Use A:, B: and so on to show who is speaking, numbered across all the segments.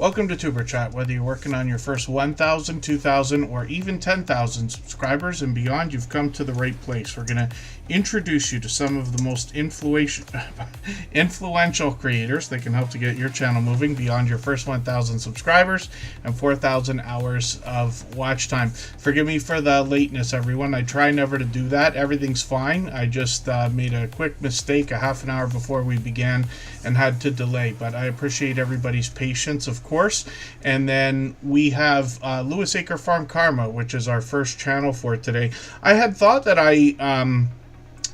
A: Welcome to Tuber Chat. Whether you're working on your first 1,000, 2,000, or even 10,000 subscribers and beyond, you've come to the right place. We're going to introduce you to some of the most influential creators that can help to get your channel moving beyond your first 1,000 subscribers and 4,000 hours of watch time. Forgive me for the lateness, everyone. I try never to do that. Everything's fine. I just made a quick mistake a half an hour before we began and had to delay, but I appreciate everybody's patience, of course. And then we have Lewis Acre Farm Karma, which is our first channel for today. I had thought that I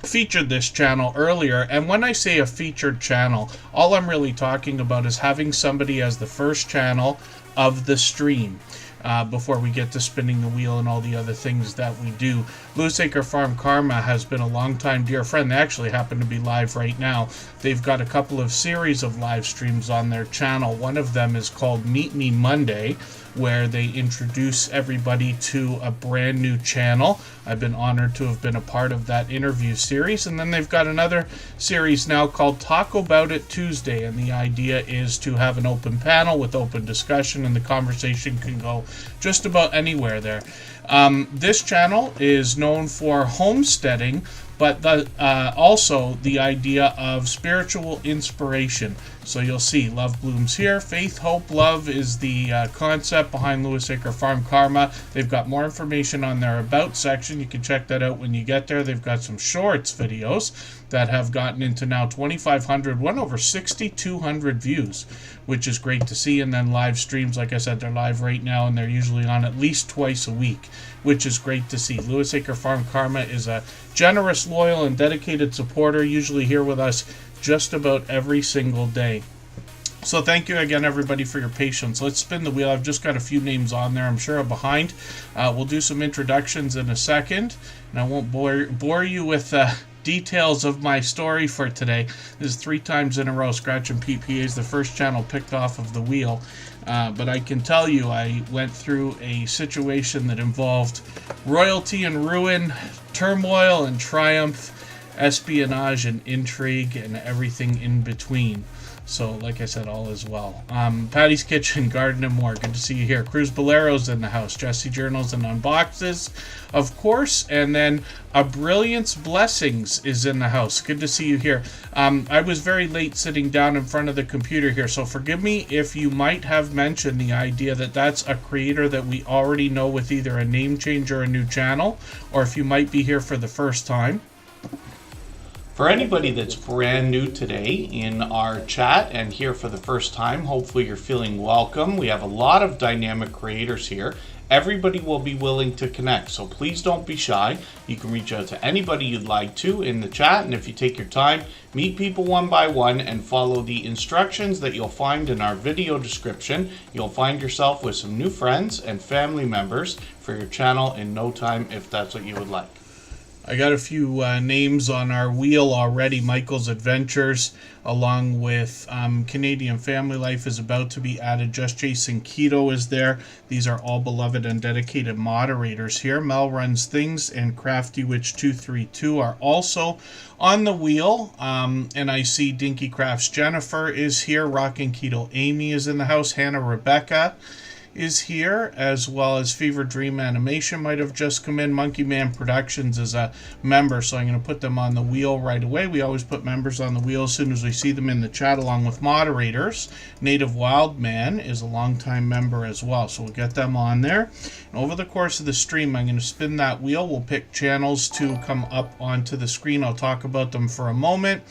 A: featured this channel earlier, and when I say a featured channel, all I'm really talking about is having somebody as the first channel of the stream. Before we get to spinning the wheel and all the other things that we do. Lewis Acre Farm Karma has been a long-time dear friend. They actually happen to be live right now. They've got a couple of series of live streams on their channel. One of them is called Meet Me Monday, where they introduce everybody to a brand new channel. I've been honored to have been a part of that interview series. And then they've got another series now called Talk About It Tuesday, and the idea is to have an open panel with open discussion, and the conversation can go just about anywhere there. This channel is known for homesteading, but also the idea of spiritual inspiration. So you'll see love blooms here. Faith, hope, love is the concept behind Lewis Acre Farm Karma. They've got more information on their About section. You can check that out when you get there. They've got some shorts videos that have gotten into now 2,500, won over 6,200 views, which is great to see. And then live streams, like I said, they're live right now, and they're usually on at least twice a week, which is great to see. Lewis Acre Farm Karma is a generous, loyal, and dedicated supporter, usually here with us just about every single day. So thank you again, everybody, for your patience. Let's spin the wheel. I've just got a few names on there. I'm sure I'm behind. We'll do some introductions in a second, and I won't bore you with details of my story for today. This is 3 times in a row Scratch and PPA is the first channel picked off of the wheel. But I can tell you I went through a situation that involved royalty and ruin, turmoil and triumph, espionage and intrigue, and everything in between. So, like I said, all is well. Patty's Kitchen, Garden and More. Good to see you here. Cruz Bolero's in the house. Jesse Journals and Unboxes, of course. And then A Brilliance Blessings is in the house. Good to see you here. I was very late sitting down in front of the computer here, so forgive me if you might have mentioned the idea that that's a creator that we already know with either a name change or a new channel, or if you might be here for the first time.
B: For anybody that's brand new today in our chat and here for the first time, hopefully you're feeling welcome. We have a lot of dynamic creators here. Everybody will be willing to connect, so please don't be shy. You can reach out to anybody you'd like to in the chat, and if you take your time, meet people one by one and follow the instructions that you'll find in our video description, you'll find yourself with some new friends and family members for your channel in no time, if that's what you would like.
A: I got a few names on our wheel already. Michael's Adventures, along with Canadian Family Life, is about to be added. Just Jason Keto is there. These are all beloved and dedicated moderators here. Mel Runs Things and Crafty Witch 232 are also on the wheel. And I see Dinky Crafts Jennifer is here. Rockin' Keto Amy is in the house. Hannah Rebecca is here, as well as Fever Dream Animation might have just come in. Monkey Man Productions is a member, so I'm going to put them on the wheel right away. We always put members on the wheel as soon as we see them in the chat, along with moderators. Native Wild Man is a longtime member as well, so we'll get them on there. And over the course of the stream, I'm going to spin that wheel. We'll pick channels to come up onto the screen. I'll talk about them for a moment,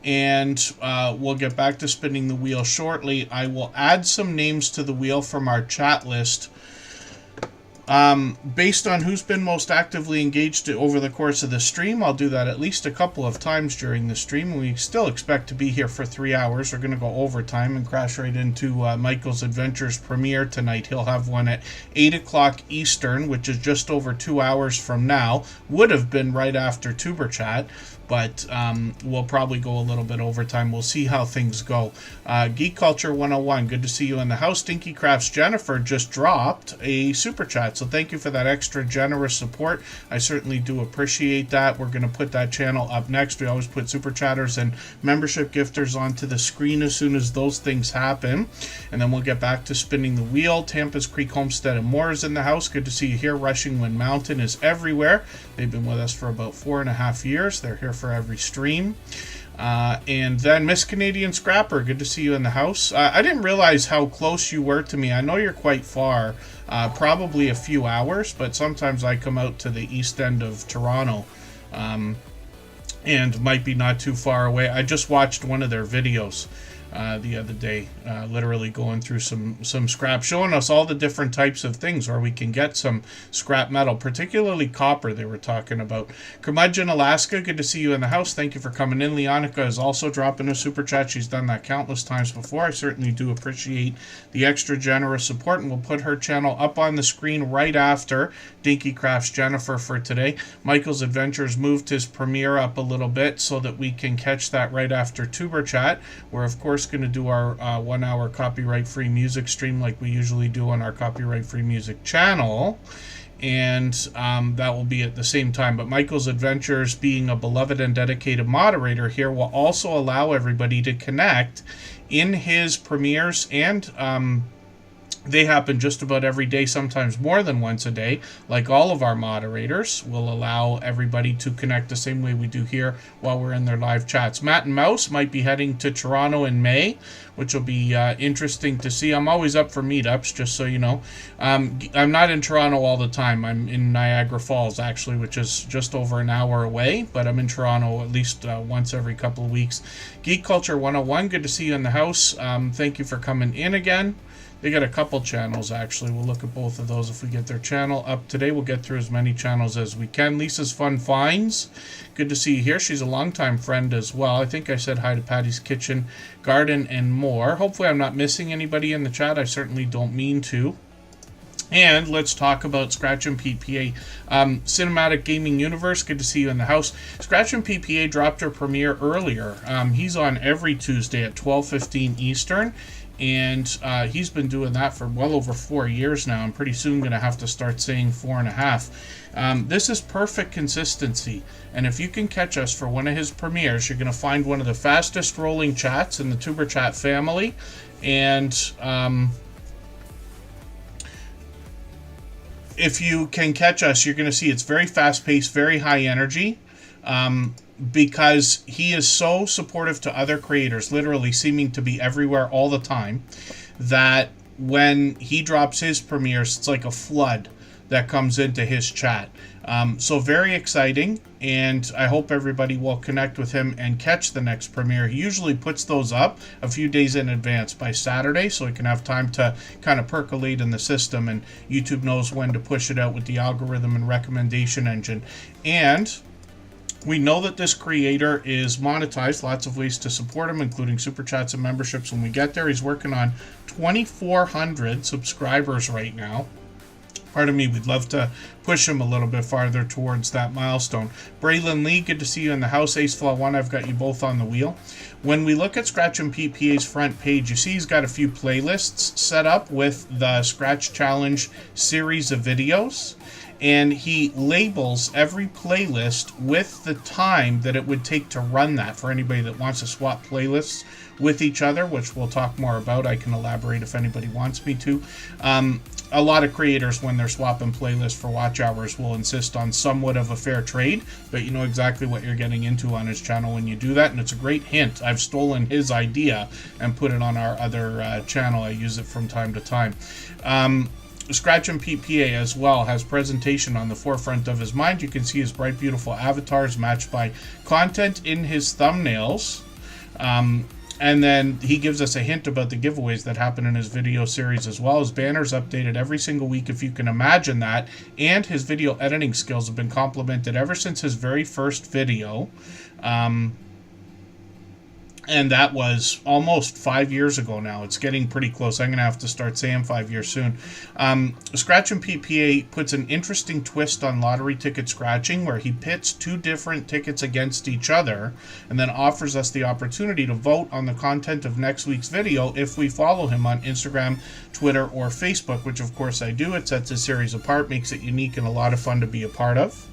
A: and we'll get back to spinning the wheel shortly. I will add some names to the wheel from our chat list based on who's been most actively engaged over the course of the stream. I'll do that at least a couple of times during the stream. We still expect to be here for 3 hours. We're going to go overtime and crash right into Michael's Adventures premiere tonight. He'll have one at 8 o'clock Eastern, which is just over 2 hours from now. Would have been right after Tuber Chat, but we'll probably go a little bit overtime. We'll see how things go. Geek Culture 101, good to see you in the house. Dinky Crafts Jennifer just dropped a super chat, so thank you for that extra generous support. I certainly do appreciate that. We're going to put that channel up next. We always put super chatters and membership gifters onto the screen as soon as those things happen, and then we'll get back to spinning the wheel. Tampa's Creek Homestead and more is in the house. Good to see you here. Rushing Wind Mountain is everywhere. They've been with us for about 4.5 years. They're here for every stream. And then Miss Canadian Scrapper, good to see you in the house. I didn't realize how close you were to me. I know you're quite far, probably a few hours, but sometimes I come out to the east end of Toronto, and might be not too far away. I just watched one of their videos the other day, literally going through some scrap, showing us all the different types of things where we can get some scrap metal, particularly copper they were talking about. Curmudgeon Alaska, good to see you in the house. Thank you for coming in. Leonica is also dropping a super chat. She's done that countless times before. I certainly do appreciate the extra generous support, and we'll put her channel up on the screen right after Dinky Crafts Jennifer for today. Michael's Adventures moved his premiere up a little bit so that we can catch that right after Tuber Chat. We're of course going to do our 1 hour copyright free music stream like we usually do on our copyright free music channel, and that will be at the same time. But Michael's Adventures, being a beloved and dedicated moderator here, will also allow everybody to connect in his premieres, and they happen just about every day, sometimes more than once a day. Like all of our moderators, will allow everybody to connect the same way we do here while we're in their live chats. Matt and Mouse might be heading to Toronto in May, which will be interesting to see. I'm always up for meetups, just so you know. I'm not in Toronto all the time. I'm in Niagara Falls, actually, which is just over an hour away, but I'm in Toronto at least once every couple of weeks. Geek Culture 101, good to see you in the house. Thank you for coming in again. They got a couple channels, actually. We'll look at both of those if we get their channel up today. We'll get through as many channels as we can. Lisa's Fun Finds, good to see you here. She's a longtime friend as well. I think I said hi to Patty's Kitchen Garden and more. Hopefully I'm not missing anybody in the chat. I certainly don't mean to. And let's talk about Scratch and PPA. Cinematic Gaming Universe, good to see you in the house. Scratch and PPA dropped her premiere earlier. He's on every Tuesday at 12:15 Eastern. And he's been doing that for well over 4 years now. I'm pretty soon going to have to start saying 4.5. This is perfect consistency. And if you can catch us for one of his premieres, you're going to find one of the fastest rolling chats in the Tuber Chat family. And if you can catch us, you're going to see it's very fast paced, very high energy. Because he is so supportive to other creators, literally seeming to be everywhere all the time, that when he drops his premieres, it's like a flood that comes into his chat. So very exciting, and I hope everybody will connect with him and catch the next premiere. He usually puts those up a few days in advance by Saturday, so he can have time to kind of percolate in the system, and YouTube knows when to push it out with the algorithm and recommendation engine. And we know that this creator is monetized, lots of ways to support him, including super chats and memberships when we get there. He's working on 2,400 subscribers right now. Pardon me, we'd love to push him a little bit farther towards that milestone. Braylon Lee, good to see you in the house. Ace Flaw 1, I've got you both on the wheel. When we look at Scratch and PPA's front page, you see he's got a few playlists set up with the Scratch Challenge series of videos. And he labels every playlist with the time that it would take to run that for anybody that wants to swap playlists with each other, which we'll talk more about. I can elaborate if anybody wants me to. A lot of creators, when they're swapping playlists for watch hours, will insist on somewhat of a fair trade, but you know exactly what you're getting into on his channel when you do that, and it's a great hint. I've stolen his idea and put it on our other channel. I use it from time to time. Scratch and PPA as well has presentation on the forefront of his mind. You can see his bright, beautiful avatars matched by content in his thumbnails. And then he gives us a hint about the giveaways that happen in his video series as well. His banners updated every single week, if you can imagine that. And his video editing skills have been complimented ever since his very first video. And that was almost 5 years ago now. It's getting pretty close. I'm going to have to start saying 5 years soon. Scratch and PPA puts an interesting twist on lottery ticket scratching, where he pits two different tickets against each other and then offers us the opportunity to vote on the content of next week's video if we follow him on Instagram, Twitter, or Facebook, which of course I do. It sets the series apart, makes it unique and a lot of fun to be a part of.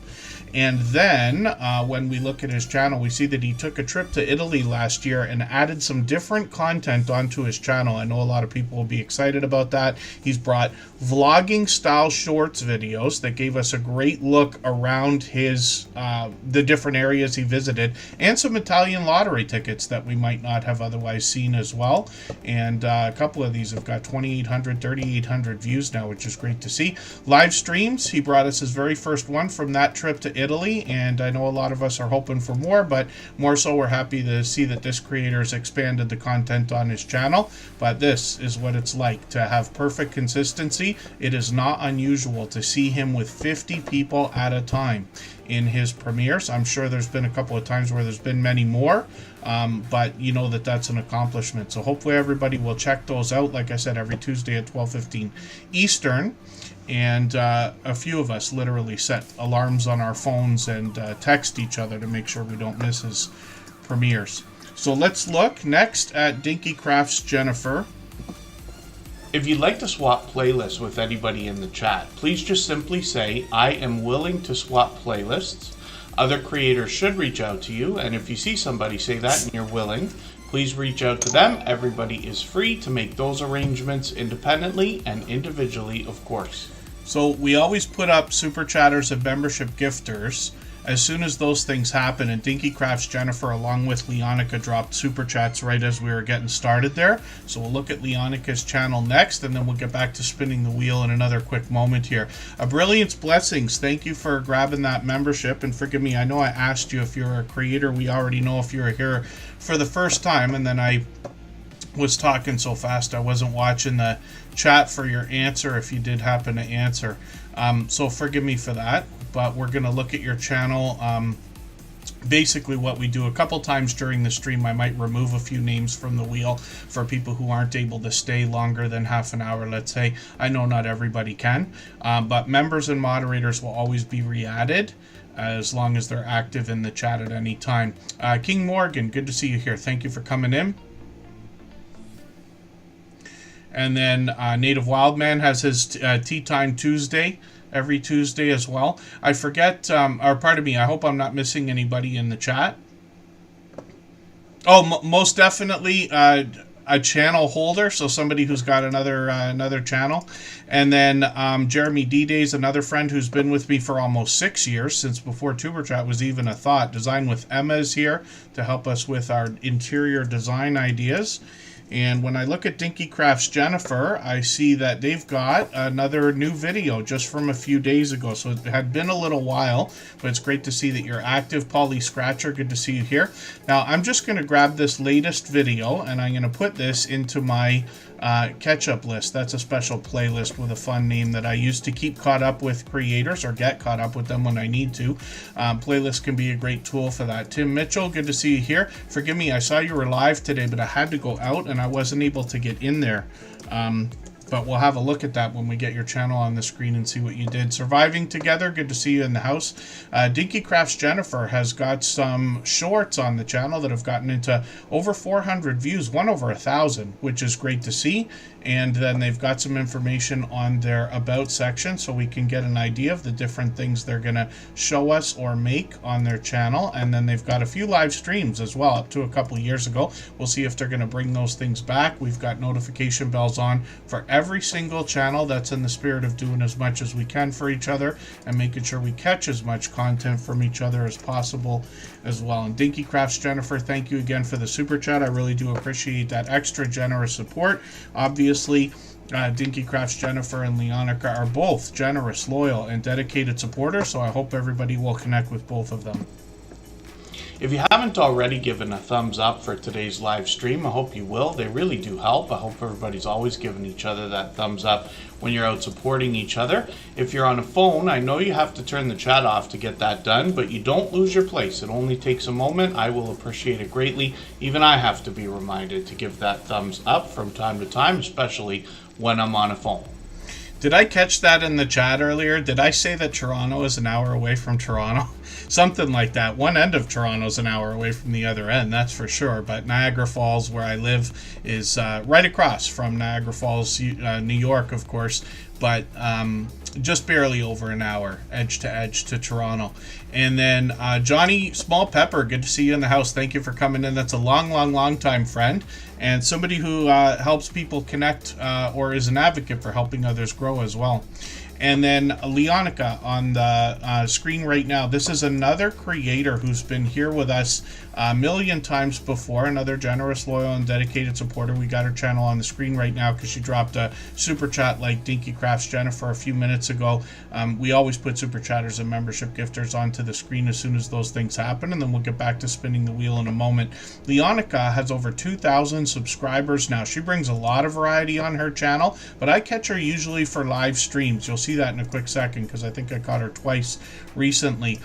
A: And then when we look at his channel, we see that he took a trip to Italy last year and added some different content onto his channel. I know a lot of people will be excited about that. He's brought vlogging style shorts videos that gave us a great look around his the different areas he visited, and some Italian lottery tickets that we might not have otherwise seen as well. And a couple of these have got 2,800, 3,800 views now, which is great to see. Live streams, he brought us his very first one from that trip to Italy, and I know a lot of us are hoping for more, but more so we're happy to see that this creator has expanded the content on his channel. But this is what it's like to have perfect consistency. It is not unusual to see him with 50 people at a time in his premieres. I'm sure there's been a couple of times where there's been many more, but you know that that's an accomplishment. So hopefully everybody will check those out. Like I said, every Tuesday at 12:15 Eastern. And a few of us literally set alarms on our phones and text each other to make sure we don't miss his premieres. So let's look next at Dinky Crafts Jennifer.
B: If you'd like to swap playlists with anybody in the chat, please just simply say, I am willing to swap playlists. Other creators should reach out to you, and if you see somebody say that and you're willing, please reach out to them. Everybody is free to make those arrangements independently and individually, of course.
A: So we always put up Super Chatters and membership gifters as soon as those things happen, and Dinky Crafts Jennifer along with Leonica dropped Super Chats right as we were getting started there. So we'll look at Leonica's channel next, and then we'll get back to spinning the wheel in another quick moment here. A Brilliance Blessings, thank you for grabbing that membership, and forgive me, I know I asked you if you're a creator. We already know if you're here for the first time, and then I was talking so fast I wasn't watching the chat for your answer if you did happen to answer. So forgive me for that, but we're going to look at your channel. Basically what we do a couple times during the stream, I might remove a few names from the wheel for people who aren't able to stay longer than half an hour, let's say. I know not everybody can, but members and moderators will always be re-added as long as they're active in the chat at any time. King Morgan, good to see you here. Thank you for coming in. And then Native Wildman has his Tea Time Tuesday every Tuesday as well. I forget, or pardon me, I hope I'm not missing anybody in the chat. Oh, most definitely a channel holder, so somebody who's got another channel. And then Jeremy D-Days, another friend who's been with me for almost 6 years, since before Tuber Chat was even a thought. Design with Emma is here to help us with our interior design ideas. And when I look at Dinky Crafts Jennifer, I see that they've got another new video just from a few days ago. So it had been a little while, but it's great to see that you're active. Polly Scratcher, good to see you here. Now, I'm just going to grab this latest video, and I'm going to put this into my catch-up list. That's a special playlist with a fun name that I use to keep caught up with creators or get caught up with them when I need to. Playlists can be a great tool for that. Tim Mitchell, good to see you here. Forgive me, I saw you were live today, but I had to go out and I wasn't able to get in there. But we'll have a look at that when we get your channel on the screen and see what you did. Surviving Together, good to see you in the house. Dinky Crafts Jennifer has got some shorts on the channel that have gotten into over 400 views, one over 1,000, which is great to see. And then they've got some information on their About section so we can get an idea of the different things they're going to show us or make on their channel. And then they've got a few live streams as well, up to a couple of years ago. We'll see if they're going to bring those things back. We've got notification bells on for every single channel. That's in the spirit of doing as much as we can for each other and making sure we catch as much content from each other as possible as well. And Dinky Crafts Jennifer, thank you again for the super chat. I really do appreciate that extra generous support. Obviously, Dinky Crafts Jennifer and Leonica are both generous, loyal, and dedicated supporters, so I hope everybody will connect with both of them.
B: If you haven't already given a thumbs up for today's live stream, I hope you will. They really do help. I hope everybody's always giving each other that thumbs up when you're out supporting each other. If you're on a phone, I know you have to turn the chat off to get that done, but you don't lose your place. It only takes a moment. I will appreciate it greatly. Even I have to be reminded to give that thumbs up from time to time, especially when I'm on a phone.
A: Did I catch that in the chat earlier? Did I say that Toronto is an hour away from Toronto? Something like that. One end of Toronto is an hour away from the other end, that's for sure. But Niagara Falls, where I live, is right across from Niagara Falls, New York, of course. But just barely over an hour, edge to Toronto. And then Johnny Small Pepper, good to see you in the house. Thank you for coming in. That's a long time friend, and somebody who helps people connect or is an advocate for helping others grow as well. And then Leonica on the screen right now. This is another creator who's been here with us a million times before. Another generous, loyal, and dedicated supporter. We got her channel on the screen right now because she dropped a super chat like Dinky Crafts Jennifer a few minutes ago. We always put super chatters and membership gifters onto the screen as soon as those things happen, and then we'll get back to spinning the wheel in a moment. Leonica has over 2,000 subscribers now. She brings a lot of variety on her channel, but I catch her usually for live streams. You'll see that in a quick second because I think I caught her twice recently.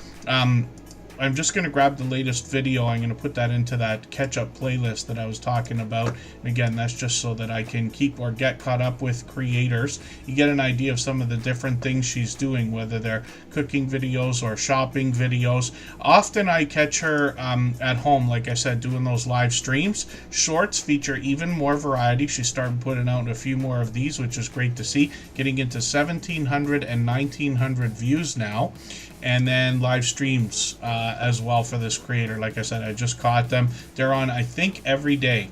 A: I'm just going to grab the latest video. I'm going to put that into that catch-up playlist that I was talking about. And again, that's just so that I can keep or get caught up with creators. You get an idea of some of the different things she's doing, whether they're cooking videos or shopping videos. Often I catch her at home, like I said, doing those live streams. Shorts feature even more variety. She started putting out a few more of these, which is great to see. Getting into 1,700 and 1,900 views now. And then live streams as well for this creator. Like I said, I just caught them. They're on, I think, every day.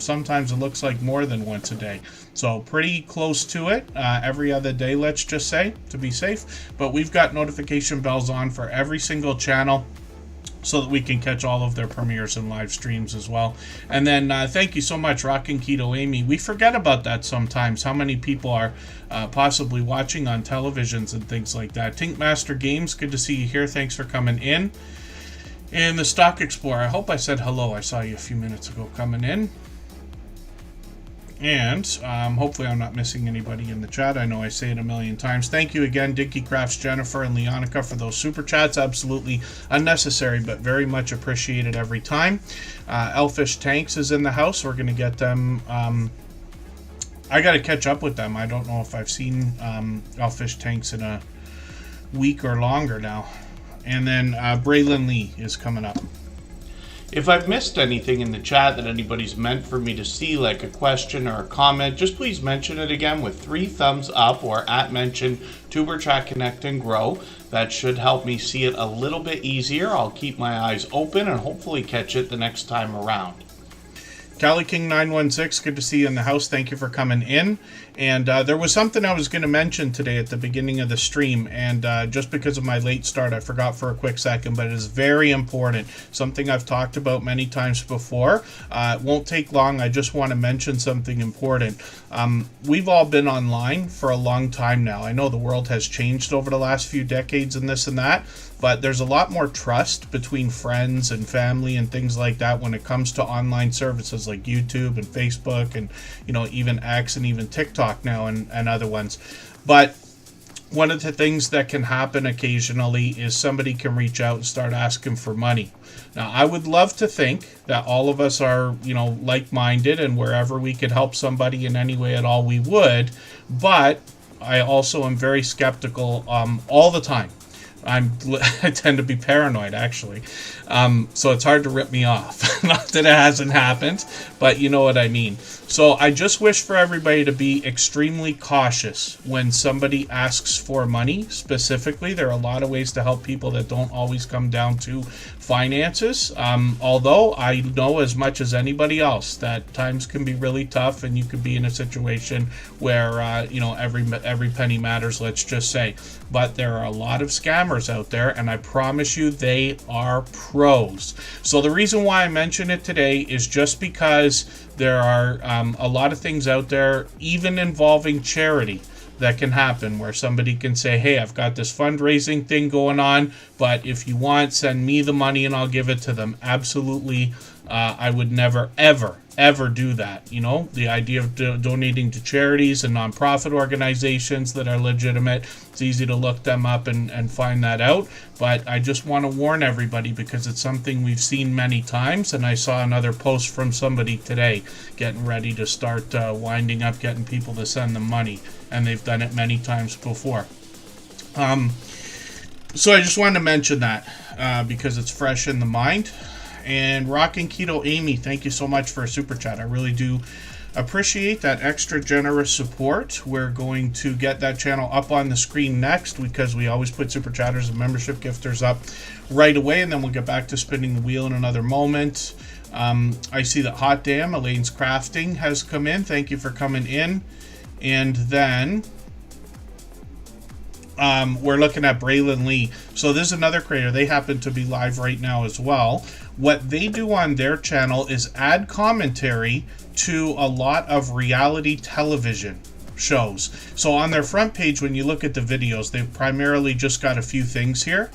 A: Sometimes it looks like more than once a day. So pretty close to it. Every other day, let's just say, to be safe. But we've got notification bells on for every single channel, so that we can catch all of their premieres and live streams as well. And then thank you so much, Rockin' Keto Amy. We forget about that sometimes, how many people are possibly watching on televisions and things like that. Tinkmaster Games, good to see you here. Thanks for coming in. And the Stock Explorer, I hope I said hello. I saw you a few minutes ago coming in. And hopefully I'm not missing anybody in the chat. I know I say it a million times. Thank you again, Dinky Crafts Jennifer and Leonica, for those super chats. Absolutely unnecessary, but very much appreciated every time. Elfish Tanks is in the house. We're going to get them. I got to catch up with them. I don't know if I've seen Elfish Tanks in a week or longer now. And then Braylon Lee is coming up.
B: If I've missed anything in the chat that anybody's meant for me to see, like a question or a comment, just please mention it again with 3 thumbs up or @mention Tuberchat Connect and Grow. That should help me see it a little bit easier. I'll keep my eyes open and hopefully catch it the next time around.
A: Cali King 916, good to see you in the house. Thank you for coming in. And there was something I was going to mention today at the beginning of the stream, and just because of my late start, I forgot for a quick second, but it is very important. Something I've talked about many times before. It won't take long. I just want to mention something important. We've all been online for a long time now. I know the world has changed over the last few decades and this and that, but there's a lot more trust between friends and family and things like that when it comes to online services like YouTube and Facebook and, you know, even X and even TikTok now and other ones. But one of the things that can happen occasionally is somebody can reach out and start asking for money. Now, I would love to think that all of us are, you know, like-minded, and wherever we could help somebody in any way at all, we would. But I also am very skeptical all the time. I tend to be paranoid, actually. So it's hard to rip me off. Not that it hasn't happened, but you know what I mean. So I just wish for everybody to be extremely cautious when somebody asks for money. Specifically, there are a lot of ways to help people that don't always come down to finances. Although I know as much as anybody else that times can be really tough, and you could be in a situation where you know, every penny matters, let's just say. But there are a lot of scammers out there, and I promise you they are pros. So the reason why I mention it today is just because there are a lot of things out there, even involving charity, that can happen where somebody can say, hey, I've got this fundraising thing going on, but if you want, send me the money and I'll give it to them. Absolutely. I would never, ever do that. You know, the idea of donating to charities and nonprofit organizations that are legitimate, it's easy to look them up and find that out. But I just want to warn everybody because it's something we've seen many times. And I saw another post from somebody today getting ready to start winding up getting people to send them money. And they've done it many times before. So I just wanted to mention that because it's fresh in the mind. And Rockin' Keto Amy, thank you so much for a super chat. I really do appreciate that extra generous support. We're going to get that channel up on the screen next because we always put super chatters and membership gifters up right away, and then we'll get back to spinning the wheel in another moment. I see that Hot Damn, Elaine's Crafting has come in. Thank you for coming in. And then we're looking at Braylon Lee. So this is another creator. They happen to be live right now as well. What they do on their channel is add commentary to a lot of reality television shows. So on their front page, when you look at the videos, they've primarily just got a few things here,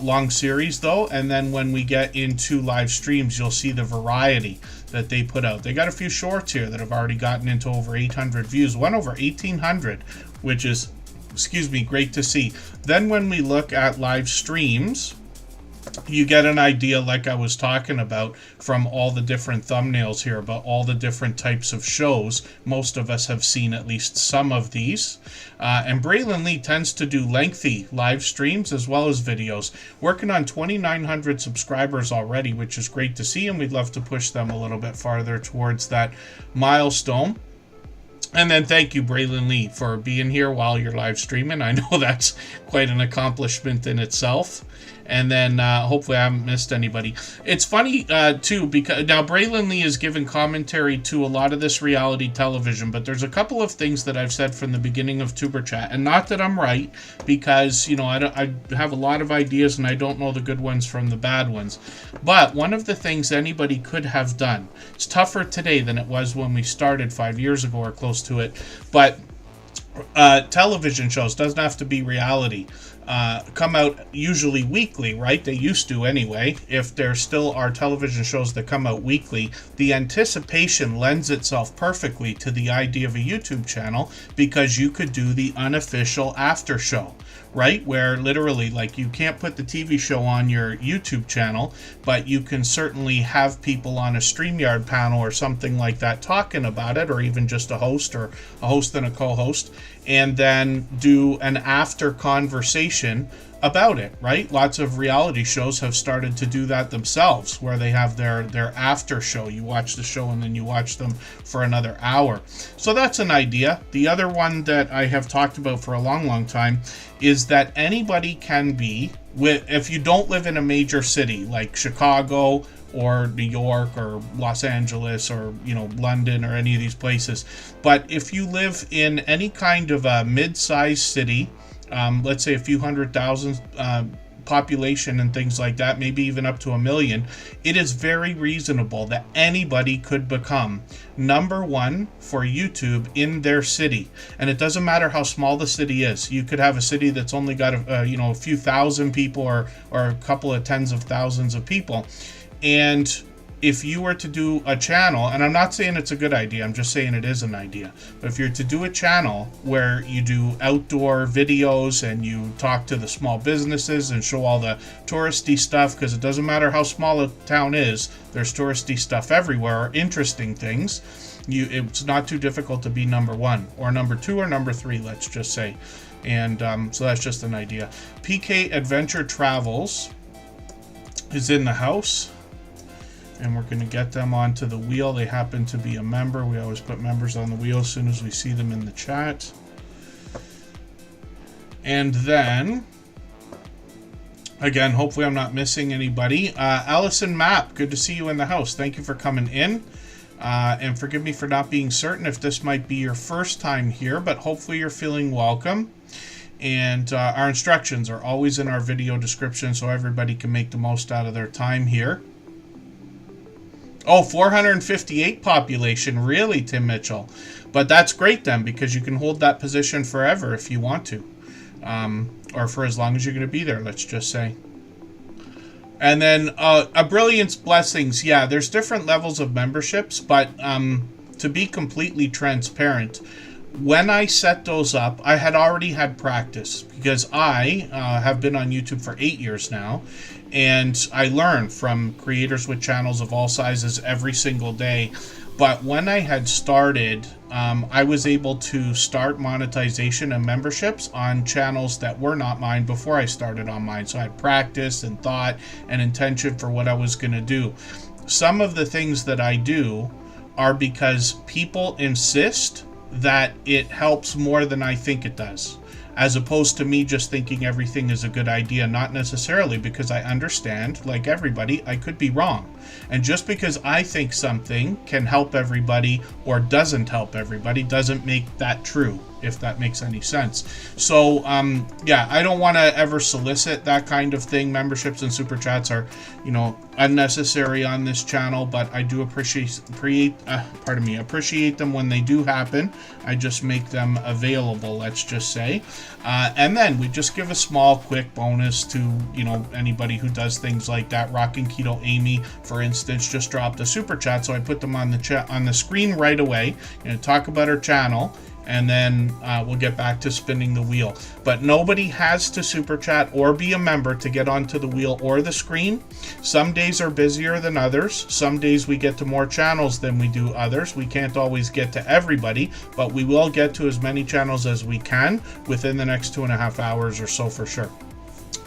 A: long series though. And then when we get into live streams, you'll see the variety that they put out. They got a few shorts here that have already gotten into over 800 views, one over 1,800, which is, great to see. Then when we look at live streams, you get an idea, like I was talking about, from all the different thumbnails here about all the different types of shows. Most of us have seen at least some of these. And Braylon Lee tends to do lengthy live streams as well as videos. Working on 2,900 subscribers already, which is great to see, and we'd love to push them a little bit farther towards that milestone. And then thank you, Braylon Lee, for being here while you're live streaming. I know that's quite an accomplishment in itself. And then hopefully I haven't missed anybody. It's funny, too, because now Braylon Lee is giving commentary to a lot of this reality television, but there's a couple of things that I've said from the beginning of Tuber Chat, and not that I'm right, because, you know, I have a lot of ideas and I don't know the good ones from the bad ones. But one of the things anybody could have done, it's tougher today than it was when we started 5 years ago or close to it, but television shows, doesn't have to be reality, come out usually weekly, right? They used to anyway. If there still are television shows that come out weekly, the anticipation lends itself perfectly to the idea of a YouTube channel, because you could do the unofficial after show, right? Where literally, like, you can't put the TV show on your YouTube channel, but you can certainly have people on a StreamYard panel or something like that talking about it, or even just a host or a host and a co-host, and then do an after conversation about it, right? Lots of reality shows have started to do that themselves, where they have their after show. You watch the show and then you watch them for another hour. So that's an idea. The other one that I have talked about for a long time is that anybody can be, if you don't live in a major city like Chicago or New York or Los Angeles or, you know, London or any of these places, but if you live in any kind of a mid-sized city, let's say a few 100,000 population and things like that, maybe even up to 1 million, it is very reasonable that anybody could become #1 for YouTube in their city. And it doesn't matter how small the city is. You could have a city that's only got a few thousand people or a couple of tens of thousands of people. And if you were to do a channel, and I'm not saying it's a good idea, I'm just saying it is an idea, but if you're to do a channel where you do outdoor videos and you talk to the small businesses and show all the touristy stuff, because it doesn't matter how small a town is, there's touristy stuff everywhere, or interesting things, it's not too difficult to be #1 or #2 or #3, let's just say. And so that's just an idea. PK Adventure Travels is in the house, and we're going to get them onto the wheel. They happen to be a member. We always put members on the wheel as soon as we see them in the chat. And then, again, hopefully I'm not missing anybody. Allison Mapp, good to see you in the house. Thank you for coming in. And forgive me for not being certain if this might be your first time here, but hopefully you're feeling welcome. And our instructions are always in our video description so everybody can make the most out of their time here. Oh, 458 population. Really, Tim Mitchell? But that's great then, because you can hold that position forever if you want to. Or for as long as you're going to be there, let's just say. And then a Brilliance Blessings. Yeah, there's different levels of memberships, but to be completely transparent, when I set those up, I had already had practice because I have been on YouTube for 8 years now, and I learn from creators with channels of all sizes every single day. But when I had started, I was able to start monetization and memberships on channels that were not mine before I started on mine. So I had practice and thought and intention for what I was going to do. Some of the things that I do are because people insist that it helps more than I think it does, as opposed to me just thinking everything is a good idea. Not necessarily, because I understand, like everybody, I could be wrong. And just because I think something can help everybody or doesn't help everybody doesn't make that true, if that makes any sense. So, yeah, I don't want to ever solicit that kind of thing. Memberships and super chats are, unnecessary on this channel, but I do appreciate them when they do happen. I just make them available, let's just say. And then we just give a small, quick bonus to, anybody who does things like that. Rockin' Keto Amy, for instance, just dropped a super chat, so I put them on the screen right away. Talk about her channel, and then we'll get back to spinning the wheel. But nobody has to super chat or be a member to get onto the wheel or the screen. Some days are busier than others. Some days we get to more channels than we do others. We can't always get to everybody, but we will get to as many channels as we can within the next 2.5 hours or so for sure.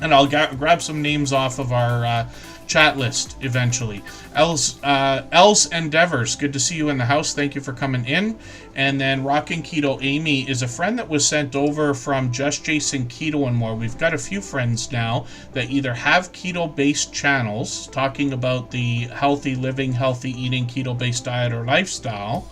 A: And I'll grab some names off of our chat list eventually. Els Endeavors, good to see you in the house. Thank you for coming in. And then Rockin' Keto Amy is a friend that was sent over from Just Jason Keto and More. We've got a few friends now that either have keto-based channels talking about the healthy living, healthy eating, keto-based diet or lifestyle,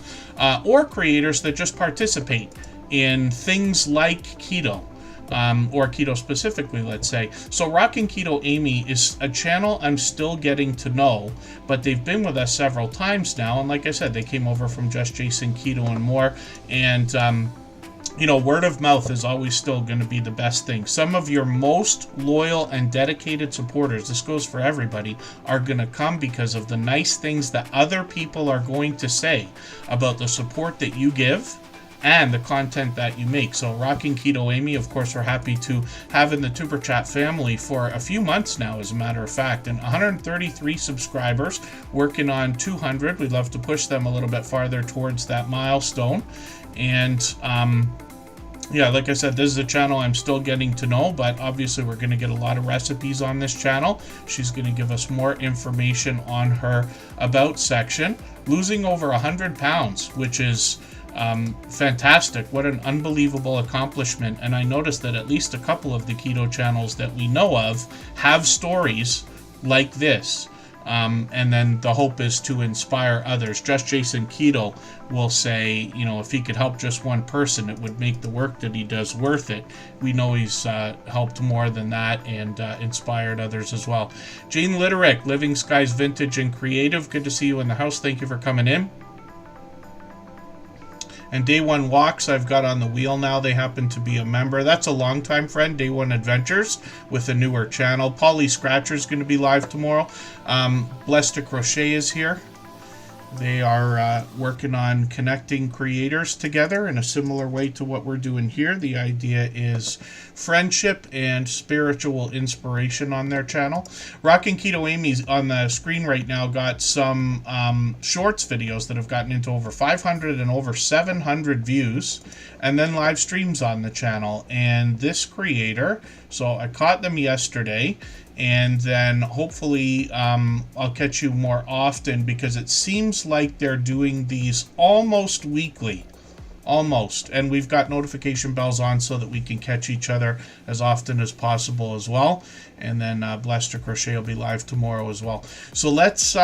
A: or creators that just participate in things like keto. Or keto specifically, let's say. So Rockin' Keto Amy is a channel I'm still getting to know, but they've been with us several times now, and like I said, they came over from Just Jason Keto and More, and word of mouth is always still going to be the best thing. Some of your most loyal and dedicated supporters, this goes for everybody, are going to come because of the nice things that other people are going to say about the support that you give and the content that you make. So Rockin' Keto Amy, of course, we're happy to have in the Super Chat family for a few months now, as a matter of fact, and 133 subscribers, working on 200. We'd love to push them a little bit farther towards that milestone. And yeah, like I said, this is a channel I'm still getting to know, but obviously we're going to get a lot of recipes on this channel. She's going to give us more information on her about section. Losing over 100 pounds, which is fantastic. What an unbelievable accomplishment. And I noticed that at least a couple of the keto channels that we know of have stories like this. And then the hope is to inspire others. Just Jason Keto will say, if he could help just one person, it would make the work that he does worth it. We know he's helped more than that and inspired others as well. Jane Litterick, Living Skies Vintage and Creative, good to see you in the house. Thank you for coming in. And Day One Walks, I've got on the wheel now. They happen to be a member. That's a longtime friend, Day One Adventures, with a newer channel. Polly Scratcher is going to be live tomorrow. Blessed to Crochet is here. They are working on connecting creators together in a similar way to what we're doing here. The idea is friendship and spiritual inspiration on their channel. Rockin' Keto Amy's on the screen right now got some shorts videos that have gotten into over 500 and over 700 views, and then live streams on the channel. And this creator, so I caught them yesterday, and then hopefully I'll catch you more often, because it seems like they're doing these almost weekly. Almost. And we've got notification bells on so that we can catch each other as often as possible as well. And then Blessed to Crochet will be live tomorrow as well. So let's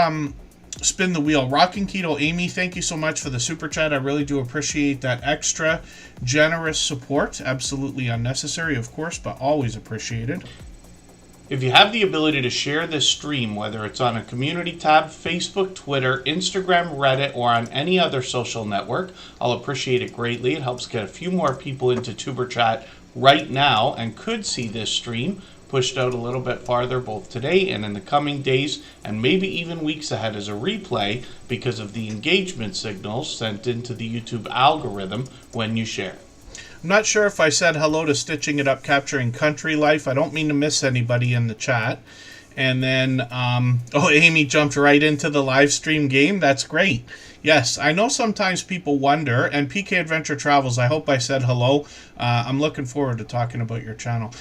A: spin the wheel. Rockin' Keto Amy, thank you so much for the super chat. I really do appreciate that extra generous support. Absolutely unnecessary, of course, but always appreciated.
B: If you have the ability to share this stream, whether it's on a community tab, Facebook, Twitter, Instagram, Reddit, or on any other social network, I'll appreciate it greatly. It helps get a few more people into Tuber Chat right now and could see this stream pushed out a little bit farther both today and in the coming days and maybe even weeks ahead as a replay because of the engagement signals sent into the YouTube algorithm when you share.
A: I'm not sure if I said hello to Stitching It Up Capturing Country Life. I don't mean to miss anybody in the chat. And then, Amy jumped right into the live stream game. That's great. Yes, I know sometimes people wonder, and PK Adventure Travels, I hope I said hello. I'm looking forward to talking about your channel.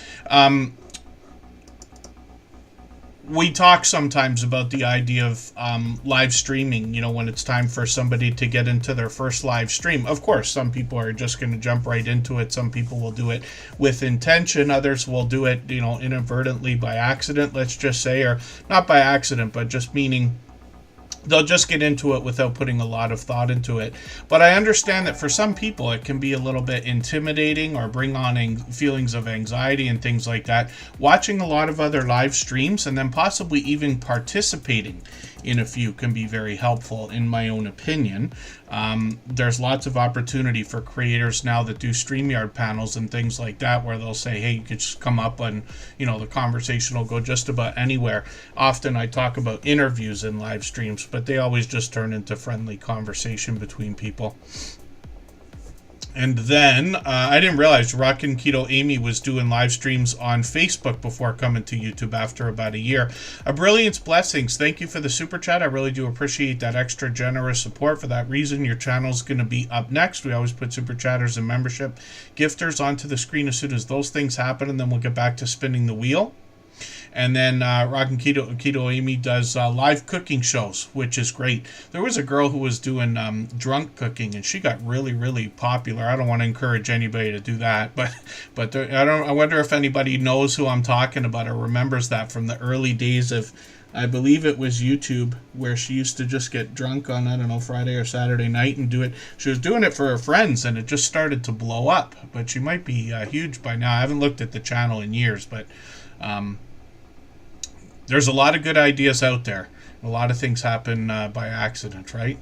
A: We talk sometimes about the idea of live streaming, you know, when it's time for somebody to get into their first live stream. Of course, some people are just going to jump right into it. Some people will do it with intention. Others will do it, you know, inadvertently by accident, let's just say, or not by accident, but just meaning they'll just get into it without putting a lot of thought into it. But I understand that for some people it can be a little bit intimidating or bring on feelings of anxiety and things like that. Watching a lot of other live streams and then possibly even participating in a few can be very helpful, in my own opinion. There's lots of opportunity for creators now that do StreamYard panels and things like that, where they'll say, hey, you could just come up and, you know, the conversation will go just about anywhere. Often I talk about interviews in live streams, but they always just turn into friendly conversation between people. And then, I didn't realize Rockin' Keto Amy was doing live streams on Facebook before coming to YouTube after about a year. A Brilliance Blessings, thank you for the super chat. I really do appreciate that extra generous support. For that reason, your channel's going to be up next. We always put super chatters and membership gifters onto the screen as soon as those things happen, and then we'll get back to spinning the wheel. And then Rockin' Keto Amy does live cooking shows, which is great. There was a girl who was doing drunk cooking, and she got really, really popular. I don't want to encourage anybody to do that, but I wonder if anybody knows who I'm talking about or remembers that from the early days of, I believe it was YouTube, where she used to just get drunk on, I don't know, Friday or Saturday night and do it. She was doing it for her friends, and it just started to blow up. But she might be huge by now. I haven't looked at the channel in years, but there's a lot of good ideas out there. A lot of things happen by accident, right?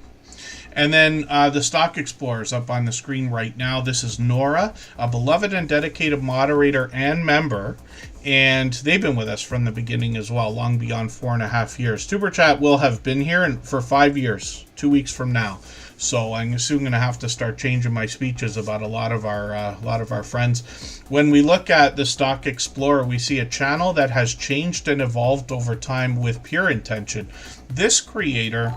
A: And then the Stock Explorers up on the screen right now. This is Nora, a beloved and dedicated moderator and member. And they've been with us from the beginning as well, long beyond 4.5 years. Tuber Chat will have been here for 5 years, 2 weeks from now. So I'm soon going to have to start changing my speeches about a lot of our friends. When we look at the Stock Explorer, we see a channel that has changed and evolved over time with pure intention. This creator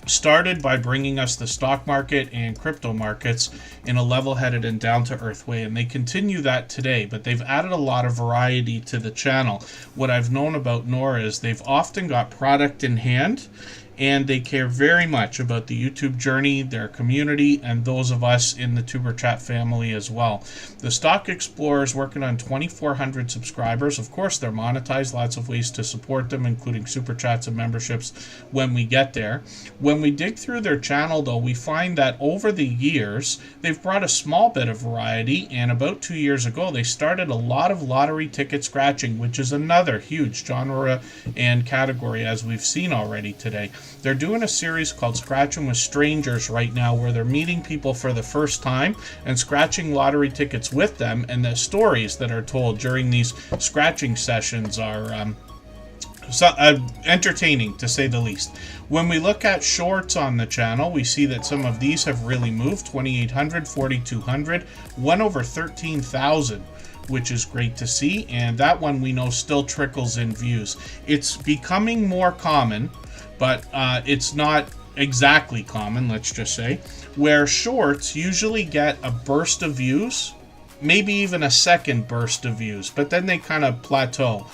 A: started by bringing us the stock market and crypto markets in a level-headed and down-to-earth way, and they continue that today, but they've added a lot of variety to the channel. What I've known about Nora is they've often got product in hand, and they care very much about the YouTube journey, their community, and those of us in the Tuber Chat family as well. The Stock Explorer is working on 2,400 subscribers. Of course, they're monetized, lots of ways to support them, including super chats and memberships when we get there. When we dig through their channel, though, we find that over the years, they've brought a small bit of variety, and about 2 years ago, they started a lot of lottery ticket scratching, which is another huge genre and category, as we've seen already today. They're doing a series called Scratching with Strangers right now, where they're meeting people for the first time and scratching lottery tickets with them, and the stories that are told during these scratching sessions are entertaining, to say the least. When we look at shorts on the channel, we see that some of these have really moved. 2,800, 4,200, one over 13,000. Which is great to see, and that one we know still trickles in views. It's becoming more common, but it's not exactly common, let's just say, where shorts usually get a burst of views, maybe even a second burst of views, but then they kind of plateau.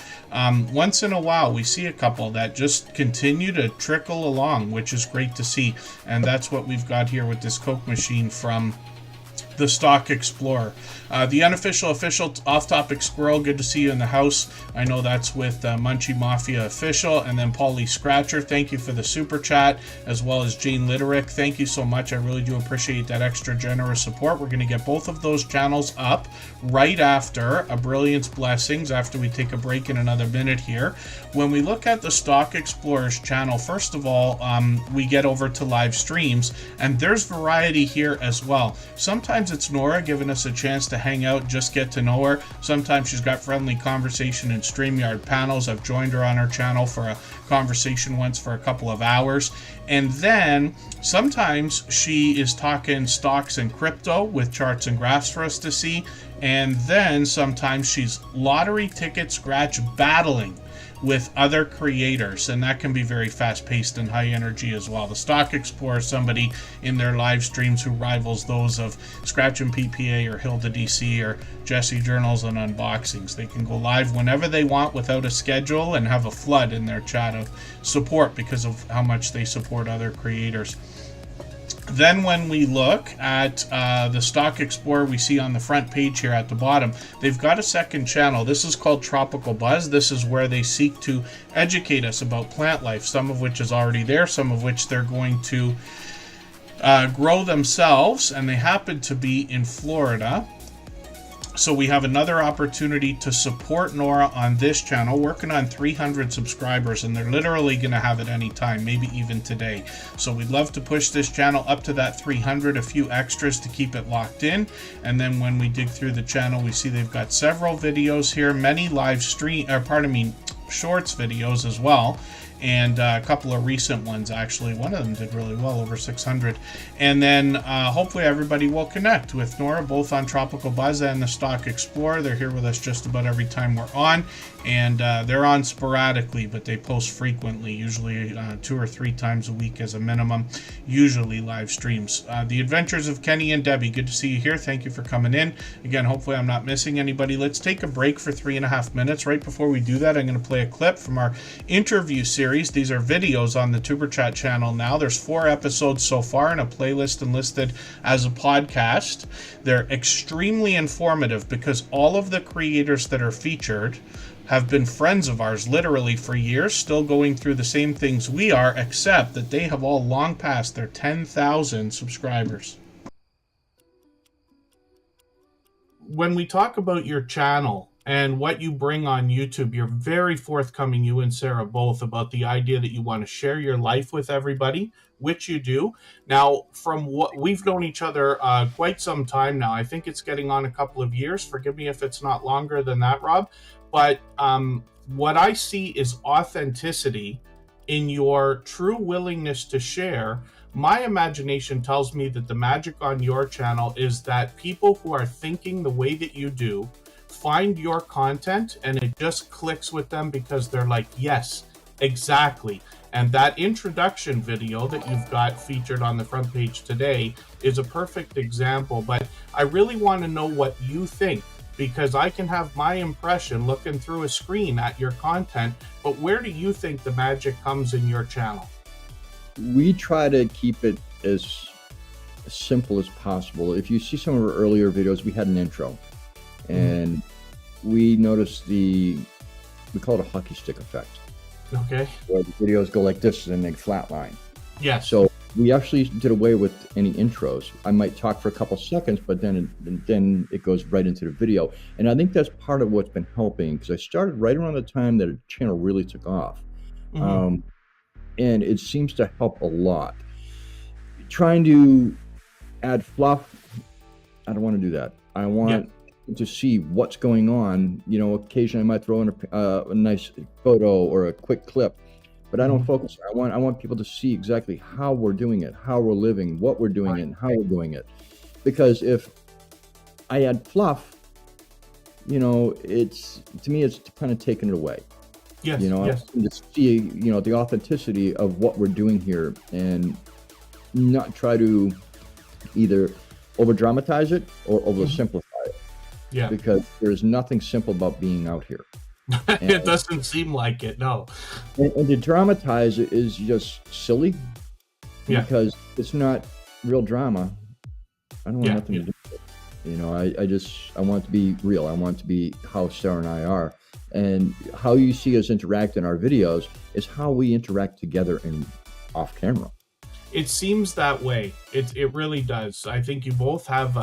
A: Once in a while, we see a couple that just continue to trickle along, which is great to see, and that's what we've got here with this Coke machine from the Stock Explorer. The unofficial official off-topic squirrel, good to see you in the house. I know that's with Munchie Mafia official, and then Paulie Scratcher, thank you for the super chat, as well as Jane Litterick, thank you so much. I really do appreciate that extra generous support. We're going to get both of those channels up right after A Brilliance Blessings, after we take a break in another minute here. When we look at the Stock Explorers channel, first of all, we get over to live streams, and there's variety here as well. Sometimes it's Nora giving us a chance to hang out, just get to know her. Sometimes she's got friendly conversation in StreamYard panels. I've joined her on her channel for a conversation once for a couple of hours. And then sometimes she is talking stocks and crypto with charts and graphs for us to see. And then sometimes she's lottery ticket scratch battling with other creators, and that can be very fast-paced and high energy as well. The Stock Explorer is somebody in their live streams who rivals those of Scratch and PPA or Hilda DC or Jesse Journals and Unboxings. They can go live whenever they want without a schedule and have a flood in their chat of support because of how much they support other creators. Then when we look at the Stock Explorer, we see on the front page here at the bottom, they've got a second channel. This is called Tropical Buzz. This is where they seek to educate us about plant life, some of which is already there, some of which they're going to grow themselves, and they happen to be in Florida. So we have another opportunity to support Nora on this channel, working on 300 subscribers, and they're literally going to have it any time, maybe even today. So we'd love to push this channel up to that 300, a few extras to keep it locked in. And then when we dig through the channel, we see they've got several videos here, many live stream, shorts videos as well, and a couple of recent ones actually. One of them did really well, over 600. And then hopefully everybody will connect with Nora, both on Tropical Buzz and the Stock Explorer. They're here with us just about every time we're on, and they're on sporadically, but they post frequently, usually 2 or 3 times a week as a minimum, usually live streams. The Adventures of Kenny and Debbie, good to see you here. Thank you for coming in. Again, hopefully I'm not missing anybody. Let's take a break for 3.5 minutes. Right before we do that, I'm going to play a clip from our interview series. These are videos on the Superchat channel now. There's 4 episodes so far in a playlist and listed as a podcast. They're extremely informative because all of the creators that are featured have been friends of ours literally for years, still going through the same things we are, except that they have all long passed their 10,000 subscribers. When we talk about your channel and what you bring on YouTube, you're very forthcoming, you and Sarah both, about the idea that you want to share your life with everybody, which you do. Now, from what we've known each other quite some time now, I think it's getting on a couple of years. Forgive me if it's not longer than that, Rob. But what I see is authenticity in your true willingness to share. My imagination tells me that the magic on your channel is that people who are thinking the way that you do find your content and it just clicks with them because they're like, yes, exactly. And that introduction video that you've got featured on the front page today is a perfect example. But I really want to know what you think, because I can have my impression looking through a screen at your content, but where do you think the magic comes in your channel?
C: We try to keep it as simple as possible. If you see some of our earlier videos, we had an intro, and we noticed we call it a hockey stick effect.
A: Okay. Where
C: the videos go like this and they flatline.
A: Yeah.
C: So we actually did away with any intros. I might talk for a couple seconds, but then it goes right into the video. And I think that's part of what's been helping, because I started right around the time that the channel really took off. And it seems to help a lot. Trying to add fluff, I don't want to do that. I want to see what's going on. You know, occasionally I might throw in a nice photo or a quick clip, but I don't focus. I want people to see exactly how we're doing it, how we're living, what we're doing it, and how we're doing it. Because if I add fluff, you know, to me it's kind of taking it away.
A: Yes.
C: You know,
A: yes.
C: To see, you know, the authenticity of what we're doing here, and not try to either over dramatize it or over simplify it.
A: Yeah.
C: Because there's nothing simple about being out here.
A: It doesn't seem like it, no.
C: And to dramatize it is just silly.
A: Yeah.
C: Because it's not real drama. I don't want nothing to do with it. You know, I want it to be real. I want it to be how Sarah and I are. And how you see us interact in our videos is how we interact together and off camera.
A: It seems that way. It really does. I think you both have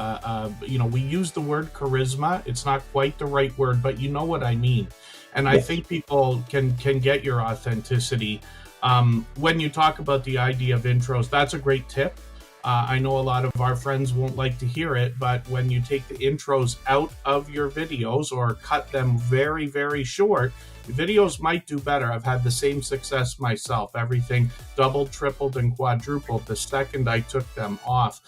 A: we use the word charisma. It's not quite the right word, but you know what I mean. And I think people can get your authenticity. When you talk about the idea of intros, that's a great tip. I know a lot of our friends won't like to hear it, but when you take the intros out of your videos or cut them very, very short, videos might do better. I've had the same success myself. Everything doubled, tripled, and quadrupled the second I took them off.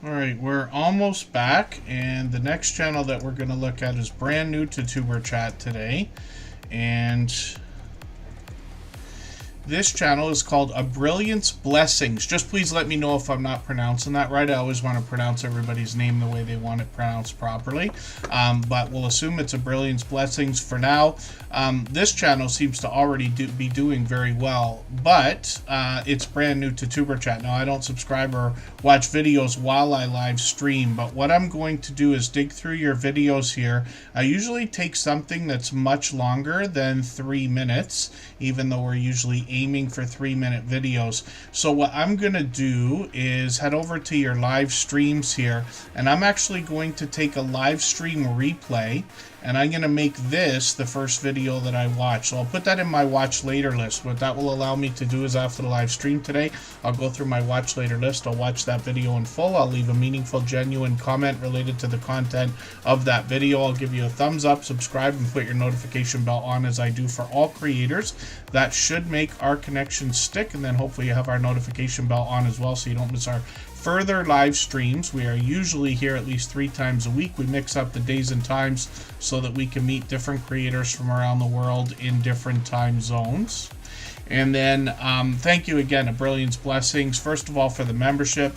A: Alright, we're almost back, and the next channel that we're going to look at is brand new to Superchat today, and this channel is called A Brilliance Blessings. Just please let me know if I'm not pronouncing that right. I always want to pronounce everybody's name the way they want it pronounced properly. But we'll assume it's A Brilliance Blessings for now. This channel seems to already be doing very well, but it's brand new to Superchat. Now, I don't subscribe or watch videos while I live stream, but what I'm going to do is dig through your videos here. I usually take something that's much longer than 3 minutes, even though we're usually aiming for 3-minute videos. So what I'm going to do is head over to your live streams here, and I'm actually going to take a live stream replay, and I'm going to make this the first video that I watch. So I'll put that in my watch later list. What that will allow me to do is after the live stream today, I'll go through my watch later list. I'll watch that video in full. I'll leave a meaningful, genuine comment related to the content of that video. I'll give you a thumbs up, subscribe, and put your notification bell on as I do for all creators. That should make our connection stick, and then hopefully you have our notification bell on as well so you don't miss our further live streams. We are usually here at least 3 times a week. We mix up the days and times so that we can meet different creators from around the world in different time zones. And then thank you again, a brilliance blessings, first of all, for the membership.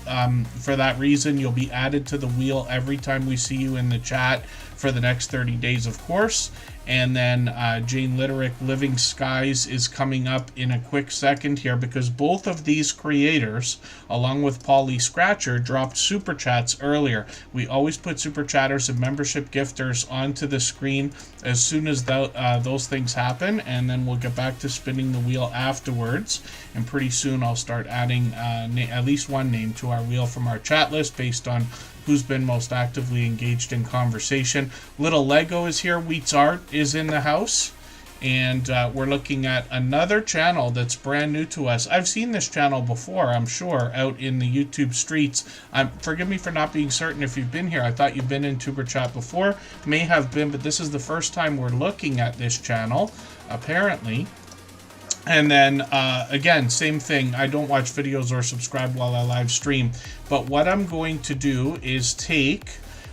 A: For that reason, you'll be added to the wheel every time we see you in the chat for the next 30 days, of course. And then Jane Litterick, Living Skies, is coming up in a quick second here, because both of these creators, along with Paulie Scratcher, dropped Super Chats earlier. We always put Super Chatters and membership gifters onto the screen as soon as those things happen, and then we'll get back to spinning the wheel afterwards. And pretty soon I'll start adding at least one name to our wheel from our chat list based on who's been most actively engaged in conversation. Little Lego is here. Wheats Art is in the house. And we're looking at another channel that's brand new to us. I've seen this channel before, I'm sure, out in the YouTube streets. Forgive me for not being certain if you've been here. I thought you've been in Tuber Chat before. May have been, but this is the first time we're looking at this channel, apparently. And then, again, same thing. I don't watch videos or subscribe while I live stream. But what I'm going to do is take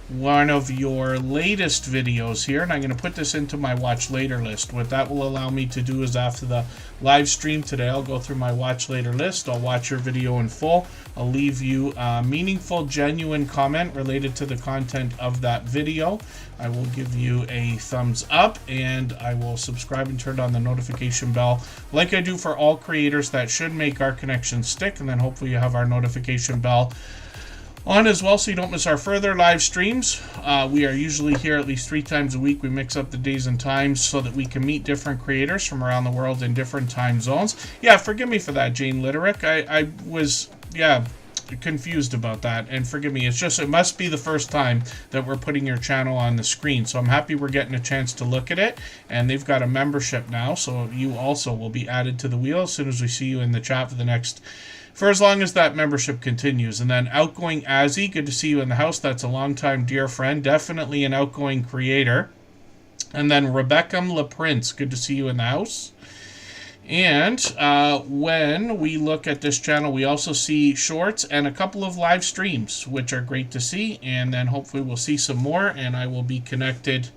A: one of your latest videos here, and I'm going to put this into my watch later list. What that will allow me to do is after the live stream today, I'll go through my watch later list. I'll watch your video in full. I'll leave you a meaningful, genuine comment related to the content of that video. I will give you a thumbs up, and I will subscribe and turn on the notification bell like I do for all creators. That should make our connection stick, and then hopefully you have our notification bell on as well so you don't miss our further live streams. We are usually here at least 3 times a week. We mix up the days and times so that we can meet different creators from around the world in different time zones. Yeah, forgive me for that, Jane Litterick. I was, confused about that, and forgive me. It's just, it must be the first time that we're putting your channel on the screen, so I'm happy we're getting a chance to look at it. And they've got a membership now, so you also will be added to the wheel as soon as we see you in the chat for as long as that membership continues. And then Outgoing Azzy, good to see you in the house. That's a longtime dear friend, definitely an outgoing creator. And then Rebecca LaPrince, good to see you in the house. And when we look at this channel, we also see shorts and a couple of live streams, which are great to see. And then hopefully we'll see some more, and I will be connected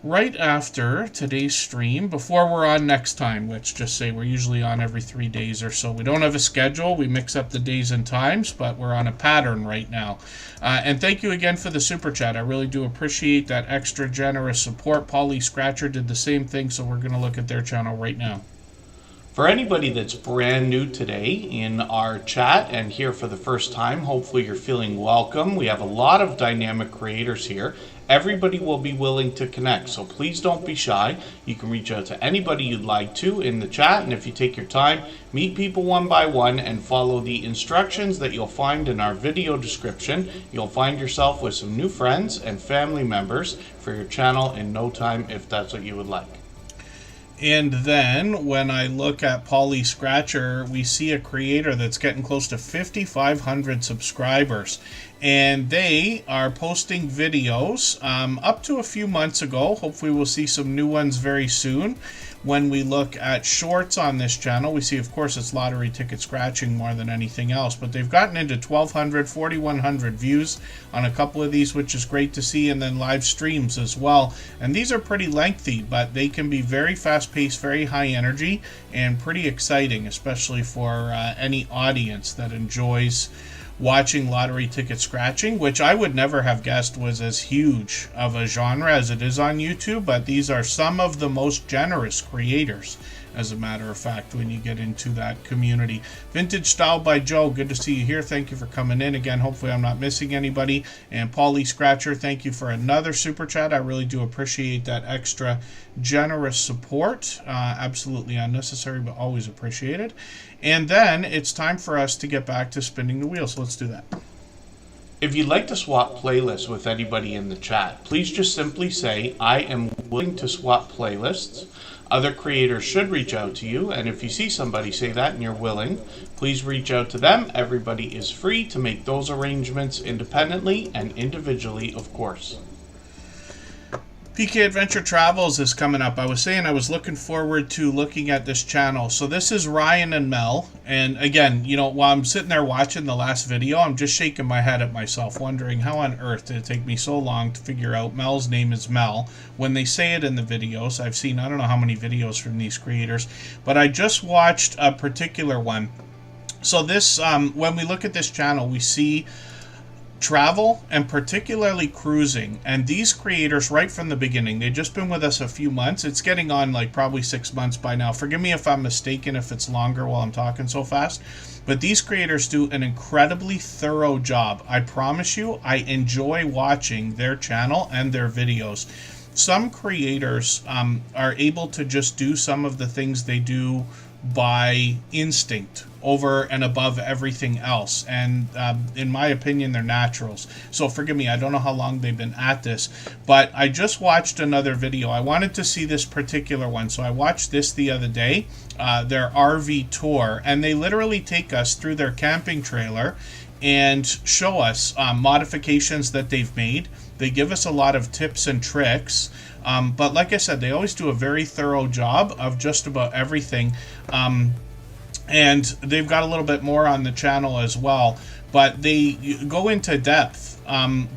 A: right after today's stream before we're on next time. Let's just say we're usually on every 3 days or so. We don't have a schedule. We mix up the days and times, but we're on a pattern right now. And thank you again for the super chat. I really do appreciate that extra generous support. Paulie Scratcher did the same thing, so we're going to look at their channel right now.
B: For anybody that's brand new today in our chat and here for the first time, hopefully you're feeling welcome. We have a lot of dynamic creators here. Everybody will be willing to connect, so please don't be shy. You can reach out to anybody you'd like to in the chat, and if you take your time, meet people one by one and follow the instructions that you'll find in our video description. You'll find yourself with some new friends and family members for your channel in no time, if that's what you would like.
A: And then when I look at Paulie Scratcher, we see a creator that's getting close to 5,500 subscribers. And they are posting videos up to a few months ago. Hopefully we'll see some new ones very soon. When we look at shorts on this channel, we see, of course, it's lottery ticket scratching more than anything else. But they've gotten into 1,200, 4,100 views on a couple of these, which is great to see. And then live streams as well. And these are pretty lengthy, but they can be very fast-paced, very high energy, and pretty exciting, especially for any audience that enjoys watching lottery ticket scratching, which I would never have guessed was as huge of a genre as it is on YouTube, but these are some of the most generous creators as a matter of fact, when you get into that community. Vintage Style by Joe, good to see you here. Thank you for coming in again. Hopefully I'm not missing anybody. And Paulie Scratcher, thank you for another super chat. I really do appreciate that extra generous support. Absolutely unnecessary, but always appreciated. And then it's time for us to get back to spinning the wheel, so let's do that.
B: If you'd like to swap playlists with anybody in the chat, please just simply say, I am willing to swap playlists. Other creators should reach out to you, and if you see somebody say that and you're willing, please reach out to them. Everybody is free to make those arrangements independently and individually, of course.
A: PK Adventure Travels is coming up. I was saying I was looking forward to looking at this channel. So this is Ryan and Mel. And again, you know, while I'm sitting there watching the last video, I'm just shaking my head at myself, wondering how on earth did it take me so long to figure out Mel's name is Mel when they say it in the videos. I've seen I don't know how many videos from these creators, but I just watched a particular one. So this, when we look at this channel, we see travel and particularly cruising, and these creators right from the beginning, they've just been with us a few months. It's getting on like probably 6 months by now. Forgive me if I'm mistaken, if it's longer while I'm talking so fast, but these creators do an incredibly thorough job. I promise you, I enjoy watching their channel and their videos. Some creators are able to just do some of the things they do by instinct over and above everything else, and in my opinion they're naturals. So forgive me, I don't know how long they've been at this, but I just watched another video. I wanted to see this particular one, so I watched this the other day, their RV tour, and they literally take us through their camping trailer and show us modifications that they've made. They give us a lot of tips and tricks, but like I said, they always do a very thorough job of just about everything. And they've got a little bit more on the channel as well, but they go into depth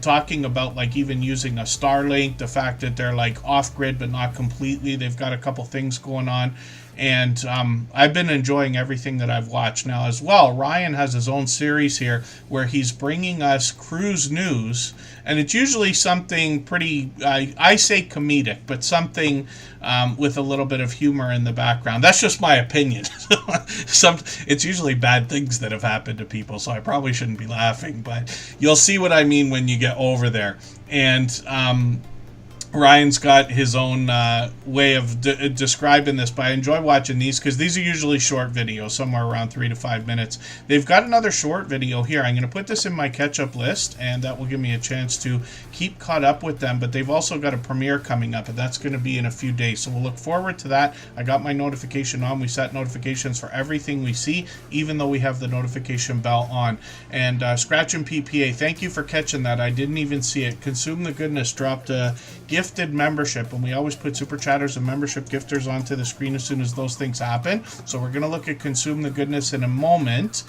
A: talking about like even using a Starlink, the fact that they're like off-grid but not completely. They've got a couple things going on, and I've been enjoying everything that I've watched. Now as well, Ryan has his own series here where he's bringing us cruise news, and it's usually something pretty, I say comedic, but something with a little bit of humor in the background. That's just my opinion. It's usually bad things that have happened to people, so I probably shouldn't be laughing, but you'll see what I mean when you get over there. And Ryan's got his own way of describing this, but I enjoy watching these because these are usually short videos, somewhere around 3 to 5 minutes. They've got another short video here. I'm going to put this in my catch-up list, and that will give me a chance to keep caught up with them, but they've also got a premiere coming up, and that's going to be in a few days, so we'll look forward to that. I got my notification on. We set notifications for everything we see, even though we have the notification bell on. And Scratch and PPA, thank you for catching that. I didn't even see it. Consume the Goodness dropped a gifted membership, and we always put super chatters and membership gifters onto the screen as soon as those things happen. So we're going to look at Consume the Goodness in a moment.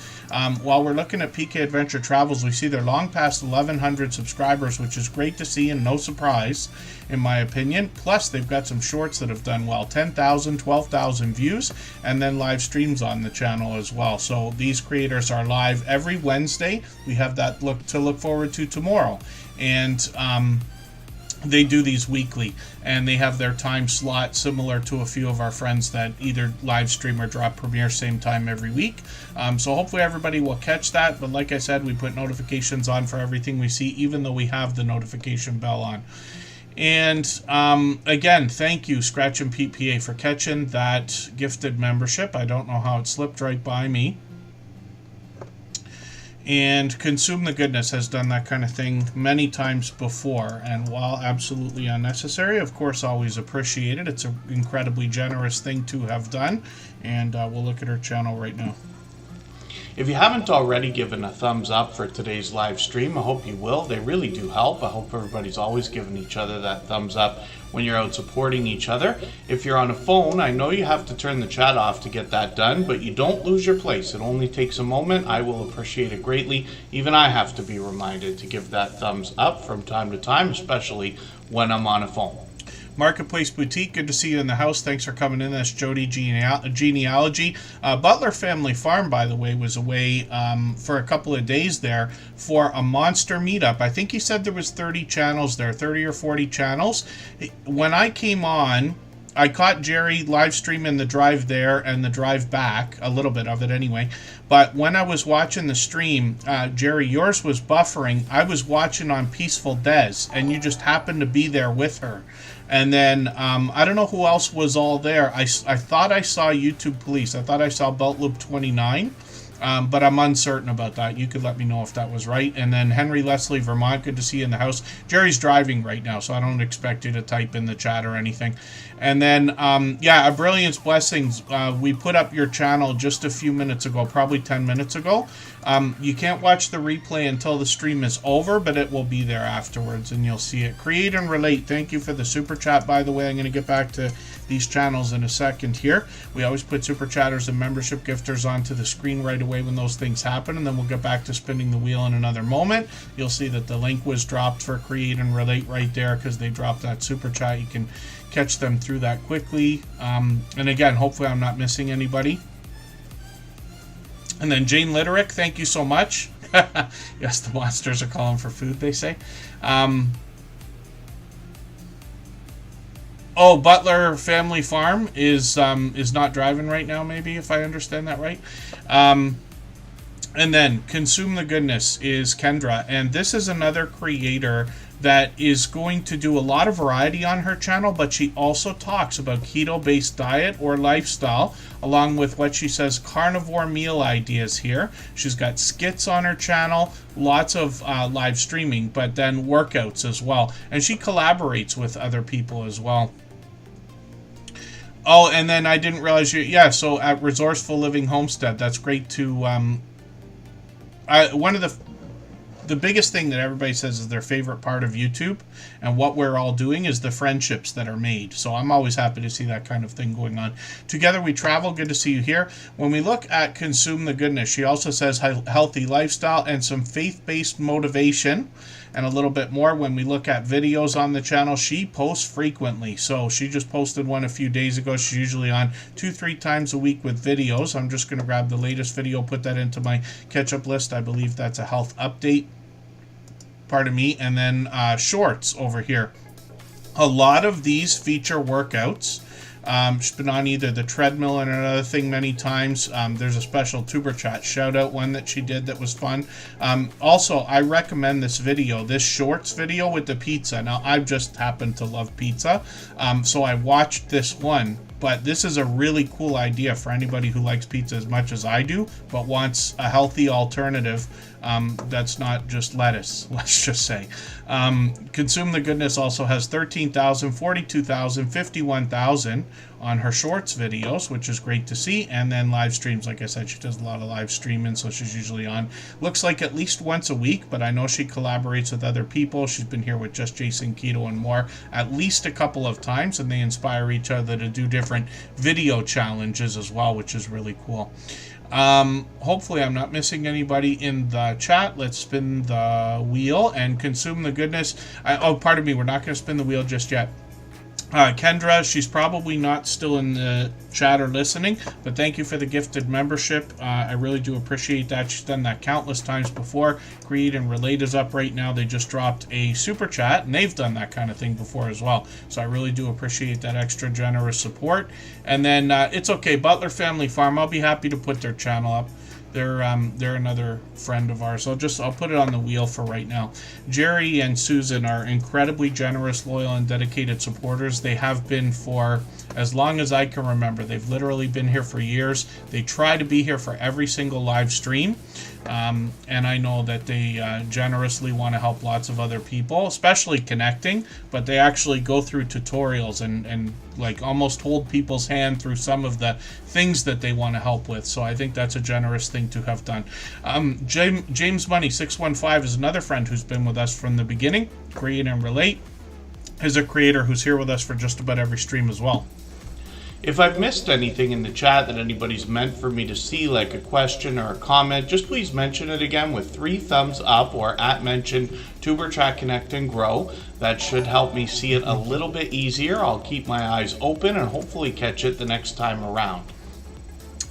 A: While we're looking at PK Adventure Travels, we see they're long past 1,100 subscribers, which is great to see and no surprise in my opinion. Plus they've got some shorts that have done well, 10,000, 12,000 views, and then live streams on the channel as well. So these creators are live every Wednesday. We have that to look forward to tomorrow, and they do these weekly, and they have their time slot similar to a few of our friends that either live stream or drop premiere same time every week. So hopefully everybody will catch that. But like I said, we put notifications on for everything we see, even though we have the notification bell on. And again, thank you, Scratch and PPA, for catching that gifted membership. I don't know how it slipped right by me. And Consume the Goodness has done that kind of thing many times before, and while absolutely unnecessary, of course always appreciated. It's an incredibly generous thing to have done, and we'll look at her channel right now.
B: If you haven't already given a thumbs up for today's live stream, I hope you will. They really do help. I hope everybody's always giving each other that thumbs up when you're out supporting each other. If you're on a phone, I know you have to turn the chat off to get that done, but you don't lose your place. It only takes a moment. I will appreciate it greatly. Even I have to be reminded to give that thumbs up from time to time, especially when I'm on a phone.
A: Marketplace Boutique, good to see you in the house. Thanks for coming in. That's Jody Genealogy. Butler Family Farm, by the way, was away for a couple of days there for a monster meetup. I think he said there was 30 channels there, 30 or 40 channels. When I came on, I caught Jerry live streaming the drive there and the drive back, a little bit of it anyway. But when I was watching the stream, Jerry, yours was buffering. I was watching on Peaceful Des, and you just happened to be there with her. And then I don't know who else was all there. I thought I saw YouTube Police. I thought I saw Belt Loop 29. But I'm uncertain about that. You could let me know if that was right. And then Henry Leslie, Vermont, good to see you in the house. Jerry's driving right now, so I don't expect you to type in the chat or anything. And then, A Brilliance Blessings, we put up your channel just a few minutes ago, probably 10 minutes ago. You can't watch the replay until the stream is over, but it will be there afterwards, and you'll see it. Create and Relate, thank you for the super chat, by the way. I'm going to get back to these channels in a second here. We always put super chatters and membership gifters onto the screen right away when those things happen, and then we'll get back to spinning the wheel in another moment. You'll see that the link was dropped for Create and Relate right there because they dropped that super chat. You can catch them through that quickly. And again, hopefully I'm not missing anybody. And then Jane Litterick, thank you so much. Yes, the monsters are calling for food, they say. Butler Family Farm is not driving right now, maybe, if I understand that right. And then Consume the Goodness is Kendra, and this is another creator that is going to do a lot of variety on her channel, but she also talks about keto-based diet or lifestyle, along with what she says carnivore meal ideas here. She's got skits on her channel, lots of live streaming, but then workouts as well. And she collaborates with other people as well. Oh, and then I didn't realize so at Resourceful Living Homestead, that's great to, one of the biggest thing that everybody says is their favorite part of YouTube and what we're all doing is the friendships that are made. So I'm always happy to see that kind of thing going on. Together We Travel, good to see you here. When we look at Consume the Goodness, she also says healthy lifestyle and some faith-based motivation and a little bit more. When we look at videos on the channel, she posts frequently. So she just posted one a few days ago. She's usually on 2-3 times a week with videos. I'm just going to grab the latest video, put that into my catch-up list. I believe that's a health update. Pardon me. And then shorts over here. A lot of these feature workouts. She's been on either the treadmill and another thing many times. There's a special Tuber Chat shout out one that she did that was fun. Also, I recommend this video, this shorts video with the pizza. Now, I just happen to love pizza, so I watched this one. But this is a really cool idea for anybody who likes pizza as much as I do, but wants a healthy alternative that's not just lettuce, let's just say. Consume the Goodness also has 13,000, 42,000, 51,000 on her shorts videos, which is great to see. And then live streams, like I said, she does a lot of live streaming, so she's usually on, looks like at least once a week, but I know she collaborates with other people. She's been here with Just Jason Keto and more at least a couple of times, and they inspire each other to do different video challenges as well, which is really cool. Hopefully I'm not missing anybody in the chat. Let's spin the wheel and Consume the Goodness. Pardon me, we're not going to spin the wheel just yet. Kendra, she's probably not still in the chat or listening, but thank you for the gifted membership. I really do appreciate that. She's done that countless times before. Create and Relate is up right now. They just dropped a super chat, and they've done that kind of thing before as well. So I really do appreciate that extra generous support. And then It's Okay, Butler Family Farm. I'll be happy to put their channel up. They're another friend of ours. I'll put it on the wheel for right now. Jerry and Susan are incredibly generous, loyal, and dedicated supporters. They have been for as long as I can remember. They've literally been here for years. They try to be here for every single live stream. And I know that they generously want to help lots of other people, especially connecting, but they actually go through tutorials and like almost hold people's hand through some of the things that they want to help with. So I think that's a generous thing to have done. James Money 615 is another friend who's been with us from the beginning. Create and Relate is a creator who's here with us for just about every stream as well.
B: If I've missed anything in the chat that anybody's meant for me to see, like a question or a comment, just please mention it again with 3 thumbs up or @mention Tuber Chat Connect and Grow. That should help me see it a little bit easier. I'll keep my eyes open and hopefully catch it the next time around.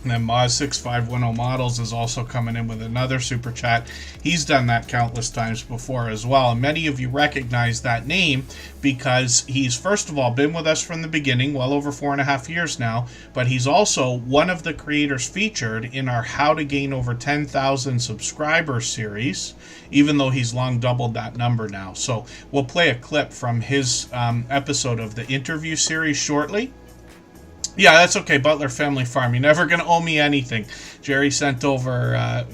A: And then Moz6510 Models is also coming in with another super chat. He's done that countless times before as well. And many of you recognize that name because he's, first of all, been with us from the beginning, well over 4.5 years now. But he's also one of the creators featured in our How to Gain Over 10,000 Subscribers series, even though he's long doubled that number now. So we'll play a clip from his episode of the interview series shortly. Yeah, that's okay. Butler Family Farm. You're never going to owe me anything. Jerry sent over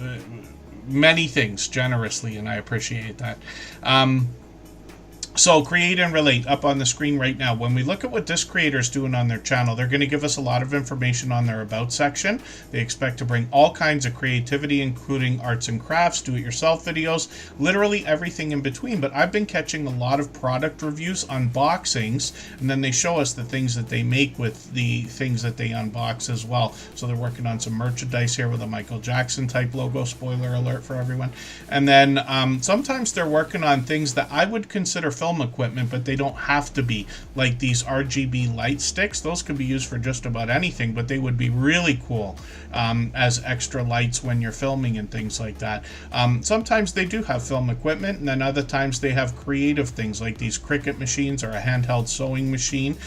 A: many things generously, and I appreciate that. So create and relate up on the screen right now. When we look at what this creator is doing on their channel, they're going to give us a lot of information on their about section. They expect to bring all kinds of creativity, including arts and crafts, do-it-yourself videos, literally everything in between. But I've been catching a lot of product reviews, unboxings, and then they show us the things that they make with the things that they unbox as well. So they're working on some merchandise here with a Michael Jackson type logo, spoiler alert for everyone. And then sometimes they're working on things that I would consider film equipment, but they don't have to be, like these RGB light sticks. Those could be used for just about anything, but they would be really cool as extra lights when you're filming and things like that. Sometimes they do have film equipment, and then other times they have creative things like these Cricut machines or a handheld sewing machine.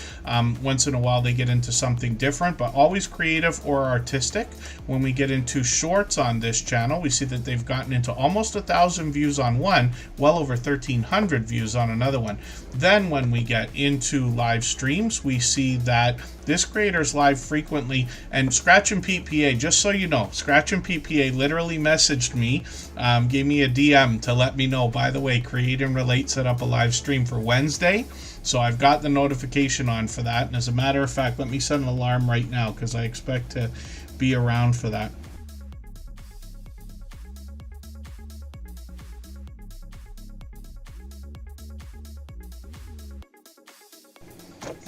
A: Once in a while they get into something different, but always creative or artistic. When we get into shorts on this channel, we see that they've gotten into almost 1,000 views on one, well over 1,300 views on another one. Then when we get into live streams, we see that this creator's live frequently. And Scratch and PPA, just so you know, Scratch and PPA literally messaged me, gave me a DM to let me know, by the way, Create and Relate set up a live stream for Wednesday. So I've got the notification on for that. And as a matter of fact, let me set an alarm right now because I expect to be around for that.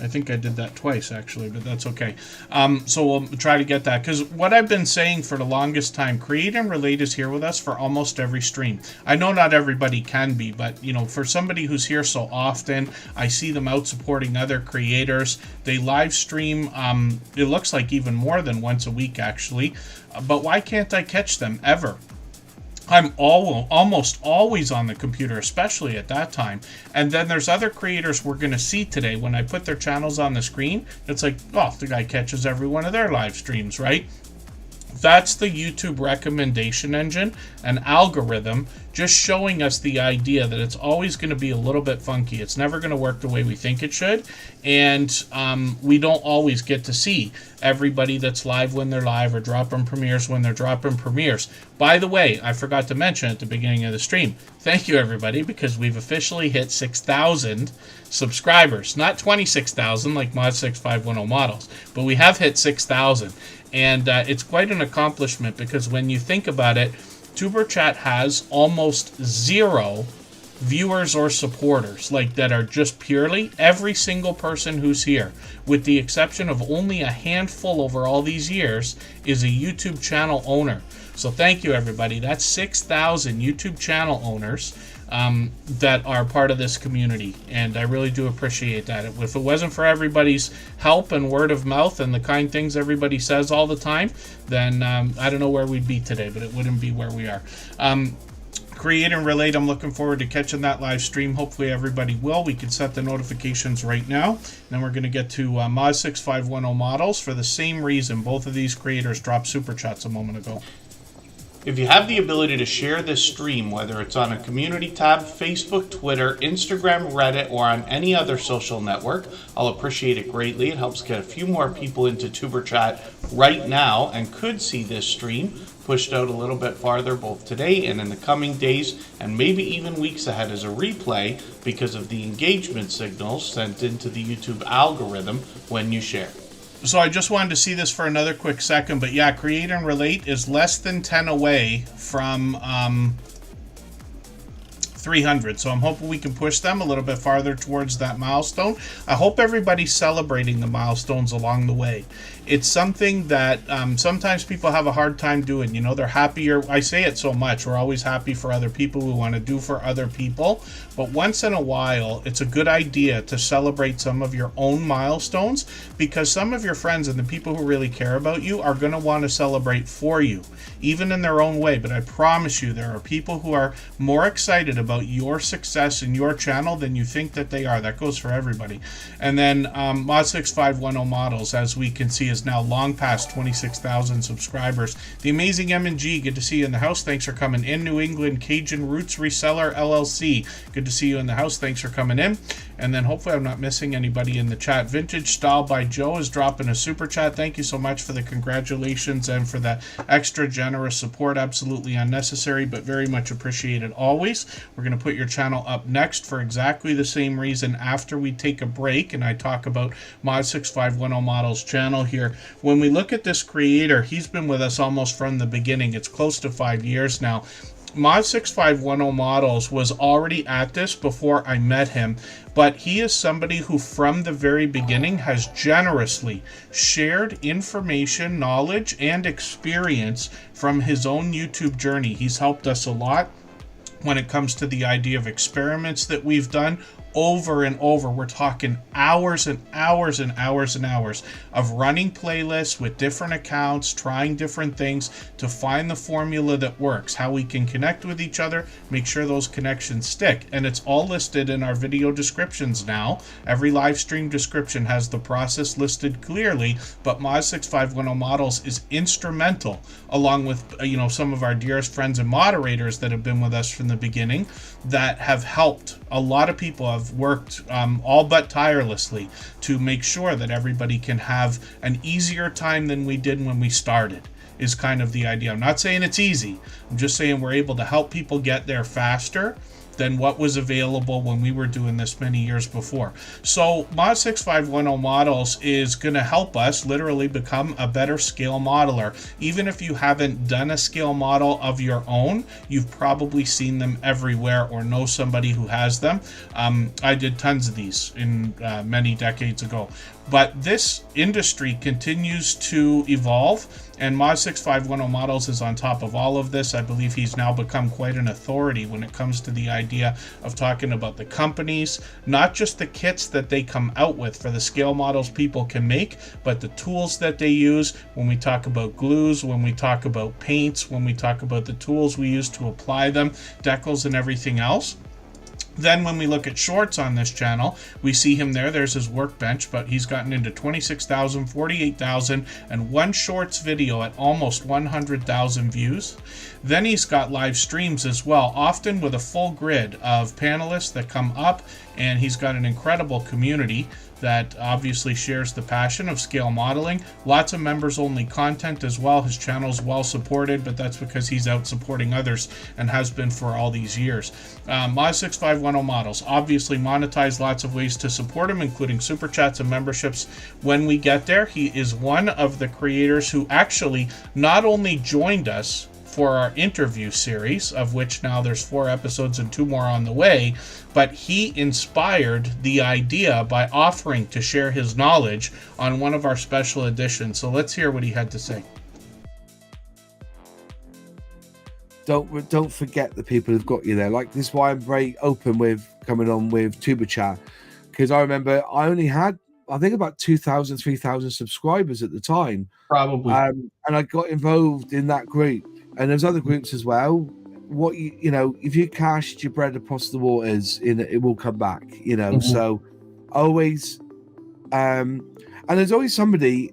A: I think I did that twice, actually, but that's okay. So we'll try to get that, because what I've been saying for the longest time, Create and Relate is here with us for almost every stream. I know not everybody can be, but, you know, for somebody who's here so often, I see them out supporting other creators. They live stream, it looks like even more than once a week, actually. But why can't I catch them ever? I'm almost always on the computer, especially at that time. And then there's other creators we're going to see today. When I put their channels on the screen, it's like, oh, the guy catches every one of their live streams, right? That's the YouTube recommendation engine, an algorithm, just showing us the idea that it's always going to be a little bit funky. It's never going to work the way we think it should. And we don't always get to see everybody that's live when they're live or dropping premieres when they're dropping premieres. By the way, I forgot to mention at the beginning of the stream, thank you everybody, because we've officially hit 6,000 subscribers. Not 26,000 like Mod6510 Models, but we have hit 6,000. And it's quite an accomplishment, because when you think about it, Superchat has almost zero viewers or supporters, like that are just purely every single person who's here, with the exception of only a handful over all these years, is a YouTube channel owner. So thank you everybody. That's 6,000 YouTube channel owners that are part of this community, and I really do appreciate that. If it wasn't for everybody's help and word of mouth and the kind things everybody says all the time, then I don't know where we'd be today, but it wouldn't be where we are. Create and Relate, I'm looking forward to catching that live stream. Hopefully everybody will. We can set the notifications right now. Then we're going to get to Moz6510 Models. For the same reason, both of these creators dropped super chats a moment ago.
B: If you have the ability to share this stream, whether it's on a community tab, Facebook, Twitter, Instagram, Reddit, or on any other social network, I'll appreciate it greatly. It helps get a few more people into Superchat right now and could see this stream pushed out a little bit farther both today and in the coming days, and maybe even weeks ahead as a replay because of the engagement signals sent into the YouTube algorithm when you share.
A: So I just wanted to see this for another quick second, but yeah, Create and Relate is less than 10 away from 300. So I'm hoping we can push them a little bit farther towards that milestone. I hope everybody's celebrating the milestones along the way. It's something that sometimes people have a hard time doing. You know, they're happier. I say it so much. We're always happy for other people. We want to do for other people. But once in a while, it's a good idea to celebrate some of your own milestones, because some of your friends and the people who really care about you are going to want to celebrate for you, even in their own way. But I promise you, there are people who are more excited about your success in your channel than you think that they are. That goes for everybody. And then Mod6510 Models, as we can see, is now long past 26,000 subscribers. The amazing M&G, good to see you in the house. Thanks for coming in. New England Cajun Roots Reseller LLC, good to see you in the house. Thanks for coming in. And then hopefully I'm not missing anybody in the chat. Vintage Style by Joe is dropping a super chat. Thank you so much for the congratulations and for the extra generous support. Absolutely unnecessary, but very much appreciated always. We're going to put your channel up next for exactly the same reason after we take a break and I talk about Mod6510 Models channel here. When we look at this creator, he's been with us almost from the beginning. It's close to 5 years now. Mod6510 Models was already at this before I met him, but he is somebody who from the very beginning has generously shared information, knowledge, and experience from his own YouTube journey. He's helped us a lot when it comes to the idea of experiments that we've done over and over. We're talking hours and hours and hours and hours of running playlists with different accounts, trying different things to find the formula that works, how we can connect with each other, make sure those connections stick. And it's all listed in our video descriptions now. Every live stream description has the process listed clearly, but Mod6510 Models is instrumental, along with some of our dearest friends and moderators that have been with us from the beginning, that have helped. A lot of people have worked all but tirelessly to make sure that everybody can have an easier time than we did when we started, is kind of the idea. I'm not saying it's easy. I'm just saying we're able to help people get there faster than what was available when we were doing this many years before. So Mod6510 Models is going to help us literally become a better scale modeler. Even if you haven't done a scale model of your own, you've probably seen them everywhere or know somebody who has them. I did tons of these in many decades ago. But this industry continues to evolve, and Mod6510 Models is on top of all of this. I believe he's now become quite an authority when it comes to the idea of talking about the companies, not just the kits that they come out with for the scale models people can make, but the tools that they use. When we talk about glues, when we talk about paints, when we talk about the tools we use to apply them, decals and everything else. Then when we look at shorts on this channel, we see him there. There's his workbench, but he's gotten into 26,000, 48,000, and one shorts video at almost 100,000 views. Then he's got live streams as well, often with a full grid of panelists that come up, and he's got an incredible community that obviously shares the passion of scale modeling. Lots of members only content as well. His channel's well supported, but that's because he's out supporting others and has been for all these years. Mod6510 Models obviously monetize lots of ways to support him, including super chats and memberships when we get there. He is one of the creators who actually not only joined us for our interview series, of which now there's 4 episodes and 2 more on the way, but he inspired the idea by offering to share his knowledge on one of our special editions. So let's hear what he had to say.
D: Don't forget the people who've got you there. Like, this is why I'm very open with coming on with Superchat, because I remember I only had, I think, about 2,000, 3,000 subscribers at the time.
B: Probably.
D: And I got involved in that group. And there's other groups as well. What you know, if you cast your bread across the waters, it will come back. So always, and there's always somebody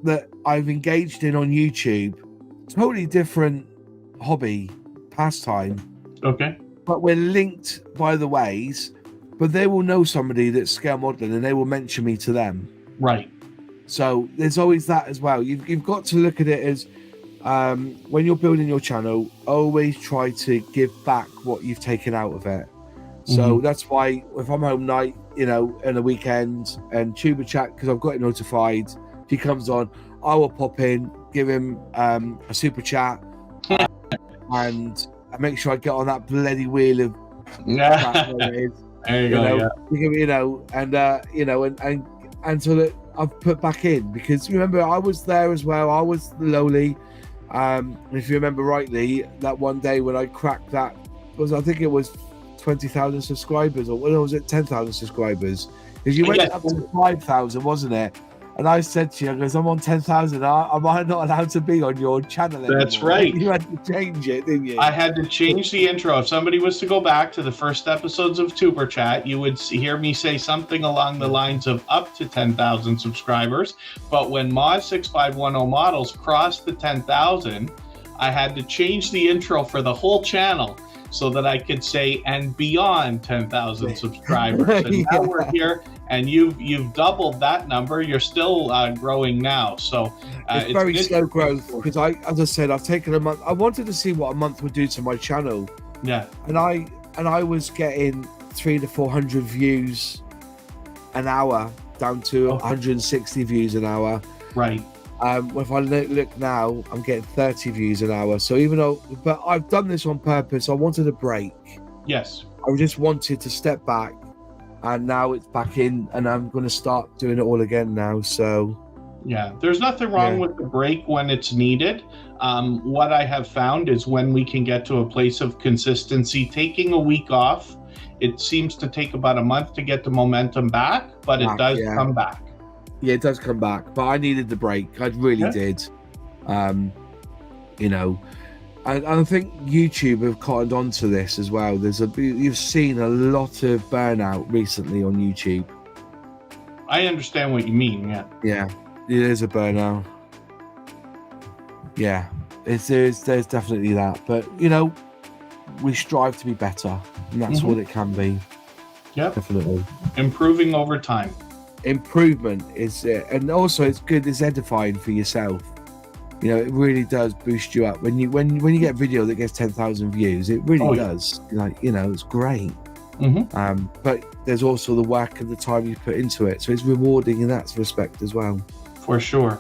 D: that I've engaged in on YouTube, totally different hobby, pastime.
B: Okay.
D: But we're linked by the ways. But they will know somebody that's scale modeling, and they will mention me to them.
B: Right.
D: So there's always that as well. You've got to look at it as, when you're building your channel, always try to give back what you've taken out of it. So that's why if I'm home night, in a weekend, and Tuber Chat, because I've got it notified, if he comes on, I will pop in, give him a super chat, and I make sure I get on that bloody wheel of
B: Yeah.
D: whatever it is.
B: There you go. Yeah.
D: And so that I've put back in, because remember I was there as well. I was lowly. If you remember rightly, that one day when I cracked that I think it was 20,000 subscribers, or was it 10,000 subscribers? Because you went up to 5,000, wasn't it? And I said to you, I goes, I'm on 10,000. Am I not allowed to be on your channel anymore?
B: That's right.
D: You had to change it, didn't you?
B: I had to change the intro. If somebody was to go back to the first episodes of Tuber Chat, you would hear me say something along the lines of up to 10,000 subscribers. But when Moz6510 models crossed the 10,000, I had to change the intro for the whole channel so that I could say, and beyond 10,000 subscribers. And now we're here, and you've doubled that number. You're still growing now. So
D: it's very slow growth, because as I said, I've taken a month. I wanted to see what a month would do to my channel.
B: Yeah.
D: And I was getting 300 to 400 views an hour down to 160 views an hour.
B: Right.
D: If I look now, I'm getting 30 views an hour. So but I've done this on purpose. I wanted a break.
B: Yes.
D: I just wanted to step back, and now it's back in, and I'm going to start doing it all again now. So
B: yeah, there's nothing wrong with the break when it's needed. What I have found is when we can get to a place of consistency, taking a week off, it seems to take about a month to get the momentum back, but it does come back.
D: Yeah, it does come back, but I needed the break. I really did. And I think YouTube have cottoned on to this as well. You've seen a lot of burnout recently on YouTube.
B: I understand what you mean. Yeah.
D: Yeah, it is a burnout. Yeah, there's definitely that. But we strive to be better, and that's what it can be.
B: Yeah,
D: definitely
B: improving over time.
D: Improvement is and also it's good, it's edifying for yourself. It really does boost you up when you get a video that gets 10,000 views. It really does. It's great. But there's also the work and the time you put into it, so it's rewarding in that respect as well.
B: For sure.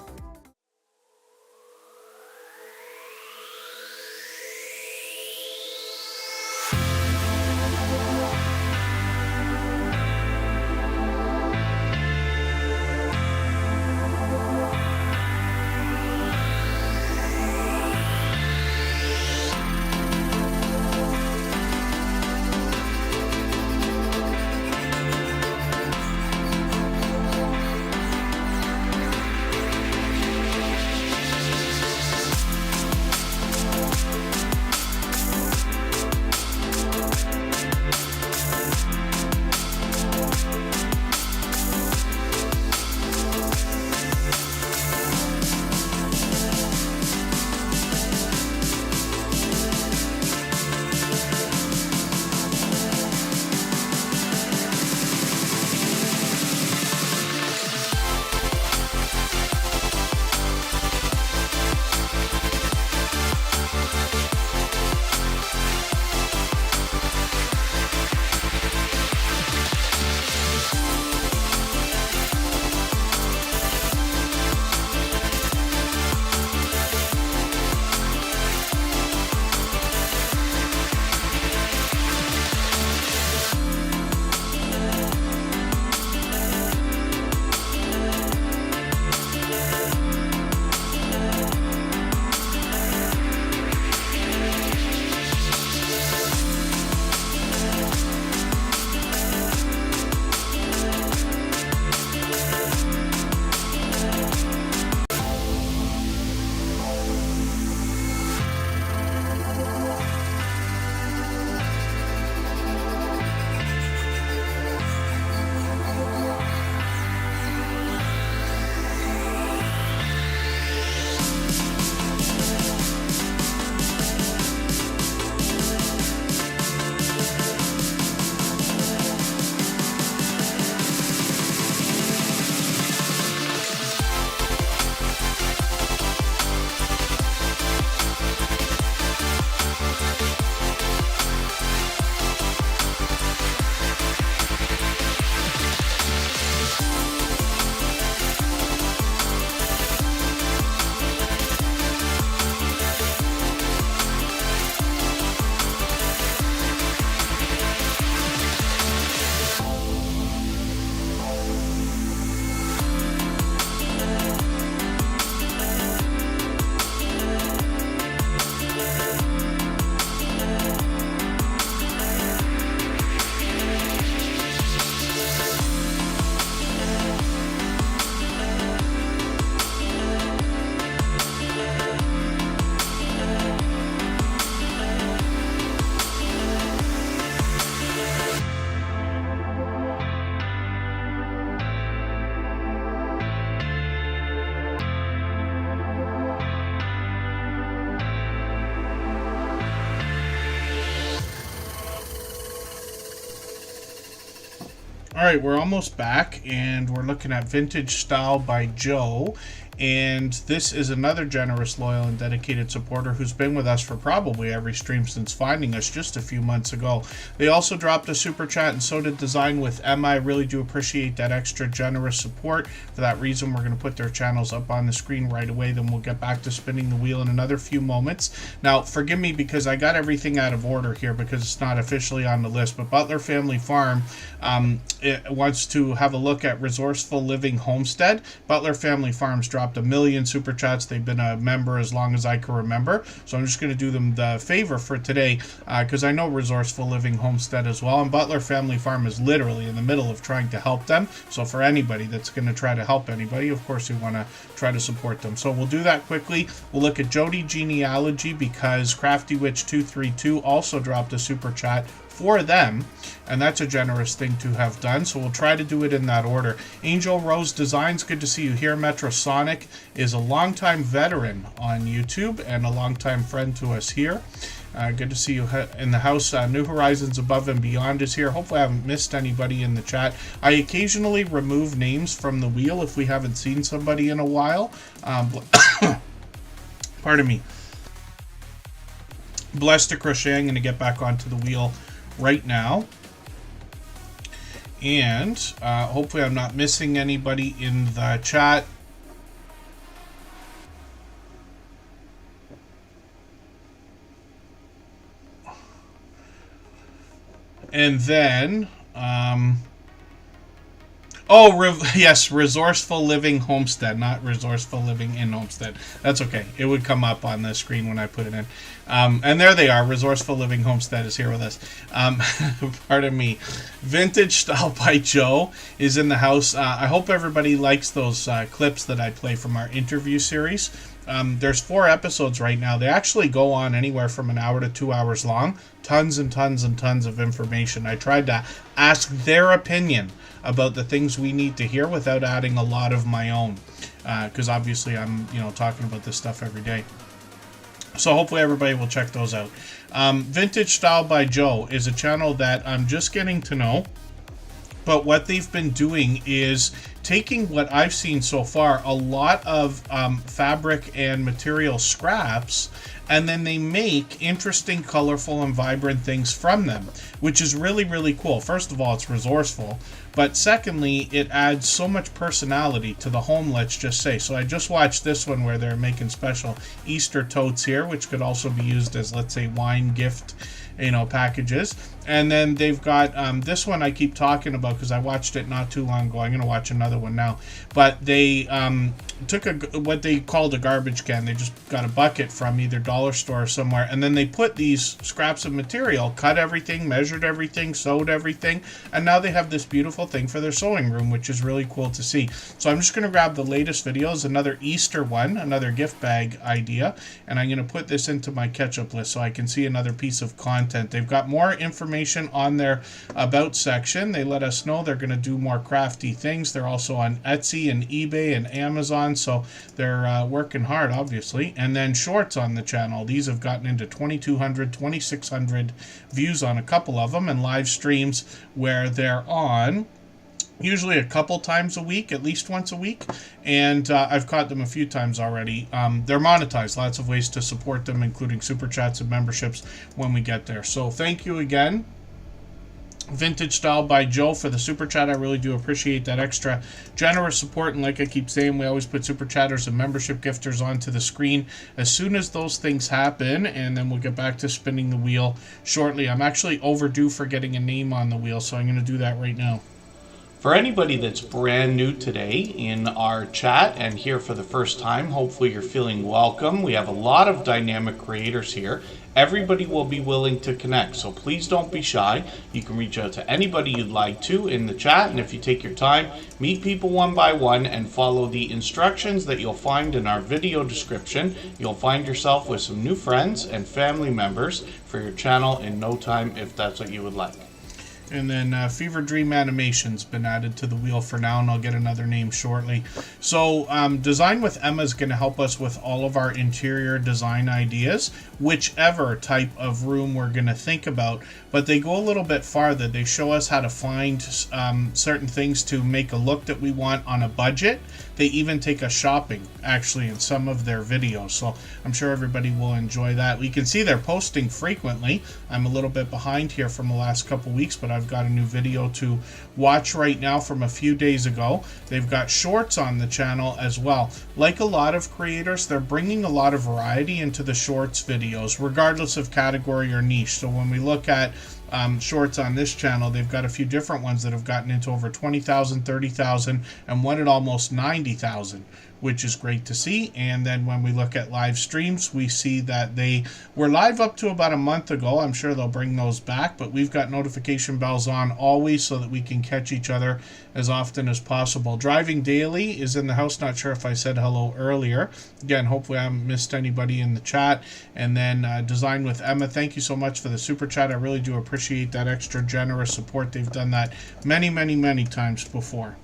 A: All right, we're almost back, and we're looking at Vintage Style by Joe. And this is another generous, loyal, and dedicated supporter who's been with us for probably every stream since finding us just a few months ago. They also dropped a super chat, and so did Design with Emma. I really do appreciate that extra generous support. For that reason, we're going to put their channels up on the screen right away. Then we'll get back to spinning the wheel in another few moments. Now, forgive me because I got everything out of order here because it's not officially on the list. But Butler Family Farm wants to have a look at Resourceful Living Homestead. Butler Family Farms dropped 1 million super chats. They've been a member as long as I can remember, so I'm just going to do them the favor for today because I know Resourceful Living Homestead as well, and Butler Family Farm is literally in the middle of trying to help them. So for anybody that's going to try to help anybody, of course we want to try to support them. So we'll do that quickly. We'll look at Jody Genealogy because Crafty Witch 232 also dropped a super chat for them, and that's a generous thing to have done, so we'll try to do it in that order. Angel Rose Designs, good to see you here. Metrosonic is a longtime veteran on YouTube and a longtime friend to us here. Good to see you in the house. New Horizons Above and Beyond is here. Hopefully I haven't missed anybody in the chat. I occasionally remove names from the wheel if we haven't seen somebody in a while. Pardon me. Blessed to Crochet, I'm going to get back onto the wheel right now, and hopefully I'm not missing anybody in the chat. And then yes, Resourceful Living Homestead, not Resourceful Living in Homestead. That's okay. It would come up on the screen when I put it in. And there they are. Resourceful Living Homestead is here with us. Pardon me. Vintage Style by Joe is in the house. I hope everybody likes those clips that I play from our interview series. There's 4 episodes right now. They actually go on anywhere from an hour to 2 hours long. Tons and tons and tons of information. I tried to ask their opinion about the things we need to hear without adding a lot of my own, because obviously I'm talking about this stuff every day. So hopefully everybody will check those out. Vintage Style by Joe is a channel that I'm just getting to know, but what they've been doing is taking what I've seen so far, a lot of fabric and material scraps, and then they make interesting, colorful, and vibrant things from them, which is really, really cool. First of all, it's resourceful, but secondly, it adds so much personality to the home, let's just say. So I just watched this one where they're making special Easter totes here, which could also be used as, let's say, wine gift packages. And then they've got this one I keep talking about because I watched it not too long ago. I'm going to watch another one now. But they took what they called a garbage can. They just got a bucket from either dollar store or somewhere, and then they put these scraps of material, cut everything, measured everything, sewed everything, and now they have this beautiful thing for their sewing room, which is really cool to see. So I'm just going to grab the latest videos, another Easter one, another gift bag idea, and I'm going to put this into my catch-up list so I can see another piece of content. They've got more information on their About section. They let us know they're going to do more crafty things. They're also on Etsy and eBay and Amazon, so they're working hard, obviously. And then shorts on the channel. These have gotten into 2,200, 2,600 views on a couple of them, and live streams where they're on usually a couple times a week, at least once a week, and I've caught them a few times already. They're monetized, lots of ways to support them, including super chats and memberships when we get there. So thank you again, Vintage Style by Joe, for the super chat. I really do appreciate that extra generous support, and like I keep saying, we always put super chatters and membership gifters onto the screen as soon as those things happen, and then we'll get back to spinning the wheel shortly. I'm actually overdue for getting a name on the wheel, so I'm going to do that right now.
B: For anybody that's brand new today in our chat and here for the first time, hopefully you're feeling welcome. We have a lot of dynamic creators here. Everybody will be willing to connect, so please don't be shy. You can reach out to anybody you'd like to in the chat, and if you take your time, meet people one by one and follow the instructions that you'll find in our video description, you'll find yourself with some new friends and family members for your channel in no time, if that's what you would like.
A: And then Fever Dream Animation's been added to the wheel for now, and I'll get another name shortly. So Design with Emma is going to help us with all of our interior design ideas, whichever type of room we're going to think about. But they go a little bit farther. They show us how to find certain things to make a look that we want on a budget. They even take us shopping, actually, in some of their videos. So I'm sure everybody will enjoy that. We can see they're posting frequently. I'm a little bit behind here from the last couple weeks, but I've got a new video to watch right now from a few days ago. They've got shorts on the channel as well. Like a lot of creators, they're bringing a lot of variety into the shorts videos, regardless of category or niche. So when we look at shorts on this channel, they've got a few different ones that have gotten into over 20,000, 30,000, and one at almost 90,000, which is great to see. And then when we look at live streams, we see that they were live up to about a month ago. I'm sure they'll bring those back, but we've got notification bells on always so that we can catch each other as often as possible. Driving Daily is in the house. Not sure if I said hello earlier. Again, hopefully I haven't missed anybody in the chat. And then Design with Emma, thank you so much for the super chat. I really do appreciate that extra generous support. They've done that many, many, many times before.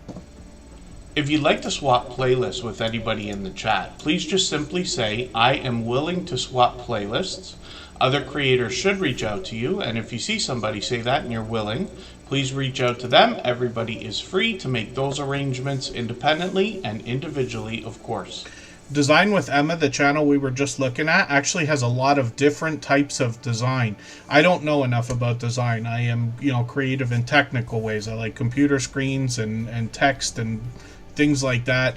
B: If you'd like to swap playlists with anybody in the chat, please just simply say, I am willing to swap playlists. Other creators should reach out to you, and if you see somebody say that and you're willing, please reach out to them. Everybody is free to make those arrangements independently and individually, of course.
A: Design with Emma, the channel we were just looking at, actually has a lot of different types of design. I don't know enough about design. I am, creative in technical ways. I like computer screens and text and things like that.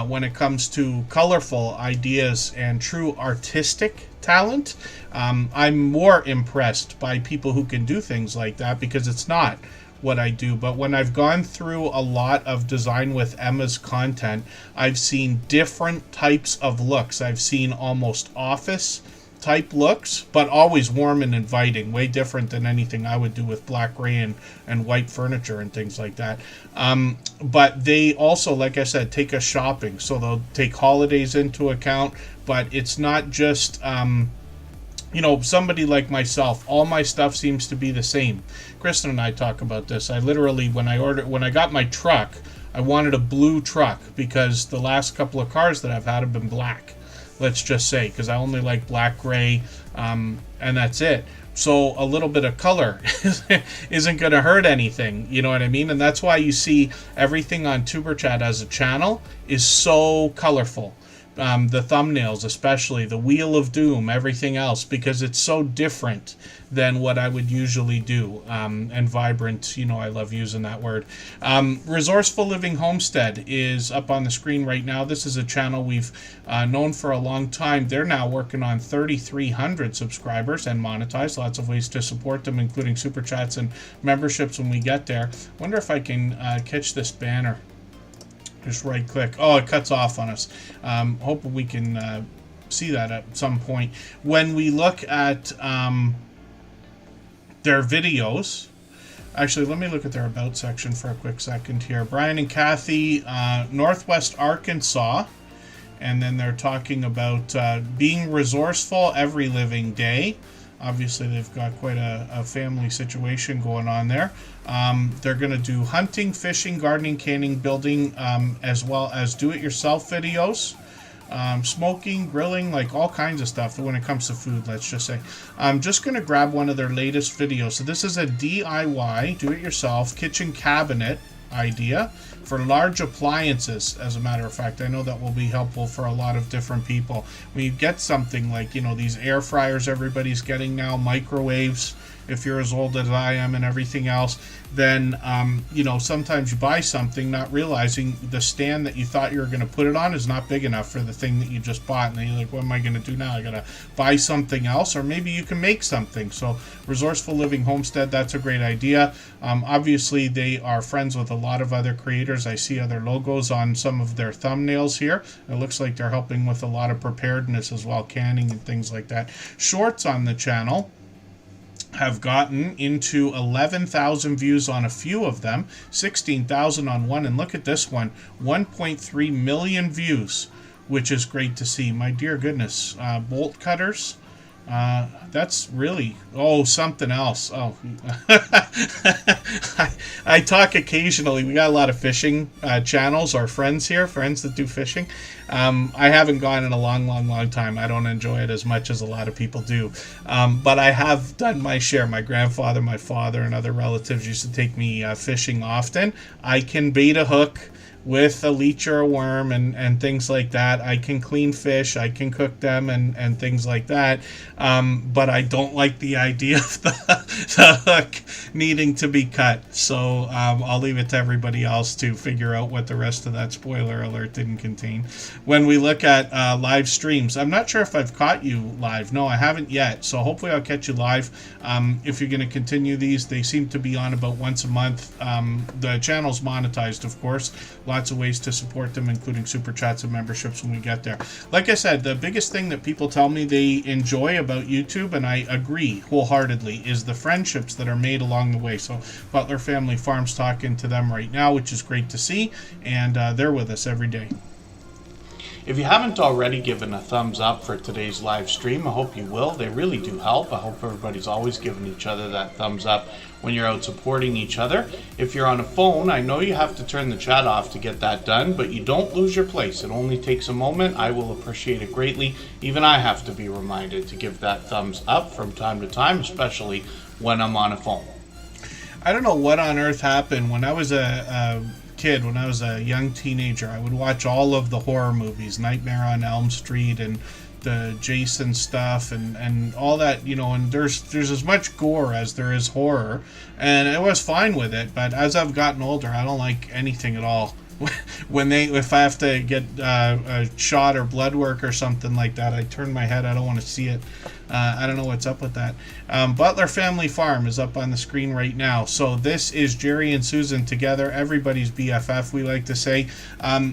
A: When it comes to colorful ideas and true artistic talent, I'm more impressed by people who can do things like that, because it's not what I do. But when I've gone through a lot of Design with Emma's content, I've seen different types of looks. I've seen almost office type looks, but always warm and inviting, way different than anything I would do with black, gray, and white furniture and things like that. But they also, like I said, take us shopping. So they'll take holidays into account, but it's not just somebody like myself. All my stuff seems to be the same. Kristen and I talk about this. I literally, when I got my truck, I wanted a blue truck because the last couple of cars that I've had have been black, let's just say, because I only like black, gray, and that's it. So a little bit of color isn't going to hurt anything, you know what I mean? And that's why you see everything on Superchat as a channel is so colorful. The thumbnails, especially the Wheel of Doom, everything else, because it's so different than what I would usually do. And vibrant, I love using that word. Resourceful Living Homestead is up on the screen right now. This is a channel we've known for a long time. They're now working on 3,300 subscribers and monetized. Lots of ways to support them, including super chats and memberships when we get there. Wonder if I can catch this banner. Just right click. Oh, it cuts off on us. Hoping we can see that at some point. When we look at their videos, actually, let me look at their about section for a quick second here. Brian and Kathy, Northwest Arkansas. And then they're talking about being resourceful every living day. Obviously, they've got quite a family situation going on there. They're going to do hunting, fishing, gardening, canning, building, as well as do-it-yourself videos. Smoking, grilling, like all kinds of stuff when it comes to food, let's just say. I'm just going to grab one of their latest videos. So this is a DIY, do-it-yourself, kitchen cabinet idea for large appliances. As a matter of fact, I know that will be helpful for a lot of different people. When you get something like, these air fryers everybody's getting now, microwaves, if you're as old as I am and everything else, then, sometimes you buy something not realizing the stand that you thought you were going to put it on is not big enough for the thing that you just bought. And then you're like, what am I going to do now? I got to buy something else, or maybe you can make something. So Resourceful Living Homestead, that's a great idea. Obviously, they are friends with a lot of other creators. I see other logos on some of their thumbnails here. It looks like they're helping with a lot of preparedness as well, canning and things like that. Shorts on the channel have gotten into 11,000 views on a few of them, 16,000 on one, and look at this one, 1.3 million views, which is great to see. My dear goodness, bolt cutters, That's really something else. I talk occasionally. We got a lot of fishing channels or friends that do fishing. I haven't gone in a long time. I don't enjoy it as much as a lot of people do, but I have done my share. My grandfather, my father, and other relatives used to take me fishing often. I can bait a hook with a leech or a worm and things like that. I can clean fish, I can cook them and things like that. But I don't like the idea of the hook needing to be cut. So I'll leave it to everybody else to figure out what the rest of that spoiler alert didn't contain. When we look at live streams, I'm not sure if I've caught you live. No, I haven't yet. So hopefully I'll catch you live. If you're going to continue these, they seem to be on about once a month. The channel's monetized, of course. Lots of ways to support them, including super chats and memberships when we get there. Like I said, the biggest thing that people tell me they enjoy about YouTube, and I agree wholeheartedly, is the friendships that are made along the way. So Butler Family Farm's talking to them right now, which is great to see, and they're with us every day.
B: If you haven't already given a thumbs up for today's live stream, I hope you will. They really do help. I hope everybody's always giving each other that thumbs up when you're out supporting each other. If you're on a phone, I know you have to turn the chat off to get that done, but you don't lose your place. It only takes a moment. I will appreciate it greatly. Even I have to be reminded to give that thumbs up from time to time, especially when I'm on a phone.
A: I don't know what on earth happened when I was a kid, when I was a young teenager. I would watch all of the horror movies, Nightmare on Elm Street and the Jason stuff and all that, and there's as much gore as there is horror, and I was fine with it. But as I've gotten older, I don't like anything at all. If I have to get a shot or blood work or something like that, I turn my head. I don't want to see it. I don't know what's up with that. Butler Family Farm is up on the screen right now. So this is Jerry and Susan together, everybody's BFF, we like to say.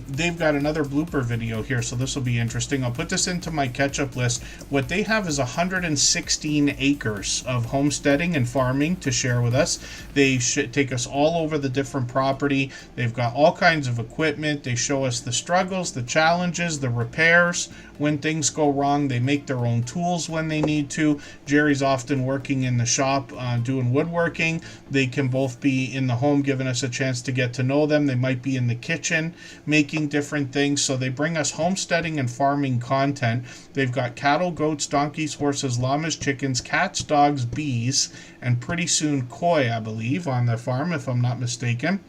A: They've got another blooper video here, so this will be interesting. I'll put this into my catch-up list. What they have is 116 acres of homesteading and farming to share with us. They should take us all over the different property. They've got all kinds of equipment. They show us the struggles, the challenges, the repairs when things go wrong. They make their own tools when they need to. Jerry's often working in the shop doing woodworking. They can both be in the home, giving us a chance to get to know them. They might be in the kitchen making different things. So they bring us homesteading and farming content. They've got cattle, goats, donkeys, horses, llamas, chickens, cats, dogs, bees, and pretty soon koi, I believe, on the farm, if I'm not mistaken.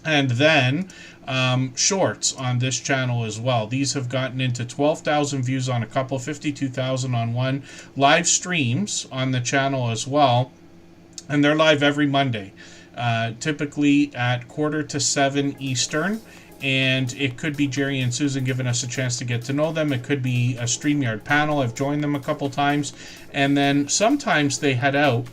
A: And then shorts on this channel as well. These have gotten into 12,000 views on a couple, 52,000 on one. Live streams on the channel as well. And they're live every Monday, typically at 6:45 Eastern. And it could be Jerry and Susan giving us a chance to get to know them. It could be a StreamYard panel. I've joined them a couple times. And then sometimes they head out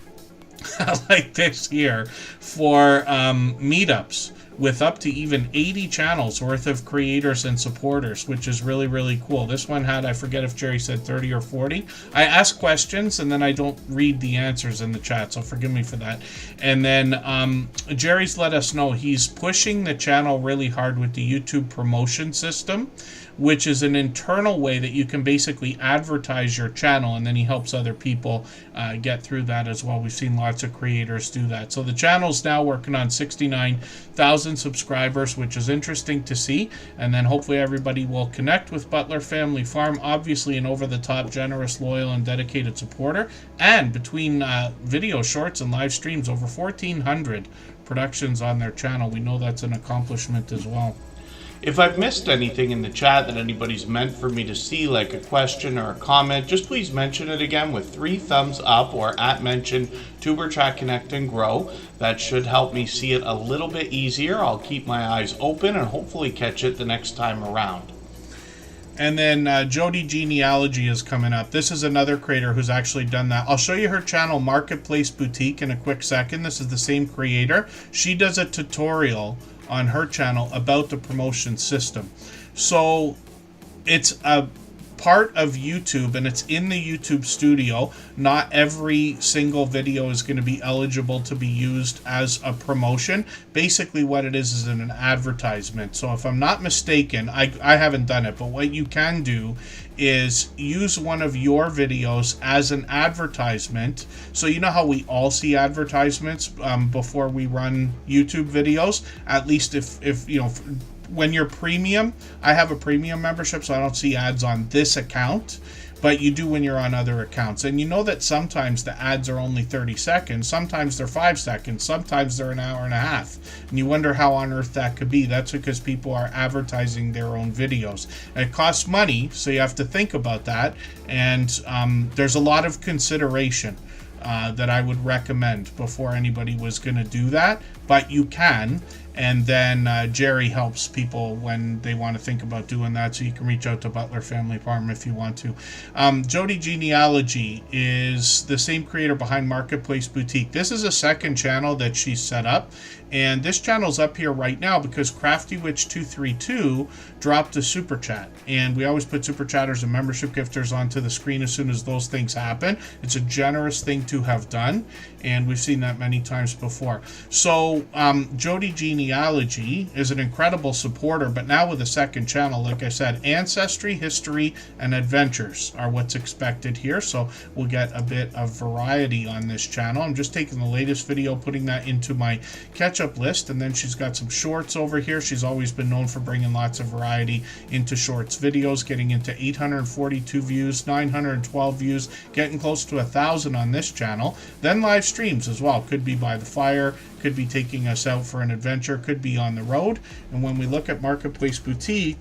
A: like this here for meetups with up to even 80 channels worth of creators and supporters, which is really, really cool. This one had, I forget if Jerry said 30 or 40. I ask questions and then I don't read the answers in the chat, so forgive me for that. And then Jerry's let us know he's pushing the channel really hard with the YouTube promotion system, which is an internal way that you can basically advertise your channel, and then he helps other people get through that as well. We've seen lots of creators do that. So the channel's now working on 69,000 subscribers, which is interesting to see. And then hopefully everybody will connect with Butler Family Farm, obviously an over-the-top, generous, loyal, and dedicated supporter. And between video shorts and live streams, over 1,400 productions on their channel. We know that's an accomplishment as well.
B: If I've missed anything in the chat that anybody's meant for me to see, like a question or a comment, just please mention it again with 3 thumbs up or @mention Superchat Connect and Grow. That should help me see it a little bit easier. I'll keep my eyes open and hopefully catch it the next time around.
A: And then Jody Genealogy is coming up. This is another creator who's actually done that. I'll show you her channel, Marketplace Boutique, in a quick second. This is the same creator. She does a tutorial on her channel about the promotion system. So it's a part of YouTube and it's in the YouTube studio. Not every single video is going to be eligible to be used as a promotion. Basically what it is an advertisement. So if I'm not mistaken, I haven't done it, but what you can do is use one of your videos as an advertisement. So you know how we all see advertisements before we run YouTube videos? At least if you know, when you're premium, I have a premium membership, so I don't see ads on this account, but you do when you're on other accounts. And you know that sometimes the ads are only 30 seconds, sometimes they're 5 seconds, sometimes they're an hour and a half. And you wonder how on earth that could be. That's because people are advertising their own videos. And it costs money, so you have to think about that. And there's a lot of consideration that I would recommend before anybody was going to do that, but you can. And then Jerry helps people when they want to think about doing that, so you can reach out to Butler Family Farm if you want to. Jody Genealogy is the same creator behind Marketplace Boutique. This is a second channel that she's set up, and this channel's up here right now because Crafty Witch 232 dropped a super chat, and we always put super chatters and membership gifters onto the screen as soon as those things happen. It's a generous thing to have done, and we've seen that many times before. So Jody Genealogy is an incredible supporter, but now with a second channel. Like I said, ancestry, history, and adventures are what's expected here, so we'll get a bit of variety on this channel. I'm just taking the latest video, putting that into my catch-up list, and then she's got some shorts over here. She's always been known for bringing lots of variety into shorts videos, getting into 842 views, 912 views, getting close to 1,000 on this channel. Then live streams as well. Could be by the fire, could be taking us out for an adventure, could be on the road. And when we look at Marketplace Boutique,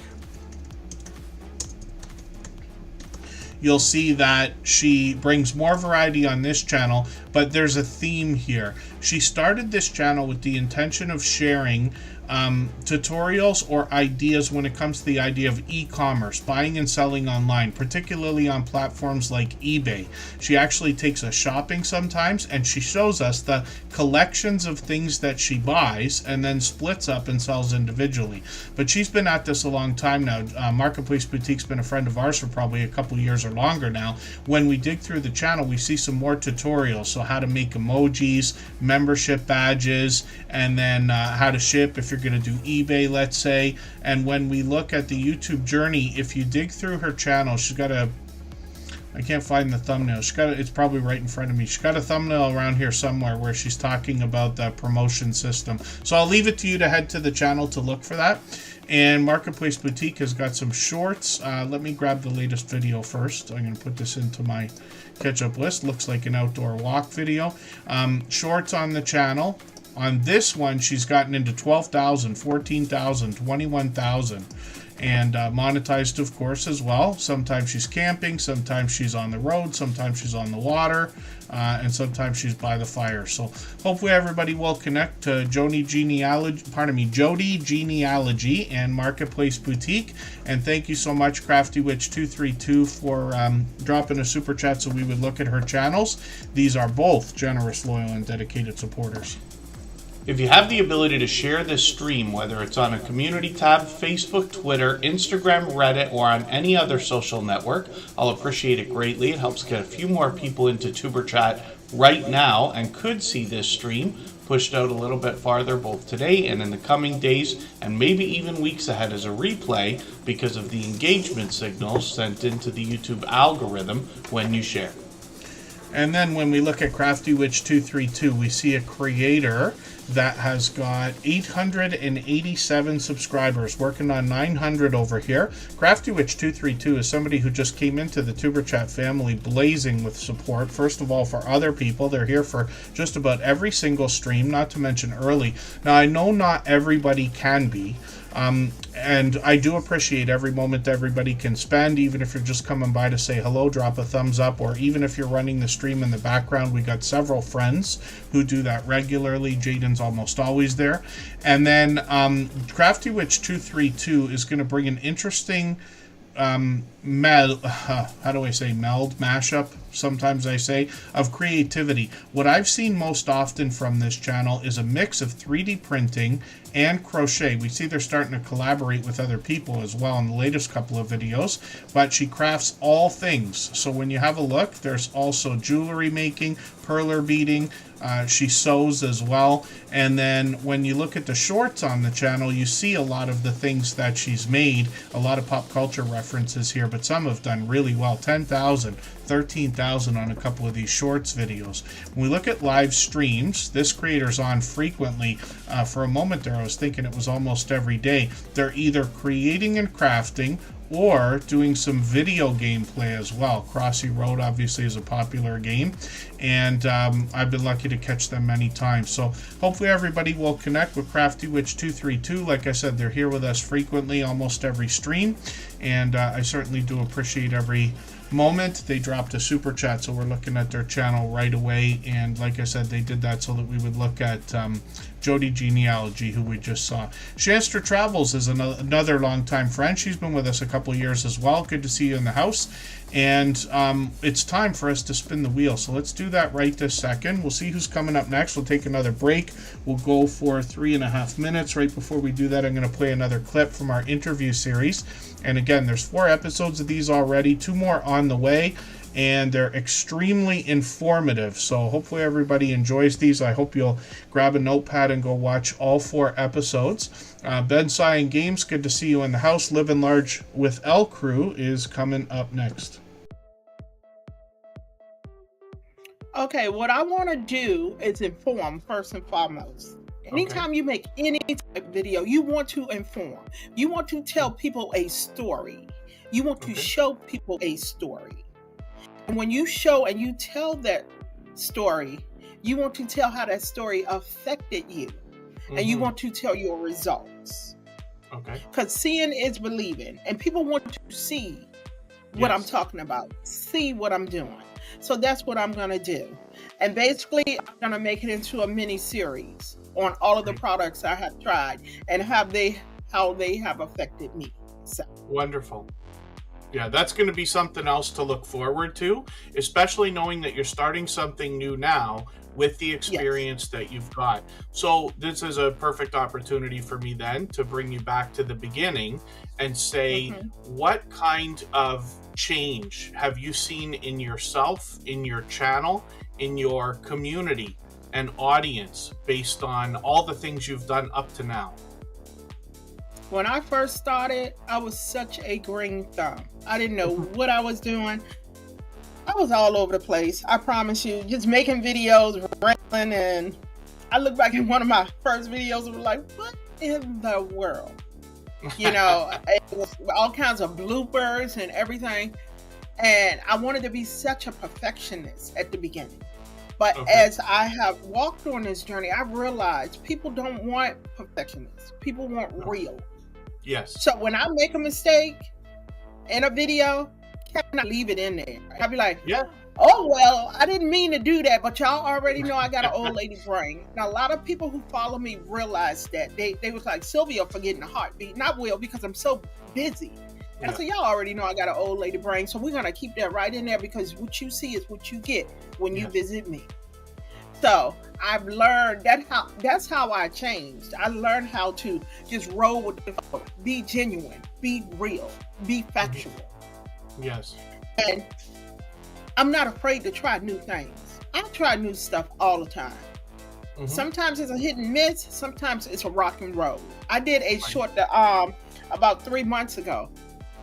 A: you'll see that she brings more variety on this channel, but there's a theme here. She started this channel with the intention of sharing tutorials or ideas when it comes to the idea of e-commerce, buying and selling online, particularly on platforms like eBay. She actually takes us shopping sometimes, and she shows us the collections of things that she buys and then splits up and sells individually. But she's been at this a long time now. Marketplace Boutique's been a friend of ours for probably a couple years or longer now. When we dig through the channel, we see some more tutorials. So how to make emojis, membership badges, and then how to ship if you're going to do eBay, let's say. And when we look at the YouTube journey, if you dig through her channel, she's got a, I can't find the thumbnail. She's got it's probably right in front of me. She's got a thumbnail around here somewhere where she's talking about the promotion system. So I'll leave it to you to head to the channel to look for that. And Marketplace Boutique has got some shorts. Let me grab the latest video first. I'm going to put this into my catch-up list. Looks like an outdoor walk video. Shorts on the channel. On this one, she's gotten into 12,000, 14,000, 21,000. And monetized, of course, as well. Sometimes she's camping, sometimes she's on the road, sometimes she's on the water, and sometimes she's by the fire. So hopefully everybody will connect to Jody Genealogy and Marketplace Boutique. And thank you so much, Crafty Witch 232, for dropping a super chat so we would look at her channels. These are both generous, loyal, and dedicated supporters.
B: If you have the ability to share this stream, whether it's on a community tab, Facebook, Twitter, Instagram, Reddit, or on any other social network, I'll appreciate it greatly. It helps get a few more people into Tuber Chat right now and could see this stream pushed out a little bit farther both today and in the coming days and maybe even weeks ahead as a replay because of the engagement signals sent into the YouTube algorithm when you share.
A: And then when we look at Crafty Witch 232, we see a creator that has got 887 subscribers, working on 900 over here. Crafty Witch 232 is somebody who just came into the Tuber Chat family blazing with support. First of all, for other people, they're here for just about every single stream, not to mention early. Now, I know not everybody can be, and I do appreciate every moment everybody can spend, even if you're just coming by to say hello, drop a thumbs up, or even if you're running the stream in the background. We got several friends who do that regularly. Jaden's almost always there. And then Crafty Witch 232 is going to bring an interesting mashup, sometimes I say, of creativity. What I've seen most often from this channel is a mix of 3D printing and crochet. We see they're starting to collaborate with other people as well in the latest couple of videos, but she crafts all things. So when you have a look, there's also jewelry making, perler beading, she sews as well. And then when you look at the shorts on the channel, you see a lot of the things that she's made, a lot of pop culture references here, but some have done really well. 10,000, 13,000 on a couple of these shorts videos. When we look at live streams, this creator's on frequently. For a moment there, I was thinking it was almost every day. They're either creating and crafting or doing some video gameplay as well. Crossy Road obviously is a popular game, and I've been lucky to catch them many times. So hopefully everybody will connect with Crafty Witch 232. Like I said, they're here with us frequently, almost every stream, and I certainly do appreciate every moment. They dropped a super chat, so we're looking at their channel right away. And like I said, they did that so that we would look at Jody Genealogy, who we just saw. Shanstra Travels is another longtime friend. She's been with us a couple years as well. Good to see you in the house. And it's time for us to spin the wheel. So let's do that right this second. We'll see who's coming up next. We'll take another break. We'll go for 3.5 minutes. Right before we do that, I'm going to play another clip from our interview series. And again, there's 4 episodes of these already, 2 more on the way, and they're extremely informative. So hopefully everybody enjoys these. I hope you'll grab a notepad and go watch all 4 episodes. Ben Sion Games, good to see you in the house. Living Large with L Crew is coming up next.
E: Okay, what I want to do is inform first and foremost. Anytime you make any type of video, you want to inform. You want to tell people a story. You want to show people a story. And when you show and you tell that story, you want to tell how that story affected you. And you want to tell your results.
B: Okay.
E: Because seeing is believing. And people want to see what I'm talking about. See what I'm doing. So that's what I'm going to do. And basically, I'm going to make it into a mini series on all of the products I have tried and how they have affected me. So
B: wonderful. Yeah, that's going to be something else to look forward to, especially knowing that you're starting something new now with the experience that you've got. So this is a perfect opportunity for me then to bring you back to the beginning and say, what kind of change have you seen in yourself, in your channel, in your community and audience based on all the things you've done up to now?
E: When I first started, I was such a green thumb. I didn't know what I was doing. I was all over the place. I promise you, just making videos, rambling, and I look back at one of my first videos and was like, what in the world? You know, it was all kinds of bloopers and everything. And I wanted to be such a perfectionist at the beginning. But as I have walked on this journey, I realized people don't want perfectionists. People want real.
B: Yes.
E: So when I make a mistake in a video, can I leave it in there? I'll be like, oh, well, I didn't mean to do that, but y'all already know I got an old lady brain. Now, a lot of people who follow me realize that. They was like, Sylvia forgetting a heartbeat. Not will, because I'm so busy. And I said, y'all already know I got an old lady brain, so we're going to keep that right in there because what you see is what you get when you visit me. So I've learned that's how I changed. I learned how to just roll with the flow, be genuine, be real, be factual.
B: Yes.
E: And I'm not afraid to try new things. I try new stuff all the time. Sometimes it's a hit and miss. Sometimes it's a rock and roll. I did a short about 3 months ago.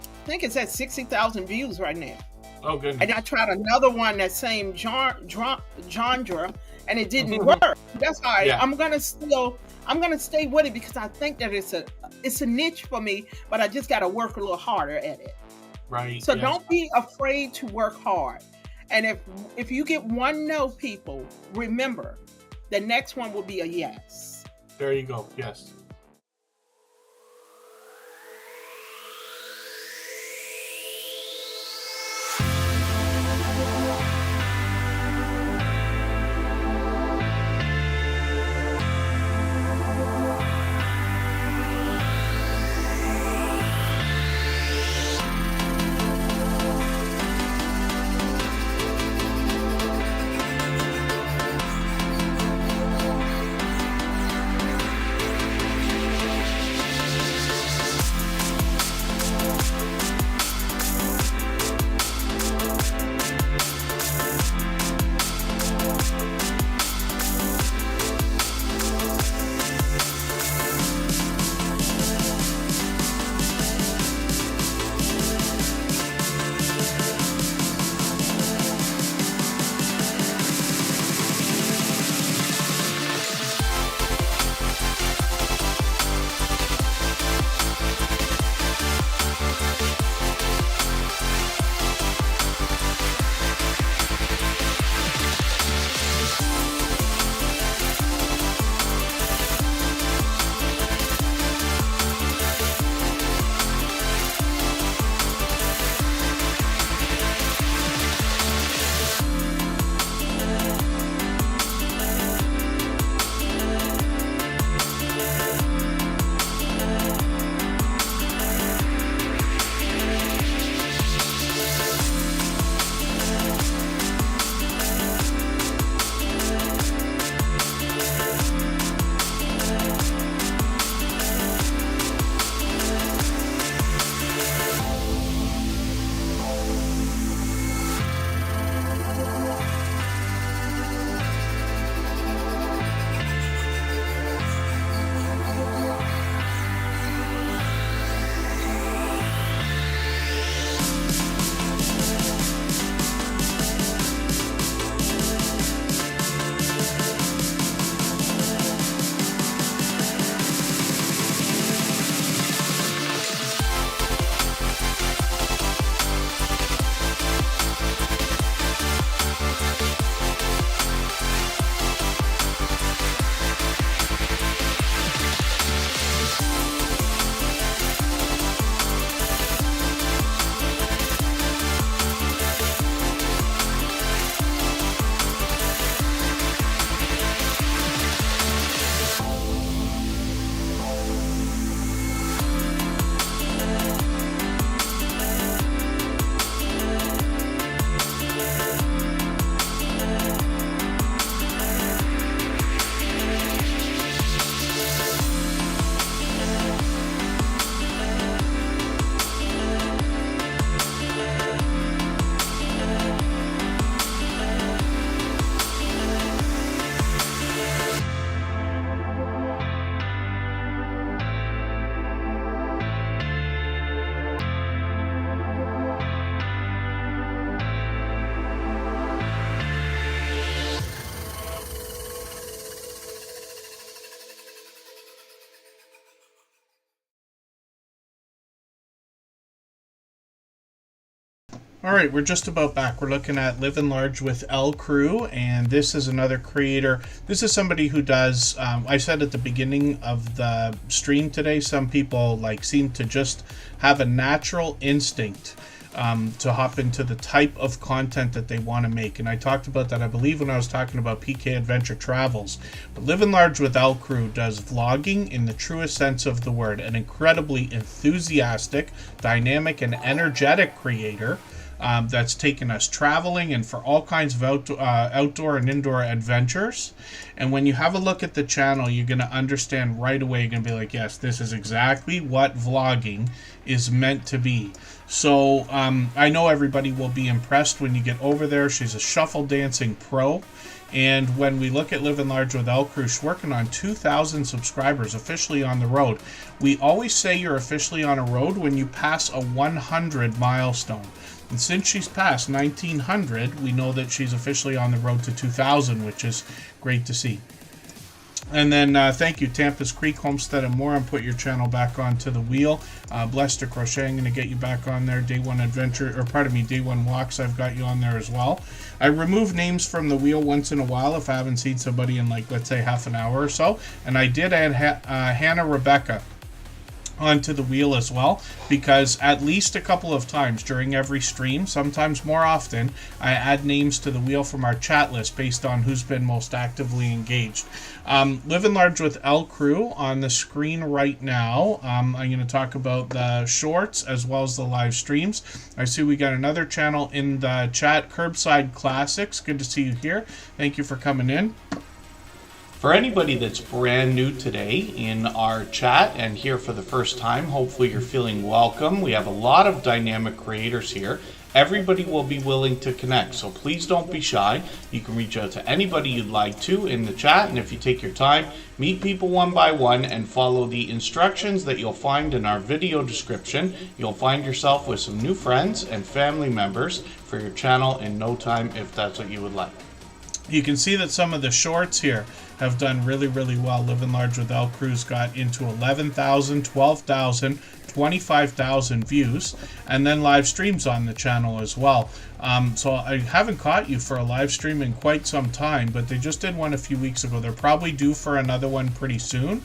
E: I think it's at 60,000 views right now.
B: Oh, goodness.
E: And I tried another one, that same genre, and it didn't work. That's all right. I'm gonna stay with it because I think that it's a niche for me, but I just gotta work a little harder at it.
B: Right.
E: So don't be afraid to work hard. And if you get one no, people, remember, the next one will be a yes.
B: There you go. Yes.
A: All right, we're just about back. We're looking at Living Large with L Crew, and this is another creator. This is somebody who does, I said at the beginning of the stream today, some people seem to just have a natural instinct to hop into the type of content that they want to make. And I talked about that, I believe, when I was talking about PK Adventure Travels. But Living Large with L Crew does vlogging in the truest sense of the word. An incredibly enthusiastic, dynamic, and energetic creator that's taken us traveling and for all kinds of outdoor and indoor adventures. And when you have a look at the channel, you're going to understand right away. You're going to be like, yes, this is exactly what vlogging is meant to be. So I know everybody will be impressed when you get over there. She's a shuffle dancing pro. And when we look at Living Large with L Crew, she's working on 2,000 subscribers officially on the road. We always say you're officially on a road when you pass a 100 milestone. And since she's passed 1,900, we know that she's officially on the road to 2,000, which is great to see. And then thank you, Tampa's Creek, Homestead, and more. And put your channel back onto the wheel. Blessed to Crochet, I'm going to get you back on there. Day One Adventure, or pardon me, Day One Walks, I've got you on there as well. I remove names from the wheel once in a while if I haven't seen somebody in, let's say, half an hour or so. And I did add Hannah Rebecca onto the wheel as well, because at least a couple of times during every stream, sometimes more often, I add names to the wheel from our chat list based on who's been most actively engaged. Living Large with L Crew on the screen right now. I'm going to talk about the shorts as well as the live streams. I see we got another channel in the chat, Curbside Classics. Good to see you here. Thank you for coming in.
B: For anybody that's brand new today in our chat and here for the first time, hopefully you're feeling welcome. We have a lot of dynamic creators here. Everybody will be willing to connect, so please don't be shy. You can reach out to anybody you'd like to in the chat, and if you take your time, meet people one by one and follow the instructions that you'll find in our video description. You'll find yourself with some new friends and family members for your channel in no time if that's what you would like.
A: You can see that some of the shorts here have done really, really well. Living Large with L Crew's got into 11,000, 12,000, 25,000 views, and then live streams on the channel as well. So I haven't caught you for a live stream in quite some time, but they just did one a few weeks ago. They're probably due for another one pretty soon.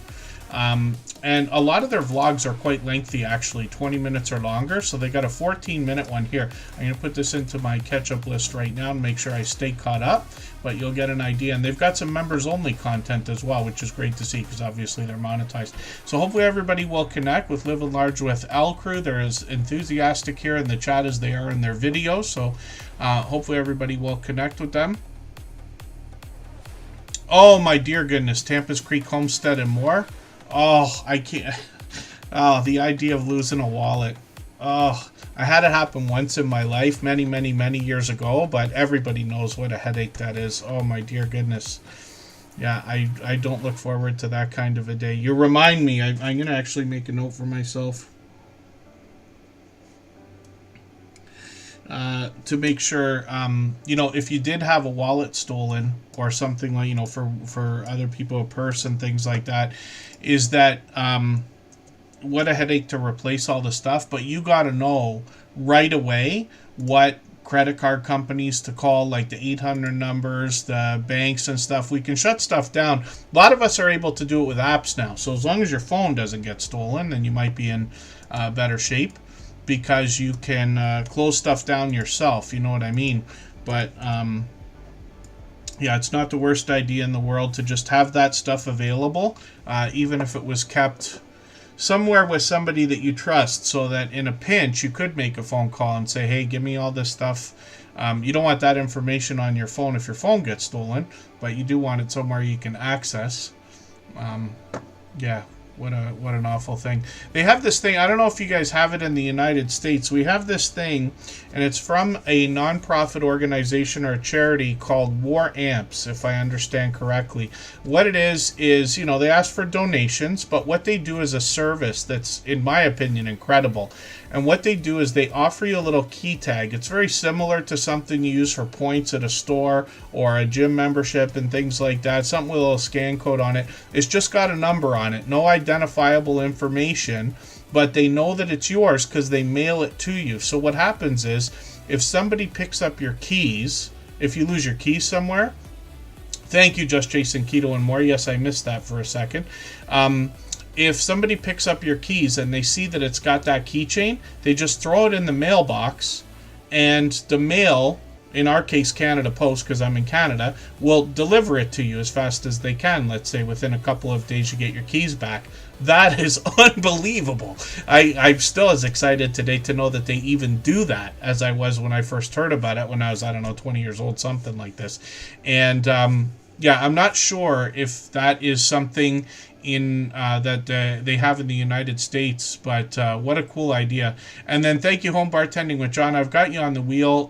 A: And a lot of their vlogs are quite lengthy, actually, 20 minutes or longer. So they got a 14-minute one here. I'm going to put this into my catch-up list right now and make sure I stay caught up. But you'll get an idea. And they've got some members-only content as well, which is great to see because obviously they're monetized. So hopefully everybody will connect with Living Large with L Crew. They're as enthusiastic here in the chat as they are in their videos. So hopefully everybody will connect with them. Oh, my dear goodness. Tampa's Creek, Homestead, and more. Oh, I can't. Oh, the idea of losing a wallet. Oh, I had it happen once in my life, many, many, many years ago, but everybody knows what a headache that is. Oh, my dear goodness. Yeah, I don't look forward to that kind of a day. You remind me. I'm going to actually make a note for myself. To make sure, if you did have a wallet stolen or something like, for other people, a purse and things like that, is that, what a headache to replace all the stuff, but you got to know right away what credit card companies to call, like the 800 numbers, the banks and stuff. We can shut stuff down. A lot of us are able to do it with apps now. So as long as your phone doesn't get stolen, then you might be in better shape, because you can close stuff down yourself, you know what I mean? But yeah, it's not the worst idea in the world to just have that stuff available, even if it was kept somewhere with somebody that you trust, so that in a pinch you could make a phone call and say, hey, give me all this stuff. You don't want that information on your phone if your phone gets stolen, but you do want it somewhere you can access. Yeah. What an awful thing. They have this thing, I don't know if you guys have it in the United States. We have this thing, and it's from a nonprofit organization or a charity called War Amps, if I understand correctly. What it is, they ask for donations, but what they do is a service that's, in my opinion, incredible. And what they do is they offer you a little key tag. It's very similar to something you use for points at a store or a gym membership and things like that. Something with a little scan code on it. It's just got a number on it. No identifiable information, but they know that it's yours because they mail it to you. So what happens is if somebody picks up your keys, if you lose your keys somewhere, thank you, Just Jason, Keto, and more. Yes, I missed that for a second. If somebody picks up your keys and they see that it's got that keychain, they just throw it in the mailbox, and the mail, in our case Canada Post, because I'm in Canada, will deliver it to you as fast as they can. Let's say within a couple of days you get your keys back. That is unbelievable. I'm still as excited today to know that they even do that as I was when I first heard about it when I was, I don't know, 20 years old, something like this. And yeah, I'm not sure if that is something in that they have in the United States, but what a cool idea. And then thank you, Home Bartending with John. I've got you on the wheel.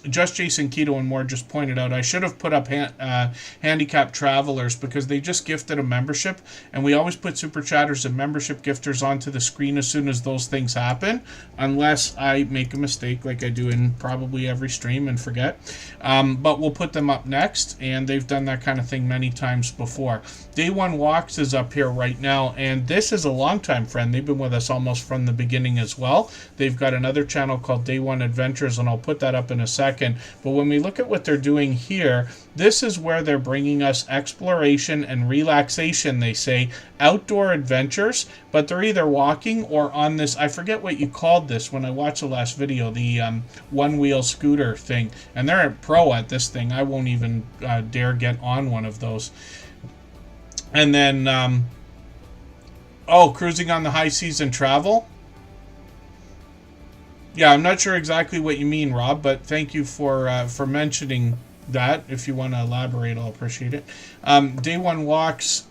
A: Just Jason, Keto, and more just pointed out I should have put up Handicapped Travelers, because they just gifted a membership, and we always put Super Chatters and membership gifters onto the screen as soon as those things happen, unless I make a mistake like I do in probably every stream and forget. But we'll put them up next, and they've done that kind of thing many times before. Day One Walks is up here right now, and this is a longtime friend. They've been with us almost from the beginning as well. They've got another channel called Day One Adventures, and I'll put that up in a second. But when we look at what they're doing here, this is where they're bringing us exploration and relaxation, they say, outdoor adventures, but they're either walking or on this, I forget what you called this when I watched the last video, the one-wheel scooter thing, and they're a pro at this thing. I won't even dare get on one of those. And then, cruising on the high seas and travel. Yeah, I'm not sure exactly what you mean, Rob, but thank you for mentioning that. If you want to elaborate, I'll appreciate it. Day One Walks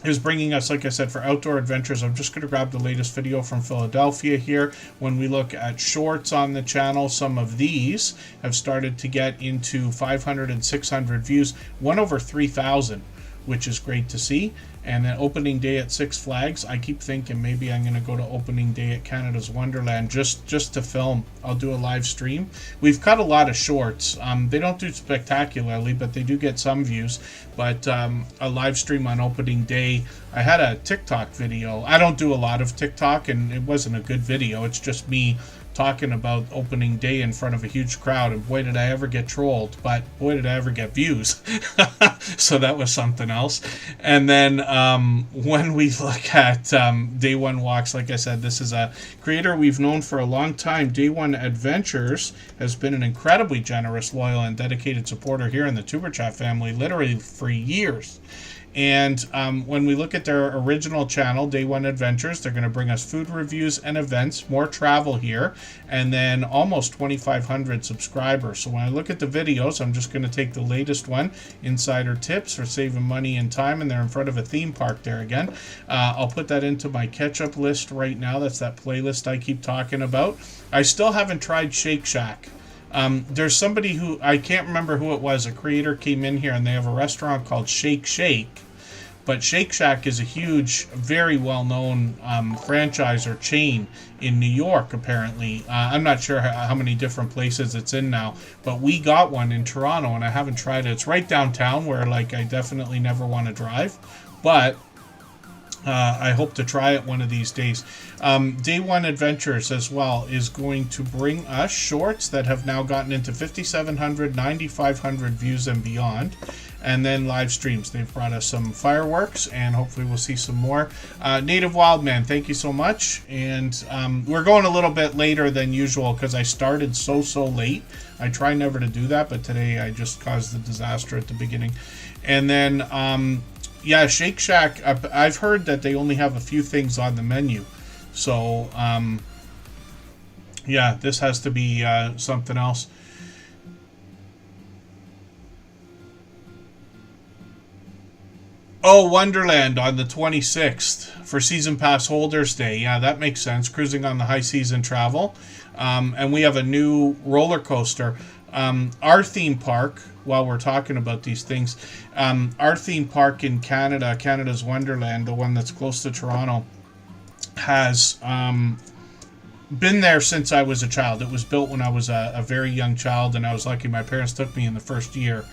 A: is bringing us, like I said, for outdoor adventures. I'm just going to grab the latest video from Philadelphia here. When we look at shorts on the channel, some of these have started to get into 500 and 600 views, one over 3,000. Which is great to see. And then opening day at Six Flags, I keep thinking maybe I'm going to go to opening day at Canada's Wonderland just to film. I'll do a live stream. We've cut a lot of shorts. They don't do spectacularly, but they do get some views. But a live stream on opening day. I had a TikTok video. I don't do a lot of TikTok, and it wasn't a good video. It's just me talking about opening day in front of a huge crowd, and boy did I ever get trolled, but boy did I ever get views. So that was something else. And then when we look at Day One Walks, like I said, this is a creator we've known for a long time. Day One Adventures has been an incredibly generous, loyal, and dedicated supporter here in the Tuber Chat family, literally for years. And when we look at their original channel, Day One Adventures, they're going to bring us food reviews and events, more travel here, and then almost 2,500 subscribers. So when I look at the videos, I'm just going to take the latest one, Insider Tips for saving money and time, and they're in front of a theme park there again. I'll put that into my catch-up list right now. That's that playlist I keep talking about. I still haven't tried Shake Shack. There's somebody who, I can't remember who it was, a creator came in here, and they have a restaurant called Shake Shake. But Shake Shack is a huge, very well-known franchise or chain in New York, apparently. I'm not sure how many different places it's in now, but we got one in Toronto, and I haven't tried it. It's right downtown where, like, I definitely never want to drive, but I hope to try it one of these days. Day One Adventures as well is going to bring us shorts that have now gotten into 5,700, 9,500 views and beyond. And then live streams. They've brought us some fireworks, and hopefully we'll see some more. Native Wildman, thank you so much. And we're going a little bit later than usual because I started so late. I try never to do that, but today I just caused the disaster at the beginning. And then, yeah, Shake Shack, I've heard that they only have a few things on the menu. So, yeah, this has to be something else. Oh, Wonderland on the 26th for Season Pass Holders Day. Yeah, that makes sense. Cruising on the high seas and travel. And we have a new roller coaster. Our theme park, while we're talking about these things, our theme park in Canada, Canada's Wonderland, the one that's close to Toronto, has been there since I was a child. It was built when I was a very young child, and I was lucky my parents took me in the first year.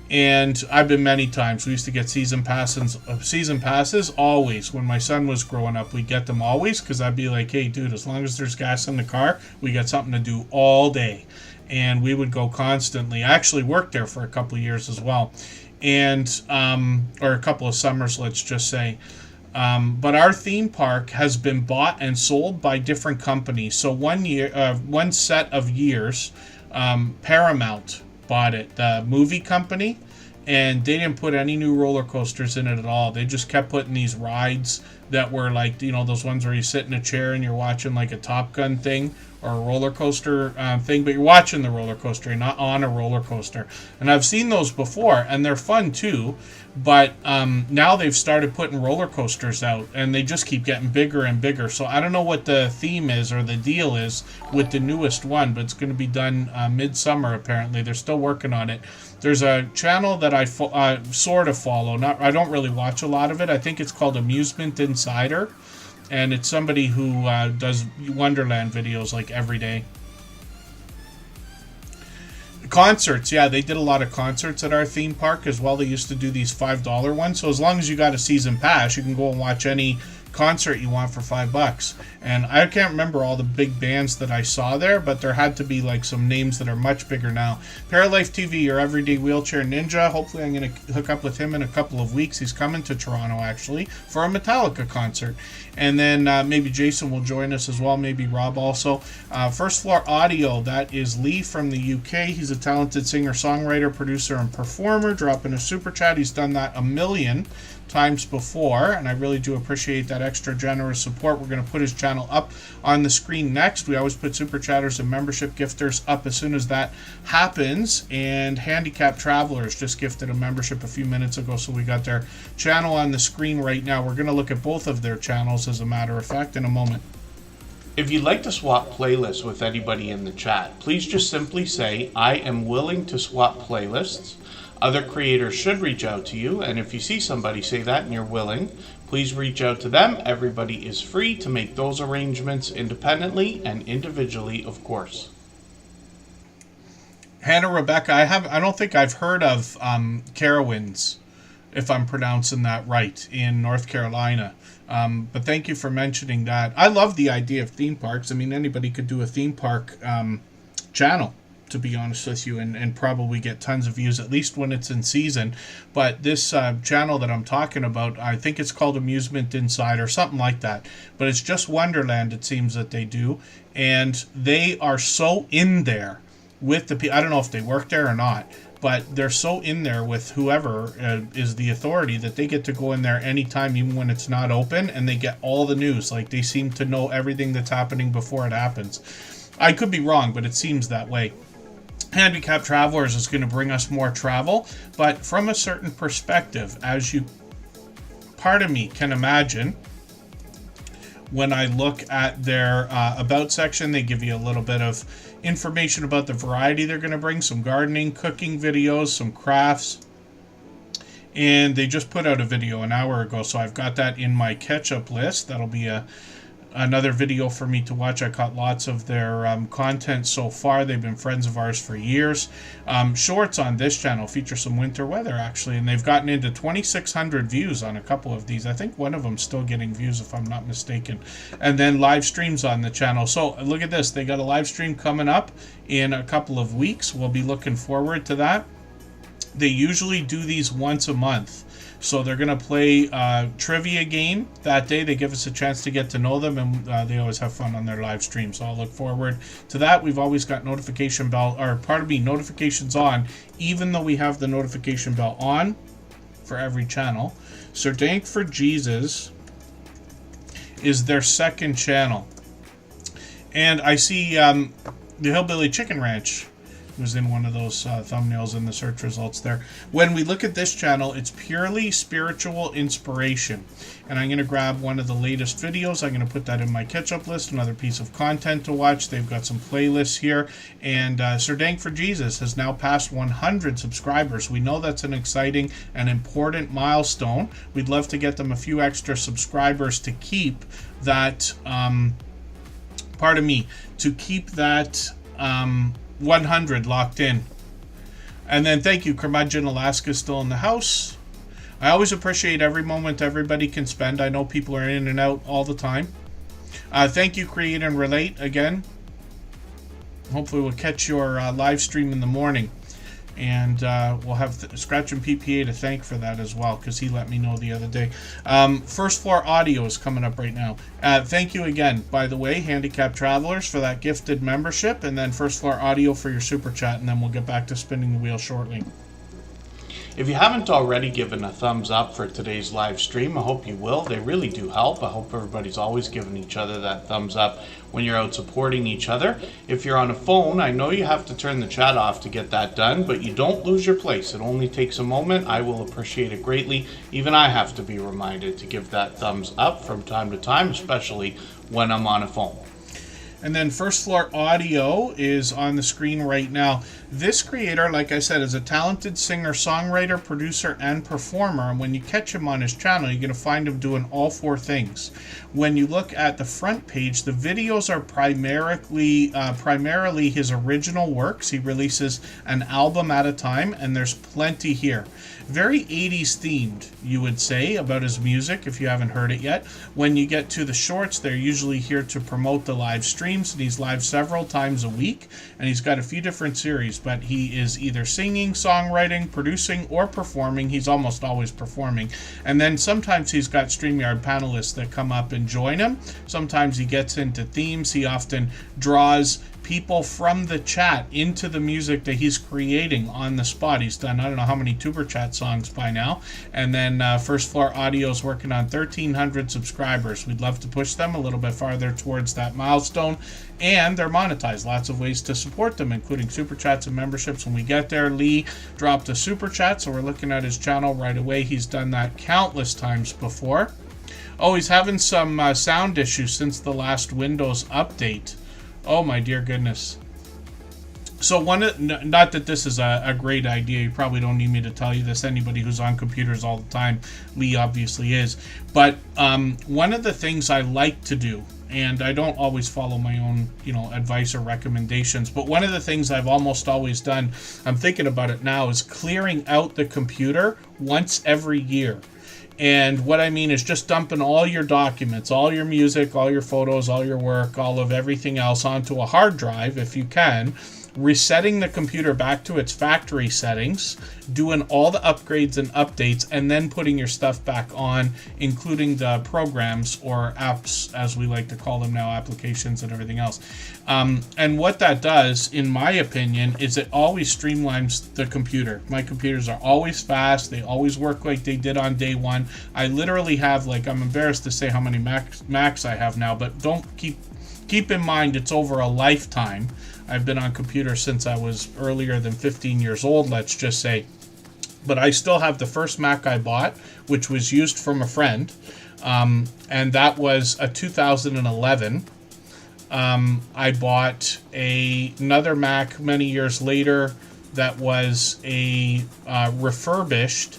A: And I've been many times. We used to get season passes always. When my son was growing up, we'd get them always, because I'd be like, hey, dude, as long as there's gas in the car, we got something to do all day. And we would go constantly. I actually worked there for a couple of years as well. And, or a couple of summers, let's just say. But our theme park has been bought and sold by different companies. So one set of years, Paramount bought it, the movie company, and they didn't put any new roller coasters in it at all. They just kept putting these rides that were like, you know, those ones where you sit in a chair and you're watching like a Top Gun thing or a roller coaster thing, but you're watching the roller coaster, you're not on a roller coaster. And I've seen those before, and they're fun too, but now they've started putting roller coasters out, and they just keep getting bigger and bigger. So I don't know what the theme is or the deal is with the newest one, but it's going to be done midsummer apparently. They're still working on it. There's a channel that I sort of follow. I don't really watch a lot of it. I think it's called Amusement Insider, and it's somebody who does Wonderland videos like every day. Concerts, yeah, they did a lot of concerts at our theme park as well. They used to do these $5 ones. So as long as you got a season pass, you can go and watch any concert you want for $5. And I can't remember all the big bands that I saw there, but there had to be like some names that are much bigger now. Paralife TV, your everyday wheelchair ninja. Hopefully I'm going to hook up with him in a couple of weeks. He's coming to Toronto actually for a Metallica concert. And then maybe Jason will join us as well, maybe Rob also. First Floor Audio, that is Lee from the UK. He's a talented singer, songwriter, producer, and performer. Dropping a super chat. He's done that a million times before, and I really do appreciate that extra generous support. We're going to put his channel up on the screen next. We always put super chatters and membership gifters up as soon as that happens. And Handicapped Travelers just gifted a membership a few minutes ago, so we got their channel on the screen right now. We're going to look at both of their channels, as a matter of fact, in a moment.
B: If you'd like to swap playlists with anybody in the chat, please just simply say, I am willing to swap playlists. Other creators should reach out to you, and if you see somebody say that and you're willing, please reach out to them. Everybody is free to make those arrangements independently and individually, of course.
A: Hannah Rebecca, I don't think I've heard of Carowinds, if I'm pronouncing that right, in North Carolina. But thank you for mentioning that. I love the idea of theme parks. I mean, anybody could do a theme park channel, to be honest with you, and probably get tons of views, at least when it's in season. But this channel that I'm talking about, I think it's called Amusement Insider, something like that. But it's just Wonderland, it seems that they do. And they are so in there with the people. I don't know if they work there or not, but they're so in there with whoever is the authority that they get to go in there anytime, even when it's not open, and they get all the news. Like, they seem to know everything that's happening before it happens. I could be wrong, but it seems that way. Handicapped Travelers is going to bring us more travel, but from a certain perspective, as you, pardon me, can imagine. When I look at their About section, they give you a little bit of information about the variety they're going to bring, some gardening, cooking videos, some crafts. And they just put out a video an hour ago, so I've got that in my catch-up list. That'll be another video for me to watch. I caught lots of their content so far. They've been friends of ours for years. Shorts on this channel feature some winter weather, actually, and they've gotten into 2,600 views on a couple of these. I think one of them's still getting views, if I'm not mistaken. And then live streams on the channel. So look at this. They got a live stream coming up in a couple of weeks. We'll be looking forward to that. They usually do these once a month. So they're going to play a trivia game that day. They give us a chance to get to know them, and they always have fun on their live stream. So I'll look forward to that. We've always got notifications on, even though we have the notification bell on for every channel. So Dank for Jesus is their second channel. And I see the Hillbilly Chicken Ranch was in one of those thumbnails in the search results there. When we look at this channel, it's purely spiritual inspiration. And I'm going to grab one of the latest videos. I'm going to put that in my catch-up list, another piece of content to watch. They've got some playlists here. And Sir Dank for Jesus has now passed 100 subscribers. We know that's an exciting and important milestone. We'd love to get them a few extra subscribers to keep that, to keep that 100 locked in. And then thank you, Curmudgeon Alaska, still in the house. I always appreciate every moment everybody can spend. I know people are in and out all the time. Thank you, Create and Relate, again. Hopefully we'll catch your live stream in the morning. And we'll have Scratch and PPA to thank for that as well, because he let me know the other day. First Floor Audio is coming up right now. Thank you again, by the way, Handicapped Travelers, for that gifted membership, and then First Floor Audio for your super chat, and then we'll get back to spinning the wheel shortly.
B: If you haven't already given a thumbs up for today's live stream, I hope you will. They really do help. I hope everybody's always giving each other that thumbs up when you're out supporting each other. If you're on a phone, I know you have to turn the chat off to get that done, but you don't lose your place. It only takes a moment. I will appreciate it greatly. Even I have to be reminded to give that thumbs up from time to time, especially when I'm on a phone.
A: And then First Floor Audio is on the screen right now. This creator, like I said, is a talented singer, songwriter, producer, and performer. And when you catch him on his channel, you're going to find him doing all four things. When you look at the front page, the videos are primarily his original works. He releases an album at a time, and there's plenty here. Very 80s themed, you would say, about his music, if you haven't heard it yet. When you get to the shorts, they're usually here to promote the live streams, and he's live several times a week, and he's got a few different series, but he is either singing, songwriting, producing, or performing. He's almost always performing. And then sometimes he's got StreamYard panelists that come up and join him. Sometimes he gets into themes. He often draws people from the chat into the music that he's creating on the spot. He's done, I don't know how many Superchat songs by now. And then First Floor Audio is working on 1,300 subscribers. We'd love to push them a little bit farther towards that milestone. And they're monetized. Lots of ways to support them, including Super Chats and memberships. When we get there, Lee dropped a Super Chat, so we're looking at his channel right away. He's done that countless times before. Oh, he's having some sound issues since the last Windows update. Oh my dear goodness. So not that this is a great idea, you probably don't need me to tell you this, anybody who's on computers all the time, Lee obviously is, but one of the things I like to do, and I don't always follow my own, advice or recommendations, but one of the things I've almost always done, I'm thinking about it now, is clearing out the computer once every year. And what I mean is just dumping all your documents, all your music, all your photos, all your work, all of everything else onto a hard drive, if you can, resetting the computer back to its factory settings, doing all the upgrades and updates, and then putting your stuff back on, including the programs or apps, as we like to call them now, applications and everything else. And what that does, in my opinion, is it always streamlines the computer. My computers are always fast. They always work like they did on day one. I literally have, I'm embarrassed to say how many Macs I have now, but don't keep in mind it's over a lifetime. I've been on computers since I was earlier than 15 years old, let's just say. But I still have the first Mac I bought, which was used from a friend, and that was a 2011. I bought another Mac many years later that was a refurbished,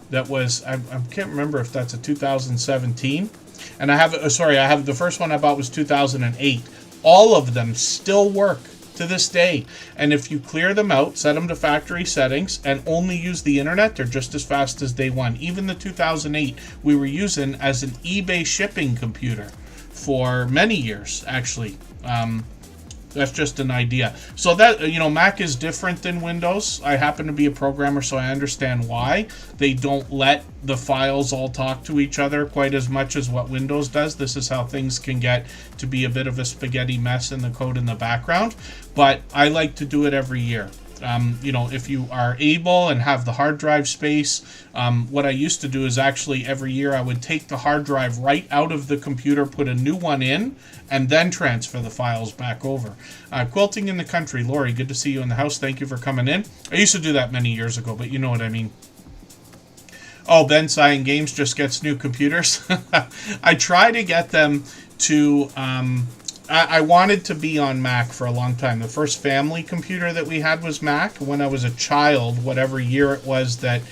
A: that was, I can't remember if that's a 2017. And I have the first one I bought was 2008. All of them still work to this day. And if you clear them out, set them to factory settings, and only use the internet, they're just as fast as day one. Even the 2008 we were using as an eBay shipping computer for many years, actually. That's just an idea. So that, Mac is different than Windows. I happen to be a programmer, so I understand why they don't let the files all talk to each other quite as much as what Windows does. This is how things can get to be a bit of a spaghetti mess in the code in the background. But I like to do it every year. If you are able and have the hard drive space, what I used to do is actually every year I would take the hard drive right out of the computer, put a new one in, and then transfer the files back over. Quilting in the Country, Lori, good to see you in the house. Thank you for coming in. I used to do that many years ago, but you know what I mean. Oh, Ben Cyan Games just gets new computers. I try to get them to... I wanted to be on Mac for a long time. The first family computer that we had was Mac. When I was a child, whatever year it was that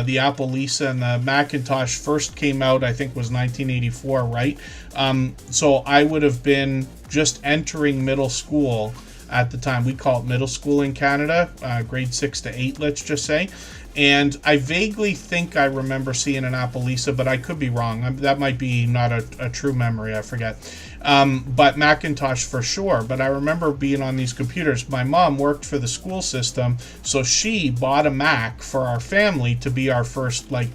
A: the Apple Lisa and the Macintosh first came out, I think was 1984, right? So I would have been just entering middle school at the time. We call it middle school in Canada, grade 6 to 8, let's just say. And I vaguely think I remember seeing an Apple Lisa, but I could be wrong. That might be not a true memory, I forget. But Macintosh for sure. But I remember being on these computers. My mom worked for the school system, so she bought a Mac for our family to be our first, like,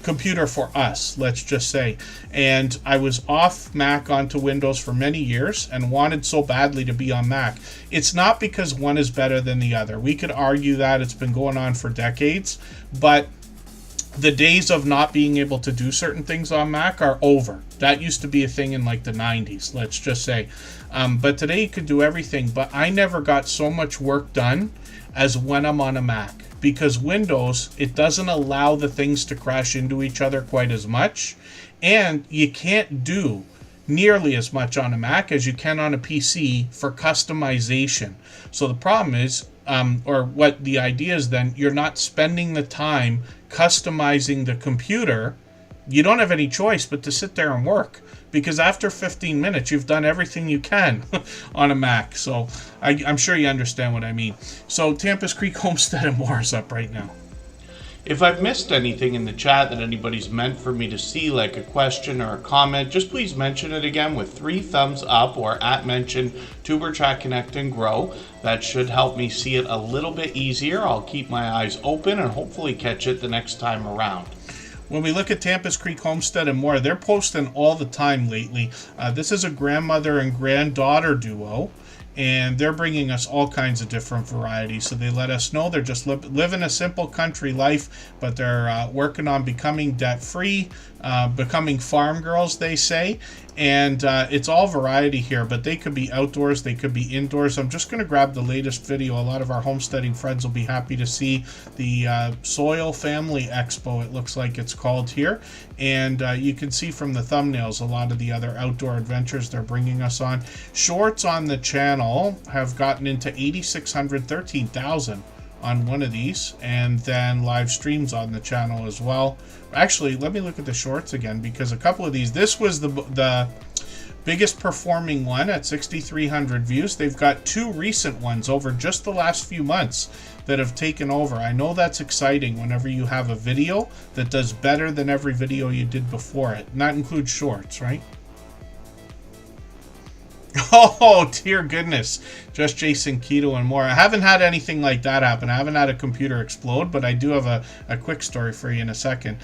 A: computer for us, let's just say. And I was off Mac onto Windows for many years and wanted so badly to be on Mac. It's not because one is better than the other. We could argue that. It's been going on for decades, but the days of not being able to do certain things on Mac are over. That used to be a thing in like the 90s, let's just say. But today you could do everything. But I never got so much work done as when I'm on a Mac. Because Windows, it doesn't allow the things to crash into each other quite as much. And you can't do nearly as much on a Mac as you can on a PC for customization. So the problem is, or what the idea is then, you're not spending the time customizing the computer. You don't have any choice but to sit there and work. Because after 15 minutes, you've done everything you can on a Mac. So I'm sure you understand what I mean. So Tampa's Creek Homestead and more is up right now.
B: If I've missed anything in the chat that anybody's meant for me to see, like a question or a comment, just please mention it again with 3 thumbs up or @mention Tuber Chat Connect and Grow. That should help me see it a little bit easier. I'll keep my eyes open and hopefully catch it the next time around.
A: When we look at Tampa's Creek Homestead and more, they're posting all the time lately. This is a grandmother and granddaughter duo, and they're bringing us all kinds of different varieties. So they let us know they're just living a simple country life, but they're working on becoming debt-free, becoming farm girls, they say. And it's all variety here, but they could be outdoors, they could be indoors. I'm just going to grab the latest video. A lot of our homesteading friends will be happy to see the Soil Family Expo, it looks like it's called here. And you can see from the thumbnails a lot of the other outdoor adventures they're bringing us on. Shorts on the channel have gotten into 8,600, 13,000 on one of these, and then live streams on the channel as well. Actually, let me look at the shorts again, because a couple of these, this was the biggest performing one at 6,300 views. They've got 2 recent ones over just the last few months that have taken over. I know that's exciting whenever you have a video that does better than every video you did before it. And that includes shorts, right? Oh, dear goodness. Just Jason Keto and more. I haven't had anything like that happen. I haven't had a computer explode, but I do have a quick story for you in a second.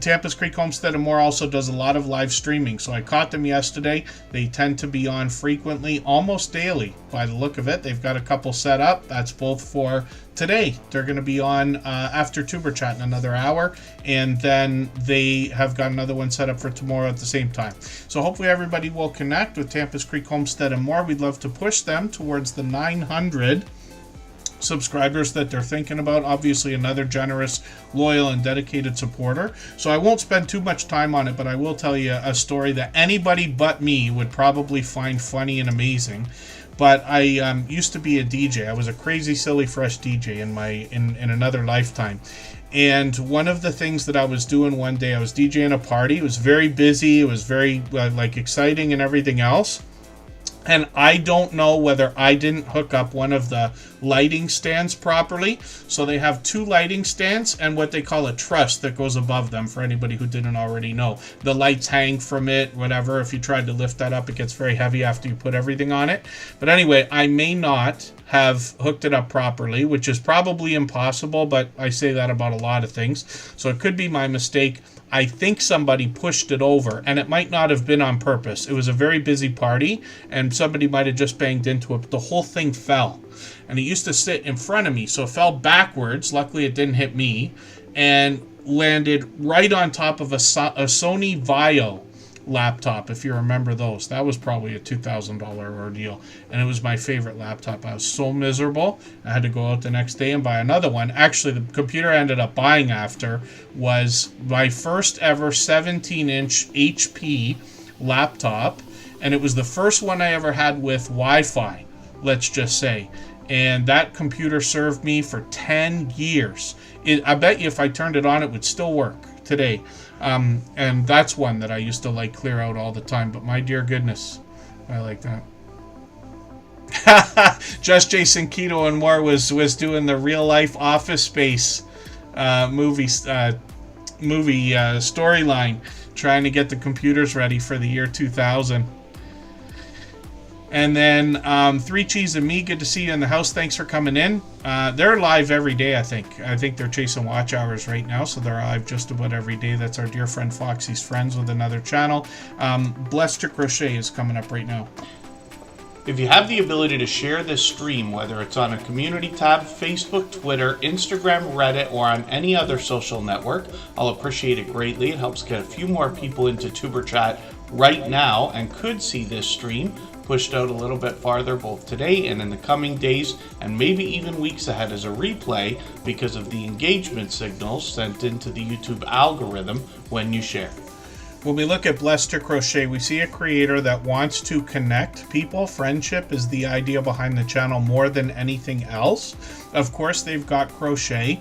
A: Tampa's Creek Homestead and more also does a lot of live streaming. So I caught them yesterday. They tend to be on frequently, almost daily by the look of it. They've got a couple set up. That's both for today. They're going to be on after Tuber Chat in another hour. And then they have got another one set up for tomorrow at the same time. So hopefully everybody will connect with Tampa's Creek Homestead and more. We'd love to push them towards the 900 subscribers that they're thinking about. Obviously another generous, loyal, and dedicated supporter. So I won't spend too much time on it, but I will tell you a story that anybody but me would probably find funny and amazing. But I used to be a DJ. I was a crazy, silly, fresh DJ in another lifetime. And one of the things that I was doing one day, I was DJing a party. It was very busy. It was very exciting and everything else. And I don't know whether I didn't hook up one of the lighting stands properly. So they have 2 lighting stands and what they call a truss that goes above them, for anybody who didn't already know. The lights hang from it, whatever. If you tried to lift that up, it gets very heavy after you put everything on it. But anyway, I may not have hooked it up properly, which is probably impossible, but I say that about a lot of things. So it could be my mistake. I think somebody pushed it over, and it might not have been on purpose. It was a very busy party, and somebody might have just banged into it. The whole thing fell, and it used to sit in front of me, so it fell backwards. Luckily, it didn't hit me, and landed right on top of a Sony Vaio laptop, if you remember those. That was probably a $2,000 ordeal, and it was my favorite laptop. I was so miserable. I had to go out the next day and buy another one. Actually, the computer I ended up buying after was my first ever 17-inch HP laptop, and it was the first one I ever had with Wi-Fi, let's just say. And that computer served me for 10 years. I bet you if I turned it on, it would still work today. And that's one that I used to clear out all the time, but my dear goodness, I like that. Just Jason Keto and more was doing the real life Office Space movie storyline, trying to get the computers ready for the year 2000. And then Three Cheese and Me, good to see you in the house. Thanks for coming in. They're live every day, I think. I think they're chasing watch hours right now, so they're live just about every day. That's our dear friend Foxy's friends with another channel. Blessed to Crochet is coming up right now.
B: If you have the ability to share this stream, whether it's on a community tab, Facebook, Twitter, Instagram, Reddit, or on any other social network, I'll appreciate it greatly. It helps get a few more people into Tuber Chat right now and could see this stream pushed out a little bit farther both today and in the coming days and maybe even weeks ahead as a replay because of the engagement signals sent into the YouTube algorithm when you share.
A: When we look at Blessed to Crochet, we see a creator that wants to connect people. Friendship is the idea behind the channel more than anything else. Of course, they've got crochet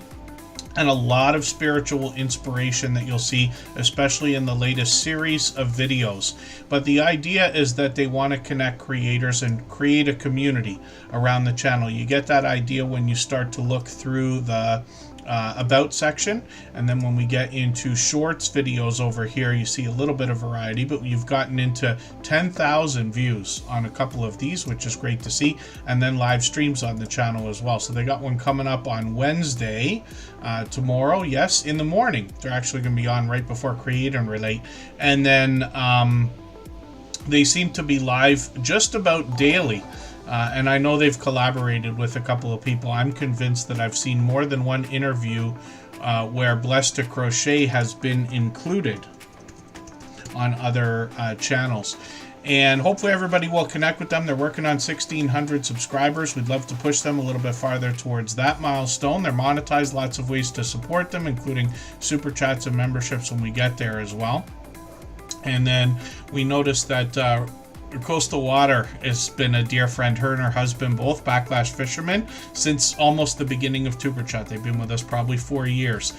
A: and a lot of spiritual inspiration that you'll see, especially in the latest series of videos. But the idea is that they want to connect creators and create a community around the channel. You get that idea when you start to look through the about section, and then when we get into shorts videos over here, you see a little bit of variety, but you've gotten into 10,000 views on a couple of these, which is great to see, and then live streams on the channel as well. So they got one coming up on Wednesday, tomorrow, yes, in the morning. They're actually going to be on right before Create and Relate, and then they seem to be live just about daily. And I know they've collaborated with a couple of people. I'm convinced that I've seen more than one interview where Blessed to Crochet has been included on other channels. And hopefully everybody will connect with them. They're working on 1,600 subscribers. We'd love to push them a little bit farther towards that milestone. They're monetized, lots of ways to support them, including super chats and memberships when we get there as well. And then we noticed that Coastal Water has been a dear friend. Her and her husband, both backlash fishermen, since almost the beginning of Tuber Chat. They've been with us probably 4 years.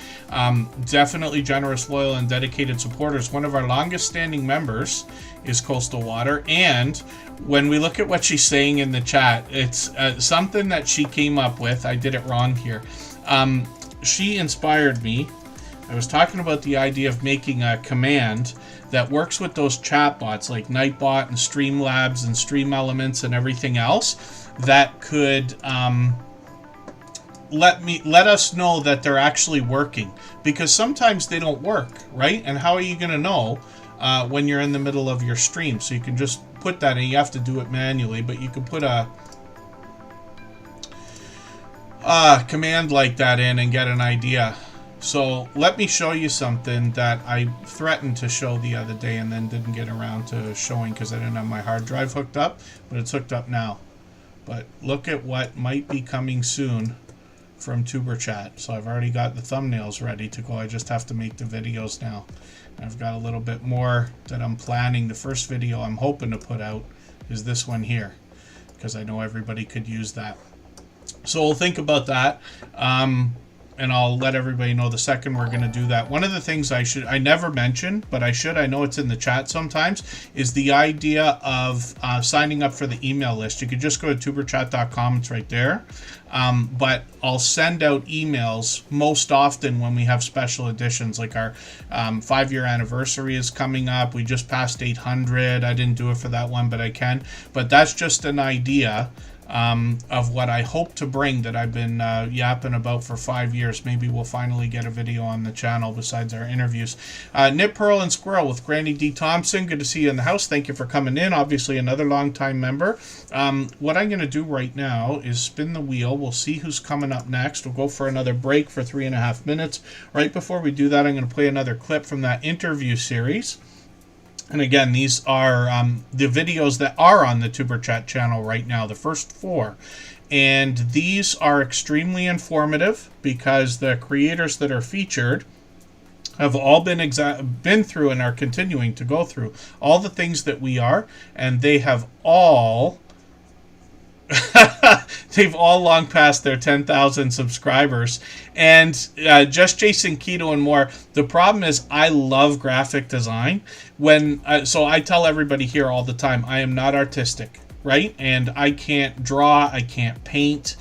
A: Definitely generous, loyal, and dedicated supporters. One of our longest standing members is Coastal Water. And when we look at what she's saying in the chat, it's something that she came up with. I did it wrong here. She inspired me. I was talking about the idea of making a command that works with those chatbots like Nightbot and Streamlabs and Stream Elements and everything else that could let us know that they're actually working, because sometimes they don't work, right? And how are you going to know when you're in the middle of your stream? So you can just put that in. You have to do it manually, but you can put a command like that in and get an idea. So let me show you something that I threatened to show the other day and then didn't get around to showing because I didn't have my hard drive hooked up, but it's hooked up now. But look at what might be coming soon from Tuber Chat. So I've already got the thumbnails ready to go. I just have to make the videos now. And I've got a little bit more that I'm planning. The first video I'm hoping to put out is this one here, because I know everybody could use that. So we'll think about that. And I'll let everybody know the second we're going to do that. One of the things I never mentioned, but I know it's in the chat sometimes, is the idea of signing up for the email list. You could just go to tuberchat.com, it's right there. But I'll send out emails most often when we have special editions, like our 5-year anniversary is coming up. We just passed 800. I didn't do it for that one, but I can. But that's just an idea of what I hope to bring that I've been yapping about for 5 years. Maybe we'll finally get a video on the channel besides our interviews. Knit, Pearl, and Squirrel with Granny D. Thompson. Good to see you in the house. Thank you for coming in. Obviously another long-time member. What I'm going to do right now is spin the wheel. We'll see who's coming up next. We'll go for another break for 3.5 minutes. Right before we do that, I'm going to play another clip from that interview series. And again, these are the videos that are on the Tuber Chat channel right now, the first 4. And these are extremely informative because the creators that are featured have all been through and are continuing to go through all the things that we are, and they have all they've all long passed their 10,000 subscribers. And just Jason Keto and more. The problem is I love graphic design. So I tell everybody here all the time, I am not artistic. right? And I can't draw, I can't paint,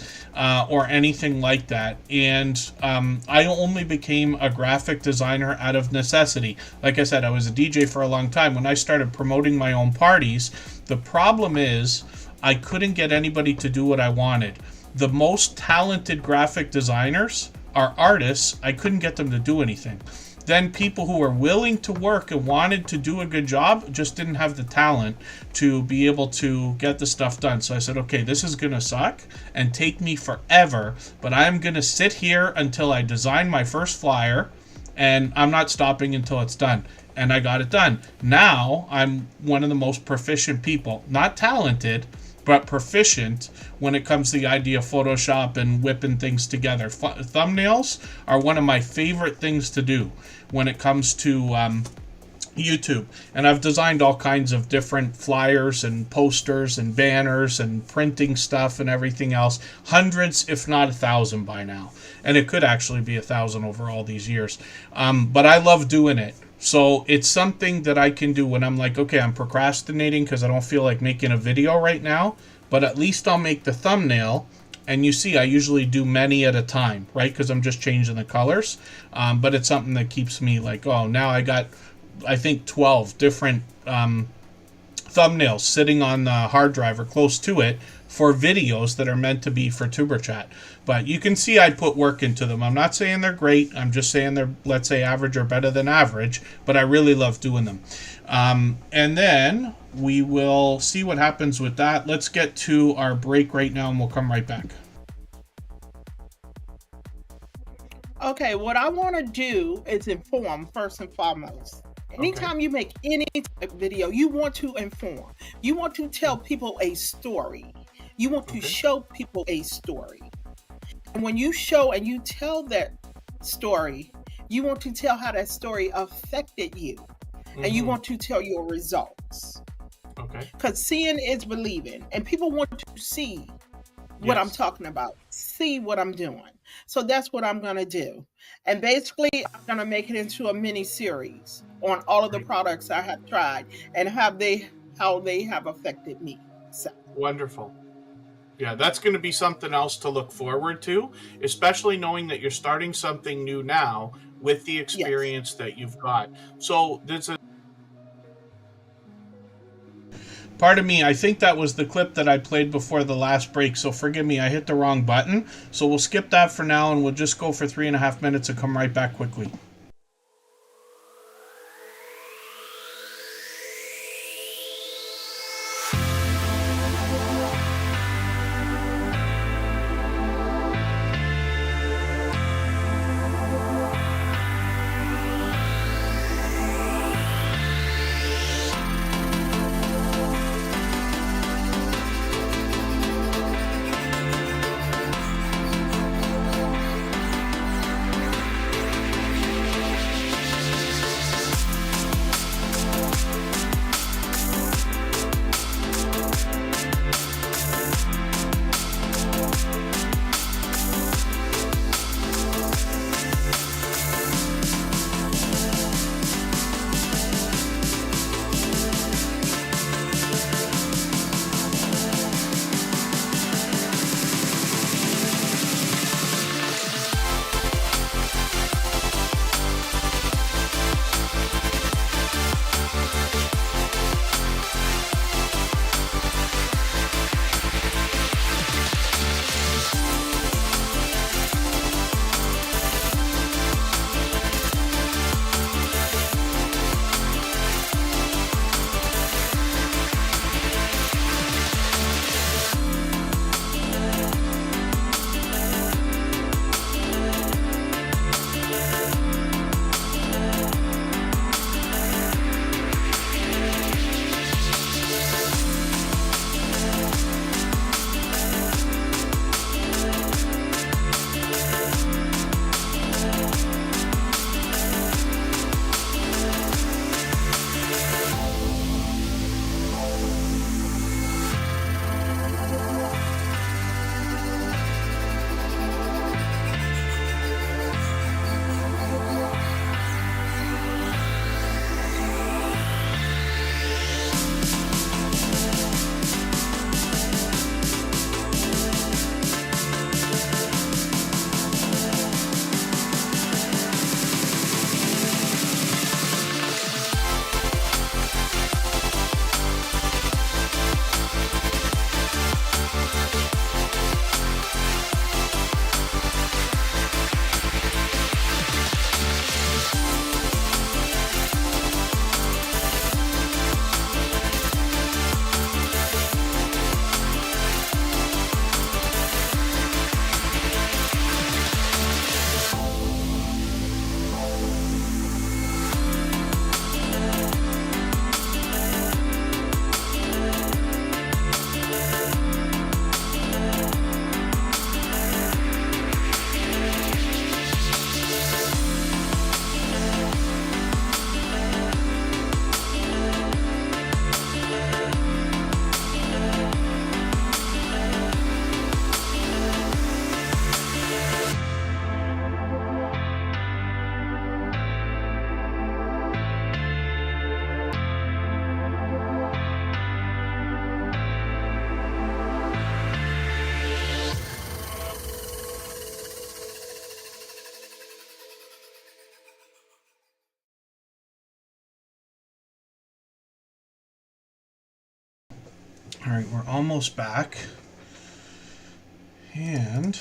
A: or anything like that. And I only became a graphic designer out of necessity. Like I said, I was a DJ for a long time. When I started promoting my own parties, the problem is I couldn't get anybody to do what I wanted. The most talented graphic designers are artists. I couldn't get them to do anything. Then people who were willing to work and wanted to do a good job just didn't have the talent to be able to get the stuff done. So I said, okay, this is going to suck and take me forever, but I'm going to sit here until I design my first flyer, and I'm not stopping until it's done. And I got it done. Now I'm one of the most proficient people, not talented, but proficient when it comes to the idea of Photoshop and whipping things together. Thumbnails are one of my favorite things to do when it comes to YouTube. And I've designed all kinds of different flyers and posters and banners and printing stuff and everything else. Hundreds, if not 1,000 by now. And it could actually be 1,000 over all these years. But I love doing it. So it's something that I can do when I'm like, okay, I'm procrastinating because I don't feel like making a video right now, but at least I'll make the thumbnail. And you see, I usually do many at a time, right? Because I'm just changing the colors. But it's something that keeps me like, oh, now I got, I think, 12 different thumbnails sitting on the hard drive or close to it for videos that are meant to be for Superchat. But you can see I put work into them. I'm not saying they're great. I'm just saying they're, let's say, average or better than average. But I really love doing them. And then we will see what happens with that. Let's get to our break right now, and we'll come right back.
E: Okay, what I want to do is inform first and foremost. Anytime you make any type of video, you want to inform. You want to tell people a story. You want to show people a story. And when you show and you tell that story, you want to tell how that story affected you. And you want to tell your results.
B: Okay.
E: Because seeing is believing. And people want to see what I'm talking about, see what I'm doing. So that's what I'm going to do. And basically, I'm going to make it into a mini series on all of the products I have tried and how they have affected me. So.
B: Wonderful. Yeah, that's going to be something else to look forward to, especially knowing that you're starting something new now with the experience that you've got. So there's a...
A: Pardon me, I think that was the clip that I played before the last break, so forgive me, I hit the wrong button. So we'll skip that for now, and we'll just go for 3.5 minutes and come right back quickly. All right, we're almost back. And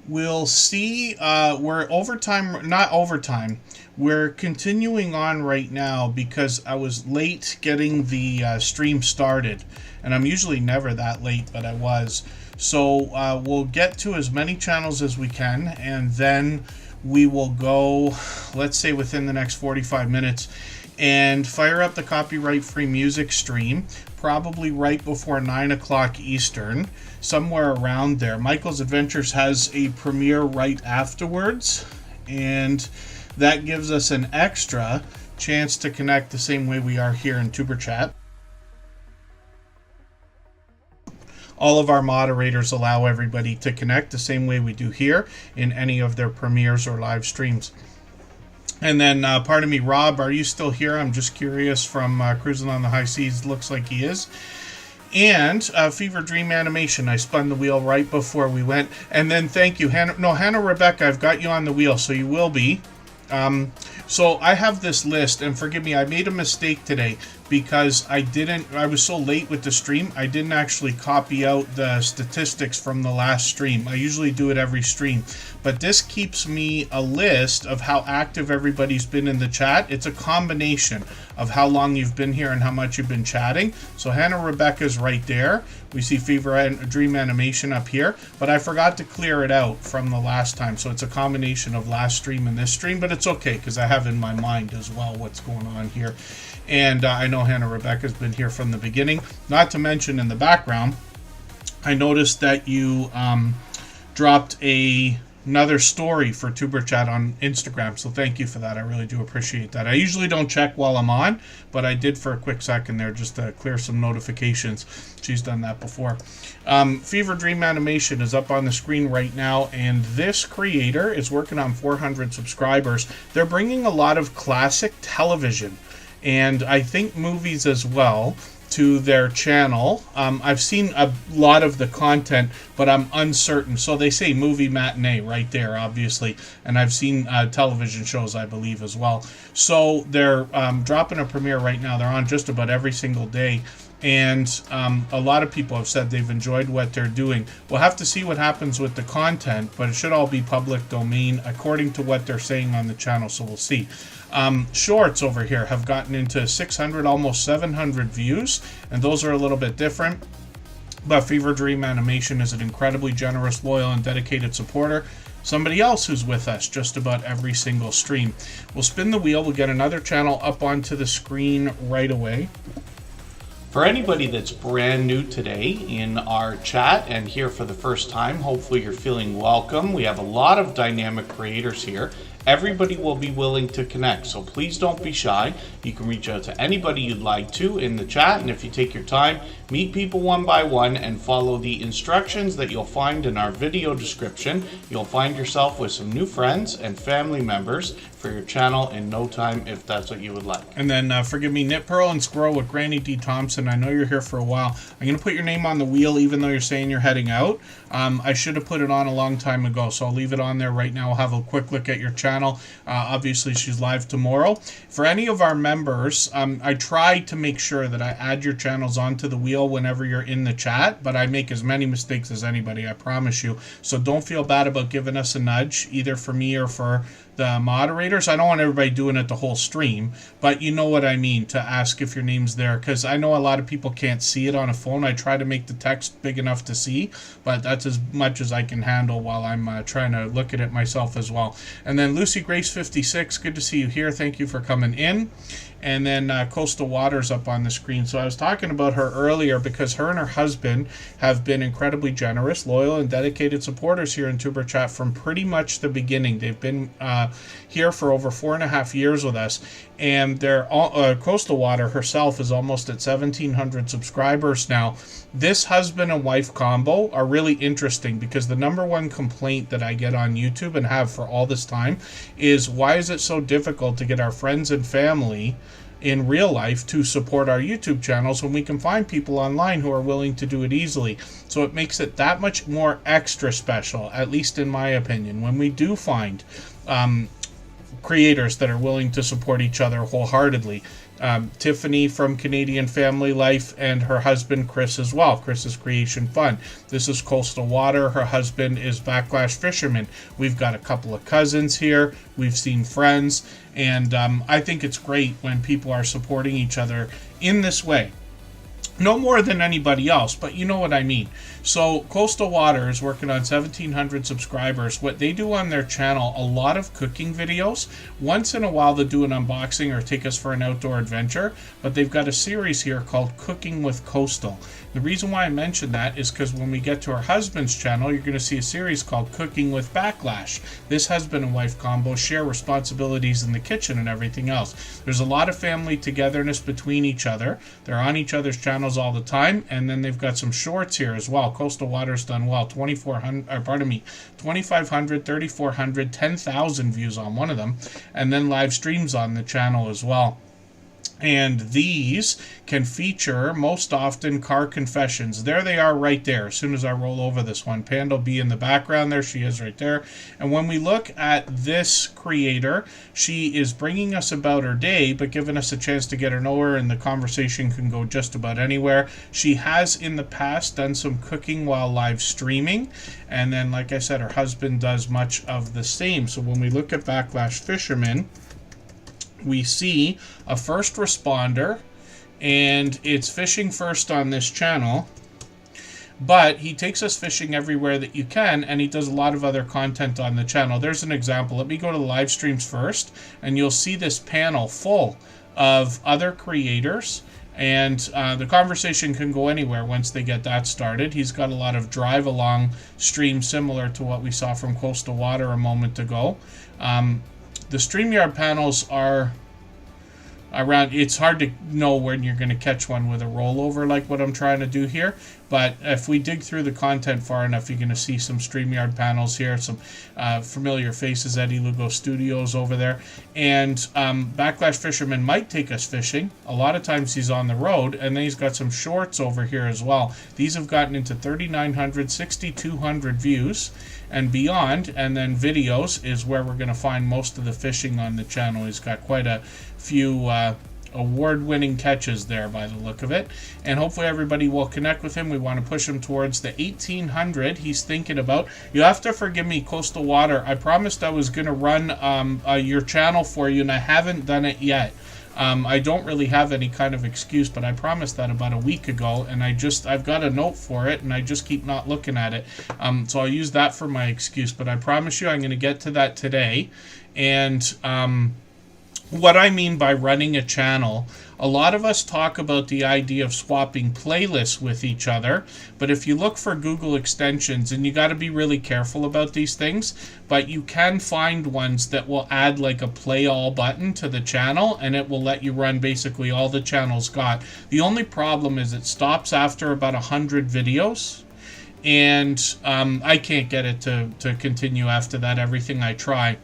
A: we'll see, we're overtime, not overtime. We're continuing on right now because I was late getting the stream started. And I'm usually never that late, but I was. So we'll get to as many channels as we can, and then we will go, let's say within the next 45 minutes, and fire up the copyright-free music stream, probably right before 9 o'clock Eastern, somewhere around there. Michael's Adventures has a premiere right afterwards, and that gives us an extra chance to connect the same way we are here in Superchat. All of our moderators allow everybody to connect the same way we do here in any of their premieres or live streams. And then, pardon me, Rob, are you still here? I'm just curious from Cruising on the High Seas. Looks like he is. And Fever Dream Animation. I spun the wheel right before we went. And then thank you, Hannah. No, Hannah Rebecca, I've got you on the wheel, so you will be. So I have this list, and forgive me, I made a mistake today because I was so late with the stream, I didn't actually copy out the statistics from the last stream. I usually do it every stream, but this keeps me a list of how active everybody's been in the chat. It's a combination of how long you've been here and how much you've been chatting. So Hannah Rebecca's right there. We see Fever Dream Animation up here, but I forgot to clear it out from the last time. So it's a combination of last stream and this stream, but it's okay because I have in my mind as well what's going on here. And I know Hannah Rebecca's been here from the beginning. Not to mention in the background, I noticed that you dropped another story for Superchat on Instagram. So thank you for that. I really do appreciate that. I usually don't check while I'm on, but I did for a quick second there just to clear some notifications. She's done that before. Fever Dream Animation is up on the screen right now, and this creator is working on 400 subscribers. They're bringing a lot of classic television, and I think movies as well, to their channel. I've seen a lot of the content, but I'm uncertain. So they say movie matinee right there, obviously. And I've seen television shows, I believe, as well. So they're dropping a premiere right now. They're on just about every single day. And a lot of people have said they've enjoyed what they're doing. We'll have to see what happens with the content, but it should all be public domain according to what they're saying on the channel, so we'll see. Shorts over here have gotten into 600, almost 700 views, and those are a little bit different. But Fever Dream Animation is an incredibly generous, loyal, and dedicated supporter. Somebody else who's with us just about every single stream. We'll spin the wheel. We'll get another channel up onto the screen right away.
B: For anybody that's brand new today in our chat and here for the first time, hopefully you're feeling welcome. We have a lot of dynamic creators here. Everybody will be willing to connect, so please don't be shy. You can reach out to anybody you'd like to in the chat, and if you take your time, meet people one by one and follow the instructions that you'll find in our video description. You'll find yourself with some new friends and family members for your channel in no time, if that's what you would like.
A: And then forgive me, Knit Pearl and Squirrel with Granny D. Thompson. I know you're here for a while. I'm going to put your name on the wheel even though you're saying you're heading out. I should have put it on a long time ago, so I'll leave it on there right now. I'll have a quick look at your channel. Obviously, she's live tomorrow. For any of our members, I try to make sure that I add your channels onto the wheel whenever you're in the chat, but I make as many mistakes as anybody, I promise you. So don't feel bad about giving us a nudge, either for me or for the moderators. I don't want everybody doing it the whole stream, but you know what I mean, to ask if your name's there, because I know a lot of people can't see it on a phone. I try to make the text big enough to see, but that's as much as I can handle while I'm trying to look at it myself as well. And then Lucy Grace 56, good to see you here. Thank you for coming in. And then Coastal Waters up on the screen. So I was talking about her earlier because her and her husband have been incredibly generous, loyal, and dedicated supporters here in Tuber Chat from pretty much the beginning. They've been here for over 4.5 years with us. And their Coastal Water herself is almost at 1,700 subscribers now. This husband and wife combo are really interesting because the #1 complaint that I get on YouTube and have for all this time is, why is it so difficult to get our friends and family in real life to support our YouTube channels when we can find people online who are willing to do it easily? So it makes it that much more extra special, at least in my opinion, when we do find creators that are willing to support each other wholeheartedly. Tiffany from Canadian Family Life, and her husband Chris as well. Chris's Creation Fun. This is Coastal Water. Her husband is Backlash Fisherman. We've got a couple of cousins here. We've seen friends, and I think it's great when people are supporting each other in this way. No more than anybody else, but you know what I mean. So Coastal Water is working on 1,700 subscribers. What they do on their channel, a lot of cooking videos. Once in a while they'll do an unboxing or take us for an outdoor adventure, but they've got a series here called Cooking with Coastal. The reason why I mention that is because when we get to her husband's channel, you're going to see a series called Cooking with Backlash. This husband and wife combo share responsibilities in the kitchen and everything else. There's a lot of family togetherness between each other. They're on each other's channels all the time, and then they've got some shorts here as well. Coastal Water's done well. 2,500, 3,400, 10,000 views on one of them, and then live streams on the channel as well. And these can feature most often car confessions. There they are right there as soon as I roll over this one. Panda will be in the background there. She is right there. And when we look at this creator, she is bringing us about her day, but giving us a chance to get to know her, and the conversation can go just about anywhere. She has in the past done some cooking while live streaming. And then, like I said, her husband does much of the same. So when we look at Backlash Fisherman, we see a first responder, and it's fishing first on this channel, but he takes us fishing everywhere that you can, and he does a lot of other content on the channel. There's an example. Let me go to live streams first, and you'll see this panel full of other creators, and the conversation can go anywhere once they get that started. He's got a lot of drive along streams similar to what we saw from Coastal Water a moment ago. The StreamYard panels are around. It's hard to know when you're going to catch one with a rollover like what I'm trying to do here, but if we dig through the content far enough, you're going to see some StreamYard panels here, some familiar faces. Eddie Lugo Studios over there, and Backlash Fisherman might take us fishing. A lot of times he's on the road, and then he's got some shorts over here as well. These have gotten into 3,900, 6,200 views and beyond, and then videos is where we're going to find most of the fishing on the channel. He's got quite a few award-winning catches there by the look of it, and hopefully everybody will connect with him. We want to push him towards the 1,800 he's thinking about. You have to forgive me, Coastal Water. I promised I was going to run your channel for you, and I haven't done it yet. I don't really have any kind of excuse, but I promised that about a week ago, and I've got a note for it, and I just keep not looking at it. So I'll use that for my excuse, but I promise you I'm going to get to that today. And what I mean by running a channel, a lot of us talk about the idea of swapping playlists with each other, but if you look for Google extensions, and you got to be really careful about these things, but you can find ones that will add like a play all button to the channel, and it will let you run basically all the channel's got. The only problem is it stops after about 100 videos, and I can't get it to continue after that, everything I try.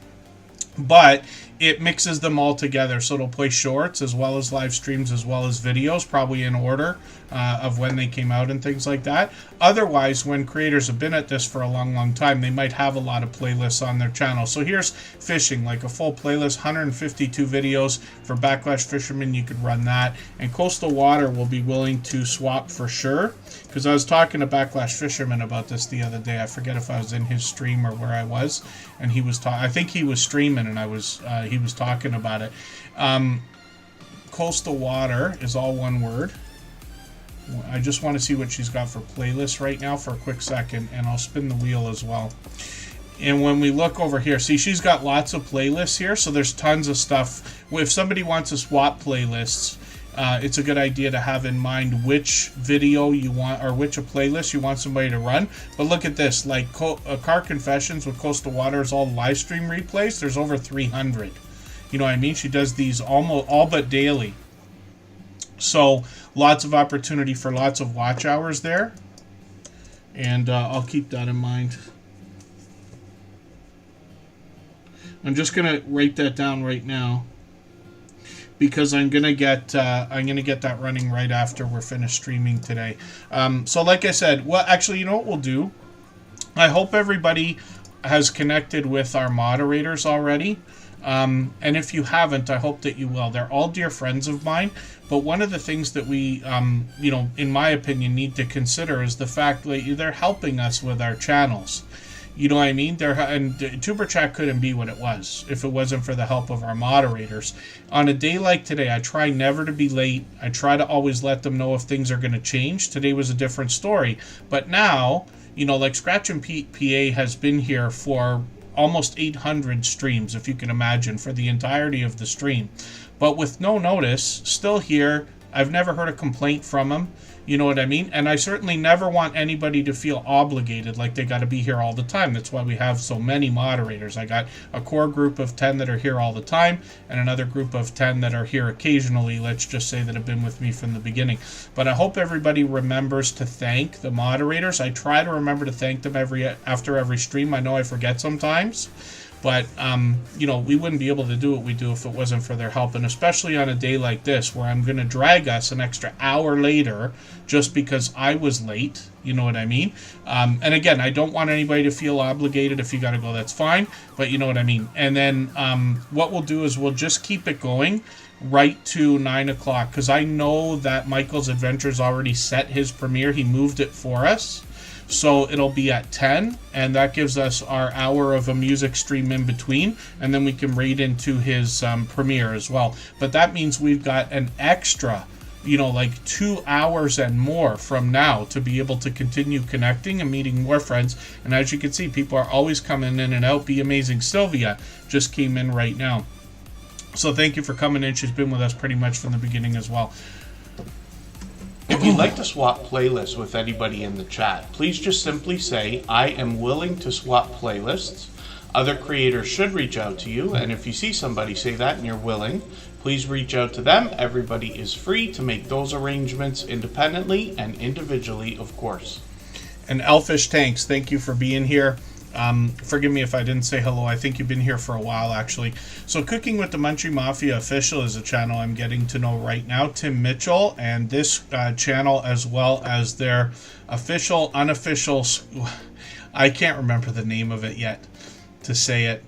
A: But it mixes them all together, so it'll play shorts as well as live streams as well as videos, probably in order of when they came out and things like that. Otherwise, when creators have been at this for a long time, they might have a lot of playlists on their channel. So here's fishing, like a full playlist, 152 videos for Backlash Fisherman. You could run that, and Coastal Water will be willing to swap for sure, because I was talking to Backlash Fisherman about this the other day. I forget if I was in his stream or where I was, and he was I think he was streaming, and he was talking about it. Coastal Water is all one word. I just want to see what she's got for playlists right now for a quick second, and I'll spin the wheel as well. And when we look over here, see, she's got lots of playlists here, so there's tons of stuff. If somebody wants to swap playlists, it's a good idea to have in mind which video you want, or which playlist you want somebody to run. But look at this, like Car Confessions with Coastal Water is all live stream replays. There's over 300. You know what I mean? She does these almost all but daily. So lots of opportunity for lots of watch hours there. And I'll keep that in mind. I'm just gonna write that down right now, because I'm gonna get that running right after we're finished streaming today. So like I said, well, actually, you know what we'll do? I hope everybody has connected with our moderators already. And if you haven't, I hope that you will. They're all dear friends of mine. But one of the things that we, in my opinion, need to consider is the fact that they're helping us with our channels. You know what I mean? And Superchat couldn't be what it was if it wasn't for the help of our moderators. On a day like today, I try never to be late. I try to always let them know if things are going to change. Today was a different story. But now, like Scratch and PA has been here for almost 800 streams, if you can imagine, for the entirety of the stream. But with no notice, still here. I've never heard a complaint from him. You know what I mean? And I certainly never want anybody to feel obligated like they got to be here all the time. That's why we have so many moderators. I got a core group of 10 that are here all the time and another group of 10 that are here occasionally, let's just say, that have been with me from the beginning. But I hope everybody remembers to thank the moderators. I try to remember to thank them after every stream. I know I forget sometimes. But, we wouldn't be able to do what we do if it wasn't for their help. And especially on a day like this where I'm going to drag us an extra hour later just because I was late. You know what I mean? And again, I don't want anybody to feel obligated. If you got to go, that's fine. But you know what I mean? And then what we'll do is we'll just keep it going right to 9 o'clock. Because I know that Michael's Adventures already set his premiere. He moved it for us. So it'll be at 10, and that gives us our hour of a music stream in between, and then we can raid into his premiere as well. But that means we've got an extra, 2 hours and more from now to be able to continue connecting and meeting more friends. And as you can see, people are always coming in and out. Be Amazing Sylvia just came in right now. So thank you for coming in. She's been with us pretty much from the beginning as well.
B: If you'd like to swap playlists with anybody in the chat, please just simply say, I am willing to swap playlists. Other creators should reach out to you, and if you see somebody say that and you're willing, please reach out to them. Everybody is free to make those arrangements independently and individually, of course.
A: And Elfish Tanks, thank you for being here. Forgive me if I didn't say hello. I think you've been here for a while, actually. So Cooking with the Munchie Mafia Official is a channel I'm getting to know right now. Tim Mitchell, and this channel, as well as their official, unofficial, I can't remember the name of it yet to say it.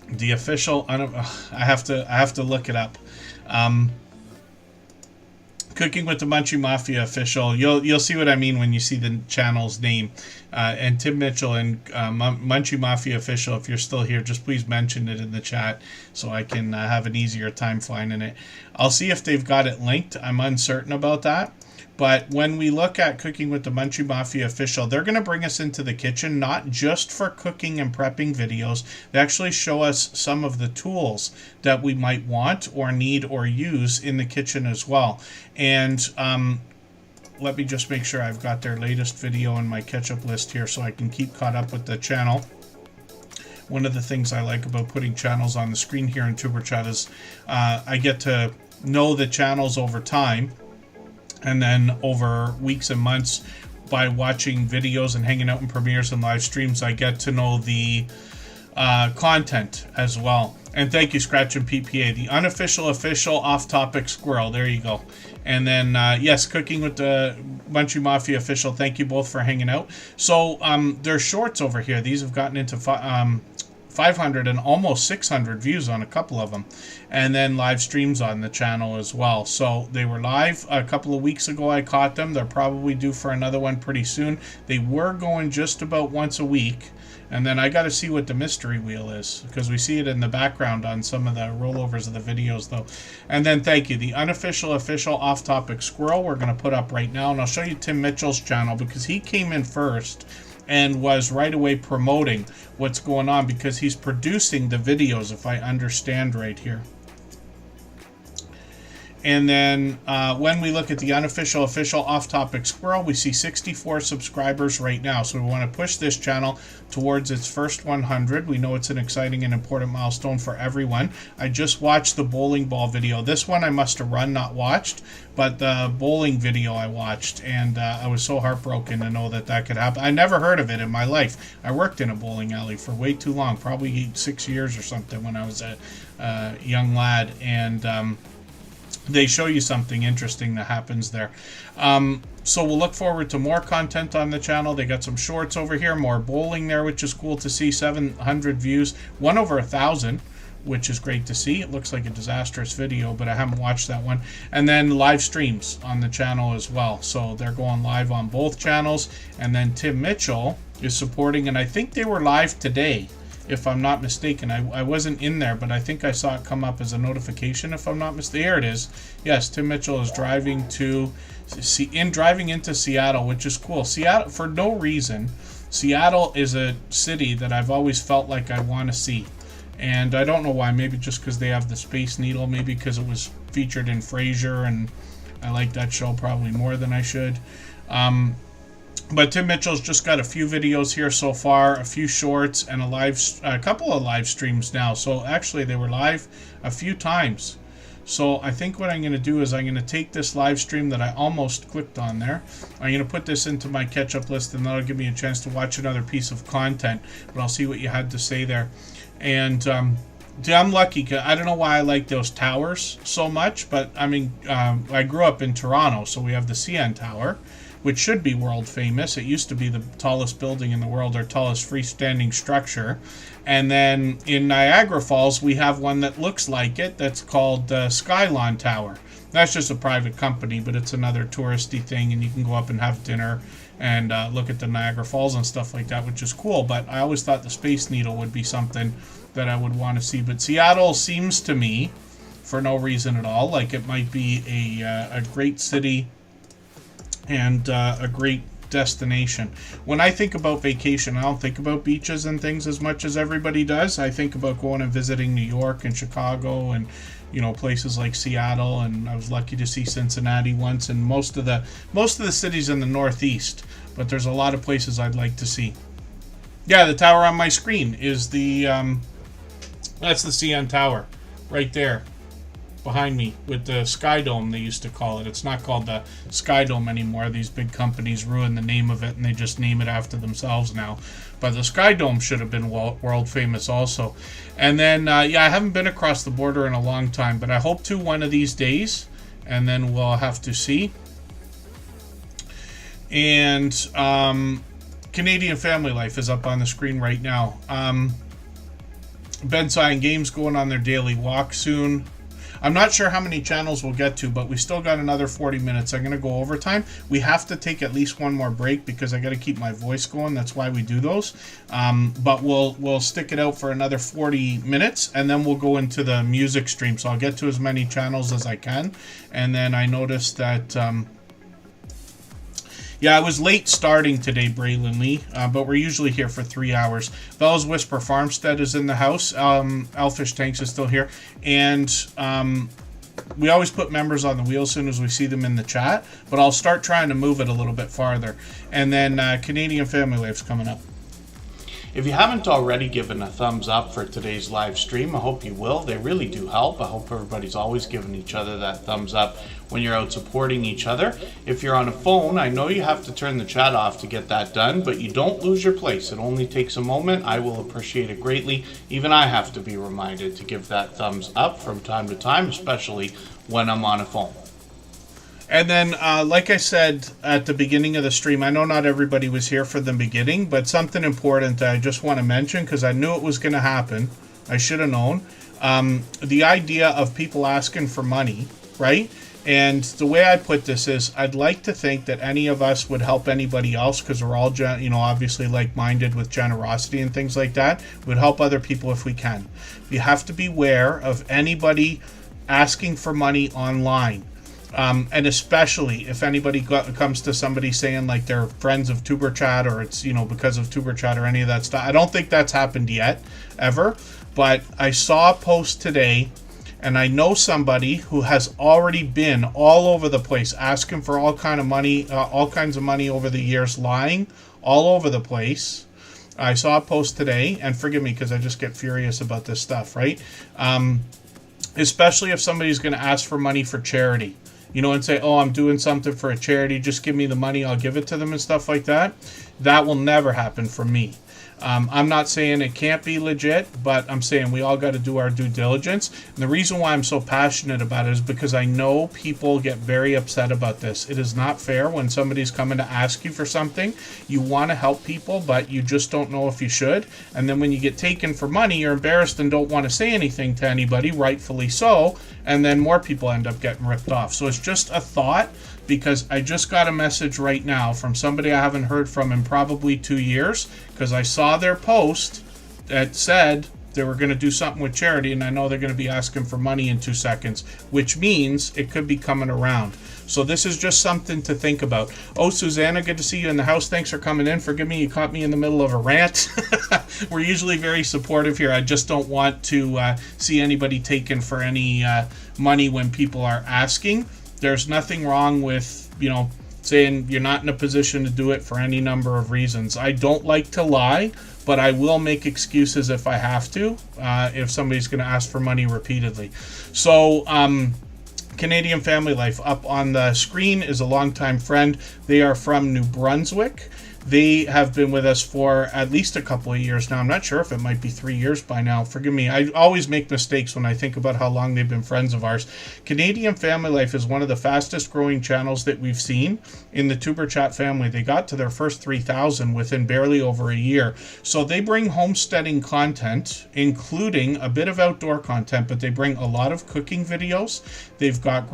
A: The official, I have to look it up. Cooking with the Munchie Mafia Official. You'll see what I mean when you see the channel's name. And Tim Mitchell and Munchie Mafia Official, if you're still here, just please mention it in the chat so I can have an easier time finding it. I'll see if they've got it linked. I'm uncertain about that. But when we look at Cooking with the Munchie Mafia Official, they're going to bring us into the kitchen, not just for cooking and prepping videos. They actually show us some of the tools that we might want or need or use in the kitchen as well. And let me just make sure I've got their latest video on my catch-up list here so I can keep caught up with the channel. One of the things I like about putting channels on the screen here in Superchat is I get to know the channels over time. And then over weeks and months, by watching videos and hanging out in premieres and live streams, I get to know the content as well. And thank you, Scratch and PPA, the unofficial, official, off-topic squirrel. There you go. And then, yes, Cooking with the Munchie Mafia Official. Thank you both for hanging out. So there's shorts over here. These have gotten into 500 and almost 600 views on a couple of them, and then live streams on the channel as well. So they were live a couple of weeks ago. I caught them. They're probably due for another one pretty soon. They were going just about once a week, and then I got to see what the mystery wheel is, because we see it in the background on some of the rollovers of the videos though. And then thank you, the unofficial, official, off-topic squirrel we're going to put up right now, and I'll show you Tim Mitchell's channel because he came in first and was right away promoting what's going on because he's producing the videos, if I understand right here. And then when we look at the unofficial, official, off-topic squirrel, we see 64 subscribers right now. So we want to push this channel towards its first 100. We know it's an exciting and important milestone for everyone. I just watched the bowling ball video. This one I must have run, not watched, but the bowling video I watched, and I was so heartbroken to know that that could happen. I never heard of it in my life. I worked in a bowling alley for way too long, probably 6 years or something when I was a young lad, and they show you something interesting that happens there. So we'll look forward to more content on the channel. They got some shorts over here, more bowling there, which is cool to see. 700 views, one over 1,000, which is great to see. It looks like a disastrous video, but I haven't watched that one. And then live streams on the channel as well. So they're going live on both channels. And then Tim Mitchell is supporting, and I think they were live today, if I'm not mistaken. I wasn't in there, but I think I saw it come up as a notification, if I'm not mistaken. There it is. Yes, Tim Mitchell is driving into Seattle, which is cool. Seattle, for no reason, Seattle is a city that I've always felt like I want to see. And I don't know why. Maybe just because they have the Space Needle. Maybe because it was featured in Frasier, and I like that show probably more than I should. But Tim Mitchell's just got a few videos here so far, a few shorts, and a couple of live streams now. So actually, they were live a few times. So I think what I'm going to do is I'm going to take this live stream that I almost clicked on there. I'm going to put this into my catch-up list, and that'll give me a chance to watch another piece of content. But I'll see what you had to say there. And I'm lucky, 'cause I don't know why I like those towers so much, but I mean, I grew up in Toronto, so we have the CN Tower, which should be world famous. It used to be the tallest building in the world, or tallest freestanding structure. And then in Niagara Falls, we have one that looks like it, that's called Skylon Tower. That's just a private company, but it's another touristy thing, and you can go up and have dinner and look at the Niagara Falls and stuff like that, which is cool. But I always thought the Space Needle would be something that I would want to see. But Seattle seems to me, for no reason at all, like it might be a great city and a great destination. When I think about vacation, I don't think about beaches and things as much as everybody does. I think about going and visiting New York and Chicago and, you know, places like Seattle, and I was lucky to see Cincinnati once, and most of the cities in the Northeast. But there's a lot of places I'd like to see. Yeah, the tower on my screen is that's the CN Tower right there behind me with the Sky Dome, they used to call it. It's not called the Sky Dome anymore. These big companies ruined the name of it, and they just name it after themselves now. But the Sky Dome should have been world famous also. And then, yeah, I haven't been across the border in a long time, but I hope to one of these days, and then we'll have to see. And Canadian Family Life is up on the screen right now. Bensai and Games going on their daily walk soon. I'm not sure how many channels we'll get to, but we still got another 40 minutes. I'm going to go overtime. We have to take at least one more break because I got to keep my voice going. That's why we do those. But we'll stick it out for another 40 minutes, and then we'll go into the music stream. So I'll get to as many channels as I can. And then I noticed that... yeah, I was late starting today, Braylon Lee, but we're usually here for 3 hours. Bella's Whisper Farmstead is in the house. Elfish Tanks is still here. And we always put members on the wheel as soon as we see them in the chat, but I'll start trying to move it a little bit farther. And then Canadian Family Life's coming up.
B: If you haven't already given a thumbs up for today's live stream, I hope you will. They really do help. I hope everybody's always giving each other that thumbs up when you're out supporting each other. If you're on a phone, I know you have to turn the chat off to get that done, but you don't lose your place. It only takes a moment. I will appreciate it greatly. Even I have to be reminded to give that thumbs up from time to time, especially when I'm on a phone.
A: And then, like I said at the beginning of the stream, I know not everybody was here for the beginning, but something important that I just want to mention because I knew it was going to happen. I should have known. The idea of people asking for money, right? And the way I put this is I'd like to think that any of us would help anybody else because we're all, you know, obviously like-minded with generosity and things like that. We'd help other people if we can. We have to beware of anybody asking for money online. And especially if anybody comes to somebody saying like they're friends of Superchat or it's, you know, because of Superchat or any of that stuff. I don't think that's happened yet, ever. But I saw a post today and I know somebody who has already been all over the place asking for all kinds of money over the years, lying all over the place. I saw a post today, and forgive me because I just get furious about this stuff, right? Especially if somebody's going to ask for money for charity. You know, and say, oh, I'm doing something for a charity, just give me the money, I'll give it to them and stuff like that. That will never happen for me. I'm not saying it can't be legit, but I'm saying we all got to do our due diligence. And the reason why I'm so passionate about it is because I know people get very upset about this. It is not fair when somebody's coming to ask you for something. You want to help people, but you just don't know if you should. And then when you get taken for money, you're embarrassed and don't want to say anything to anybody, rightfully so. And then more people end up getting ripped off. So it's just a thought, because I just got a message right now from somebody I haven't heard from in probably 2 years, because I saw their post that said they were going to do something with charity, and I know they're going to be asking for money in 2 seconds, which means it could be coming around. So this is just something to think about. Oh, Susanna, good to see you in the house. Thanks for coming in. Forgive me, you caught me in the middle of a rant. We're usually very supportive here. I just don't want to see anybody taken for any money when people are asking. There's nothing wrong with, saying you're not in a position to do it for any number of reasons. I don't like to lie, but I will make excuses if I have to, if somebody's going to ask for money repeatedly. So, Canadian Family Life up on the screen is a longtime friend. They are from New Brunswick. They have been with us for at least a couple of years now. I'm not sure if it might be 3 years by now. Forgive me. I always make mistakes when I think about how long they've been friends of ours. Canadian Family Life is one of the fastest growing channels that we've seen in the Superchat family. They got to their first 3,000 within barely over a year. So they bring homesteading content, including a bit of outdoor content, but they bring a lot of cooking videos. They've got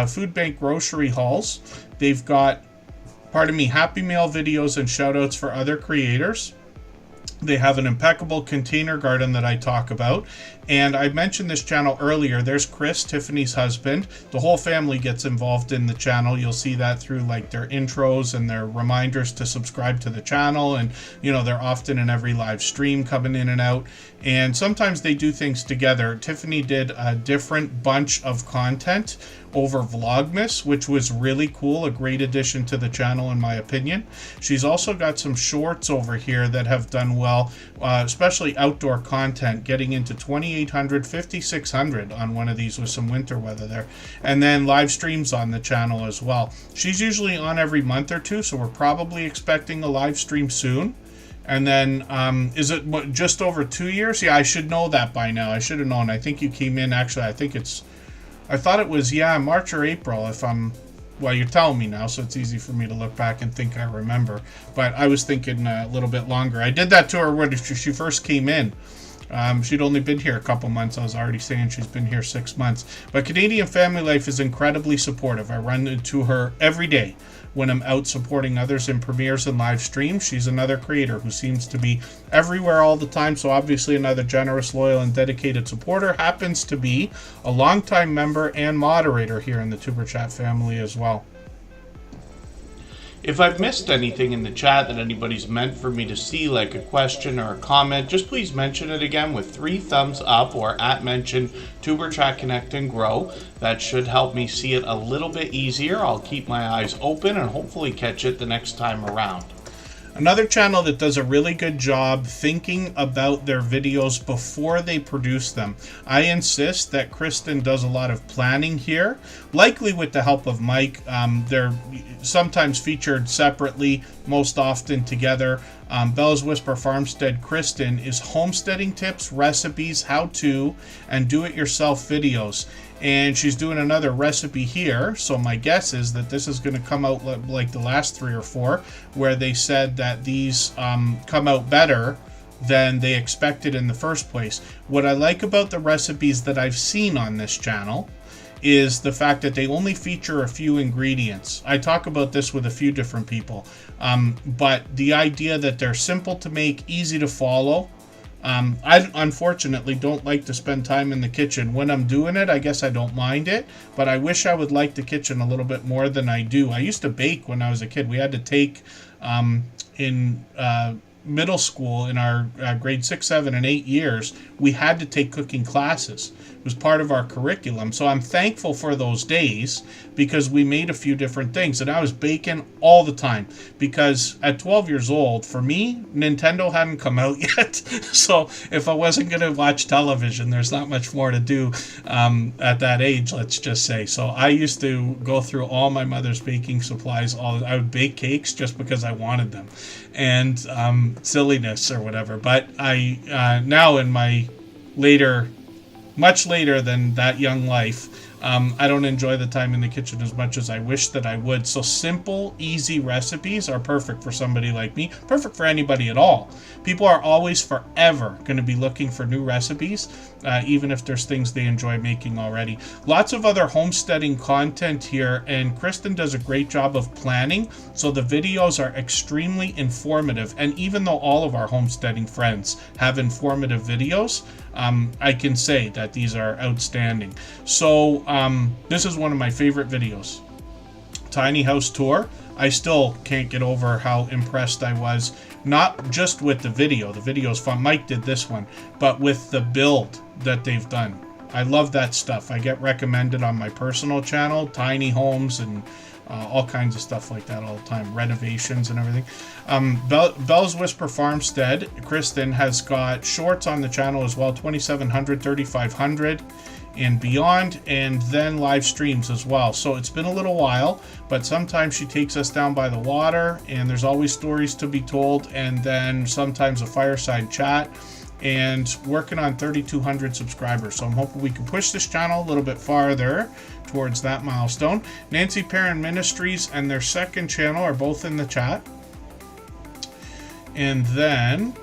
A: food bank grocery hauls. They've got Happy Meal videos and shoutouts for other creators. They have an impeccable container garden that I talk about. And I mentioned this channel earlier. There's Chris, Tiffany's husband. The whole family gets involved in the channel. You'll see that through like their intros and their reminders to subscribe to the channel. And, they're often in every live stream coming in and out. And sometimes they do things together. Tiffany did a different bunch of content over Vlogmas, which was really cool, a great addition to the channel in my opinion. She's also got some shorts over here that have done well, especially outdoor content, getting into 2,800, 5,600 on one of these with some winter weather there, and then live streams on the channel as well. She's usually on every month or two, so we're probably expecting a live stream soon. And then, is it just over 2 years? Yeah, I should know that by now. I should have known. I think you came in, actually, I thought it was, March or April, you're telling me now, so it's easy for me to look back and think I remember. But I was thinking a little bit longer. I did that to her when she first came in. She'd only been here a couple months. I was already saying she's been here 6 months. But Canadian Family Life is incredibly supportive. I run into her every day when I'm out supporting others in premieres and live streams. She's another creator who seems to be everywhere all the time. So obviously another generous, loyal, and dedicated supporter. Happens to be a longtime member and moderator here in the Superchat family as well.
B: If I've missed anything in the chat that anybody's meant for me to see, like a question or a comment, just please mention it again with 3 thumbs up or @mention Tuberchat Connect and Grow. That should help me see it a little bit easier. I'll keep my eyes open and hopefully catch it the next time around.
A: Another channel that does a really good job thinking about their videos before they produce them. I insist that Kristen does a lot of planning here, likely with the help of Mike. They're sometimes featured separately, most often together. Bella's Whisper Farmstead Kristen is homesteading tips, recipes, how-to, and do-it-yourself videos. And she's doing another recipe here, so my guess is that this is going to come out like the last 3 or 4, where they said that these come out better than they expected in the first place. What I like about the recipes that I've seen on this channel is the fact that they only feature a few ingredients. I talk about this with a few different people, but the idea that they're simple to make, easy to follow. I unfortunately don't like to spend time in the kitchen. When I'm doing it, I guess I don't mind it, but I wish I would like the kitchen a little bit more than I do. I used to bake when I was a kid. We had to take in middle school, in our grade 6, 7, and 8 years, we had to take cooking classes It was part of our curriculum. So I'm thankful for those days because we made a few different things. And I was baking all the time because at 12 years old, for me, Nintendo hadn't come out yet. So if I wasn't going to watch television, there's not much more to do at that age, let's just say. So I used to go through all my mother's baking supplies. I would bake cakes just because I wanted them, and silliness or whatever. But I now in my much later than that young life, I don't enjoy the time in the kitchen as much as I wish that I would. So simple, easy recipes are perfect for somebody like me, perfect for anybody at all. People are always forever going to be looking for new recipes, even if there's things they enjoy making already. Lots of other homesteading content here, and Kristen does a great job of planning, so the videos are extremely informative. And even though all of our homesteading friends have informative videos, I can say that these are outstanding. So this is one of my favorite videos. Tiny house tour. I still can't get over how impressed I was, not just with the video. The video's fun. Mike did this one, but with the build that they've done. I love that stuff. I get recommended on my personal channel, tiny homes and all kinds of stuff like that all the time, renovations and everything. Belle's Whisper Farmstead, Kristen has got shorts on the channel as well, 2700, 3500 and beyond, and then live streams as well. So it's been a little while, but sometimes she takes us down by the water and there's always stories to be told, and then sometimes a fireside chat, and working on 3,200 subscribers. So I'm hoping we can push this channel a little bit farther towards that milestone. Nancy Perrin Ministries and their second channel are both in the chat. And then,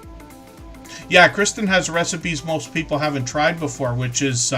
A: yeah, Kristen has recipes most people haven't tried before, which is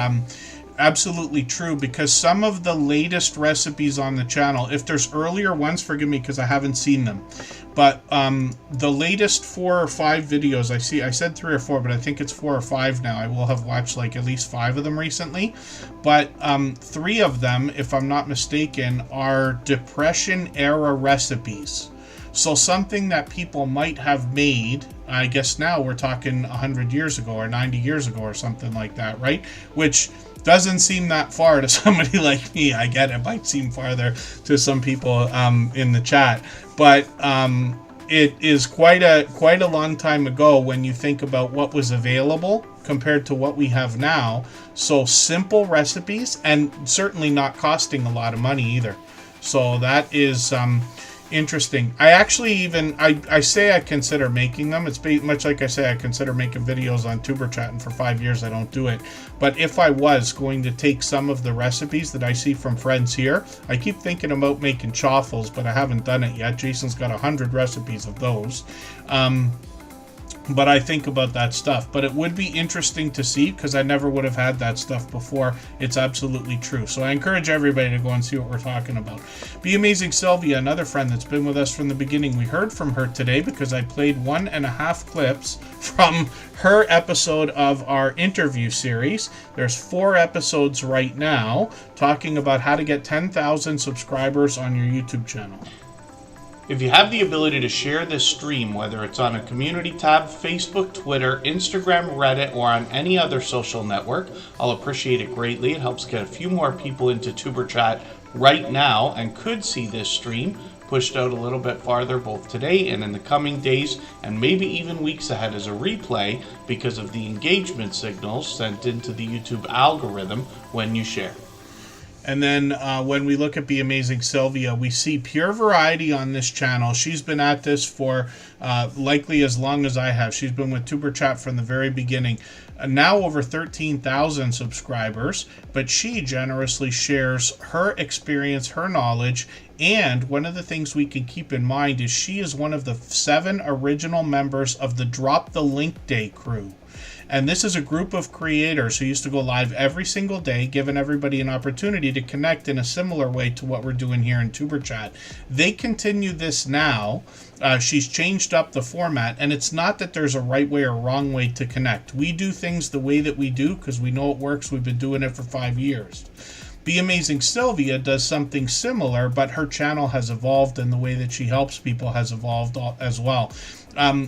A: absolutely true, because some of the latest recipes on the channel, if there's earlier ones, forgive me because I haven't seen them, but the latest 4 or 5 videos I said 3 or 4, but I think it's 4 or 5 now. I will have watched like at least 5 of them recently, but 3 of them, if I'm not mistaken, are Depression era recipes. So something that people might have made, I guess now we're talking 100 years ago or 90 years ago or something like that, right? Which doesn't seem that far to somebody like me. I get it might seem farther to some people in the chat, but it is quite a long time ago when you think about what was available compared to what we have now. So simple recipes, and certainly not costing a lot of money either. So that is interesting. I actually even, I say I consider making them. It's much like I say I consider making videos on Tuberchat, and for 5 years I don't do it. But if I was going to take some of the recipes that I see from friends here, I keep thinking about making chaffles, but I haven't done it yet. Jason's got 100 recipes of those. But I think about that stuff. But it would be interesting to see, because I never would have had that stuff before. It's absolutely true. So I encourage everybody to go and see what we're talking about. Be Amazing Sylvia, another friend that's been with us from the beginning. We heard from her today because I played 1.5 clips from her episode of our interview series. There's 4 episodes right now talking about how to get 10,000 subscribers on your YouTube channel.
B: If you have the ability to share this stream, whether it's on a community tab, Facebook, Twitter, Instagram, Reddit, or on any other social network, I'll appreciate it greatly. It helps get a few more people into Tuberchat right now and could see this stream pushed out a little bit farther both today and in the coming days, and maybe even weeks ahead as a replay because of the engagement signals sent into the YouTube algorithm when you share.
A: And then when we look at Be Amazing Sylvia, we see pure variety on this channel. She's been at this for likely as long as I have. She's been with Tuberchat from the very beginning. Now over 13,000 subscribers, but she generously shares her experience, her knowledge, and one of the things we can keep in mind is she is one of the 7 original members of the Drop the Link Day crew. And this is a group of creators who used to go live every single day, giving everybody an opportunity to connect in a similar way to what we're doing here in Tuberchat. They continue this now. She's changed up the format, and it's not that there's a right way or wrong way to connect. We do things the way that we do because we know it works. We've been doing it for 5 years. Be Amazing Sylvia does something similar, but her channel has evolved and the way that she helps people has evolved as well.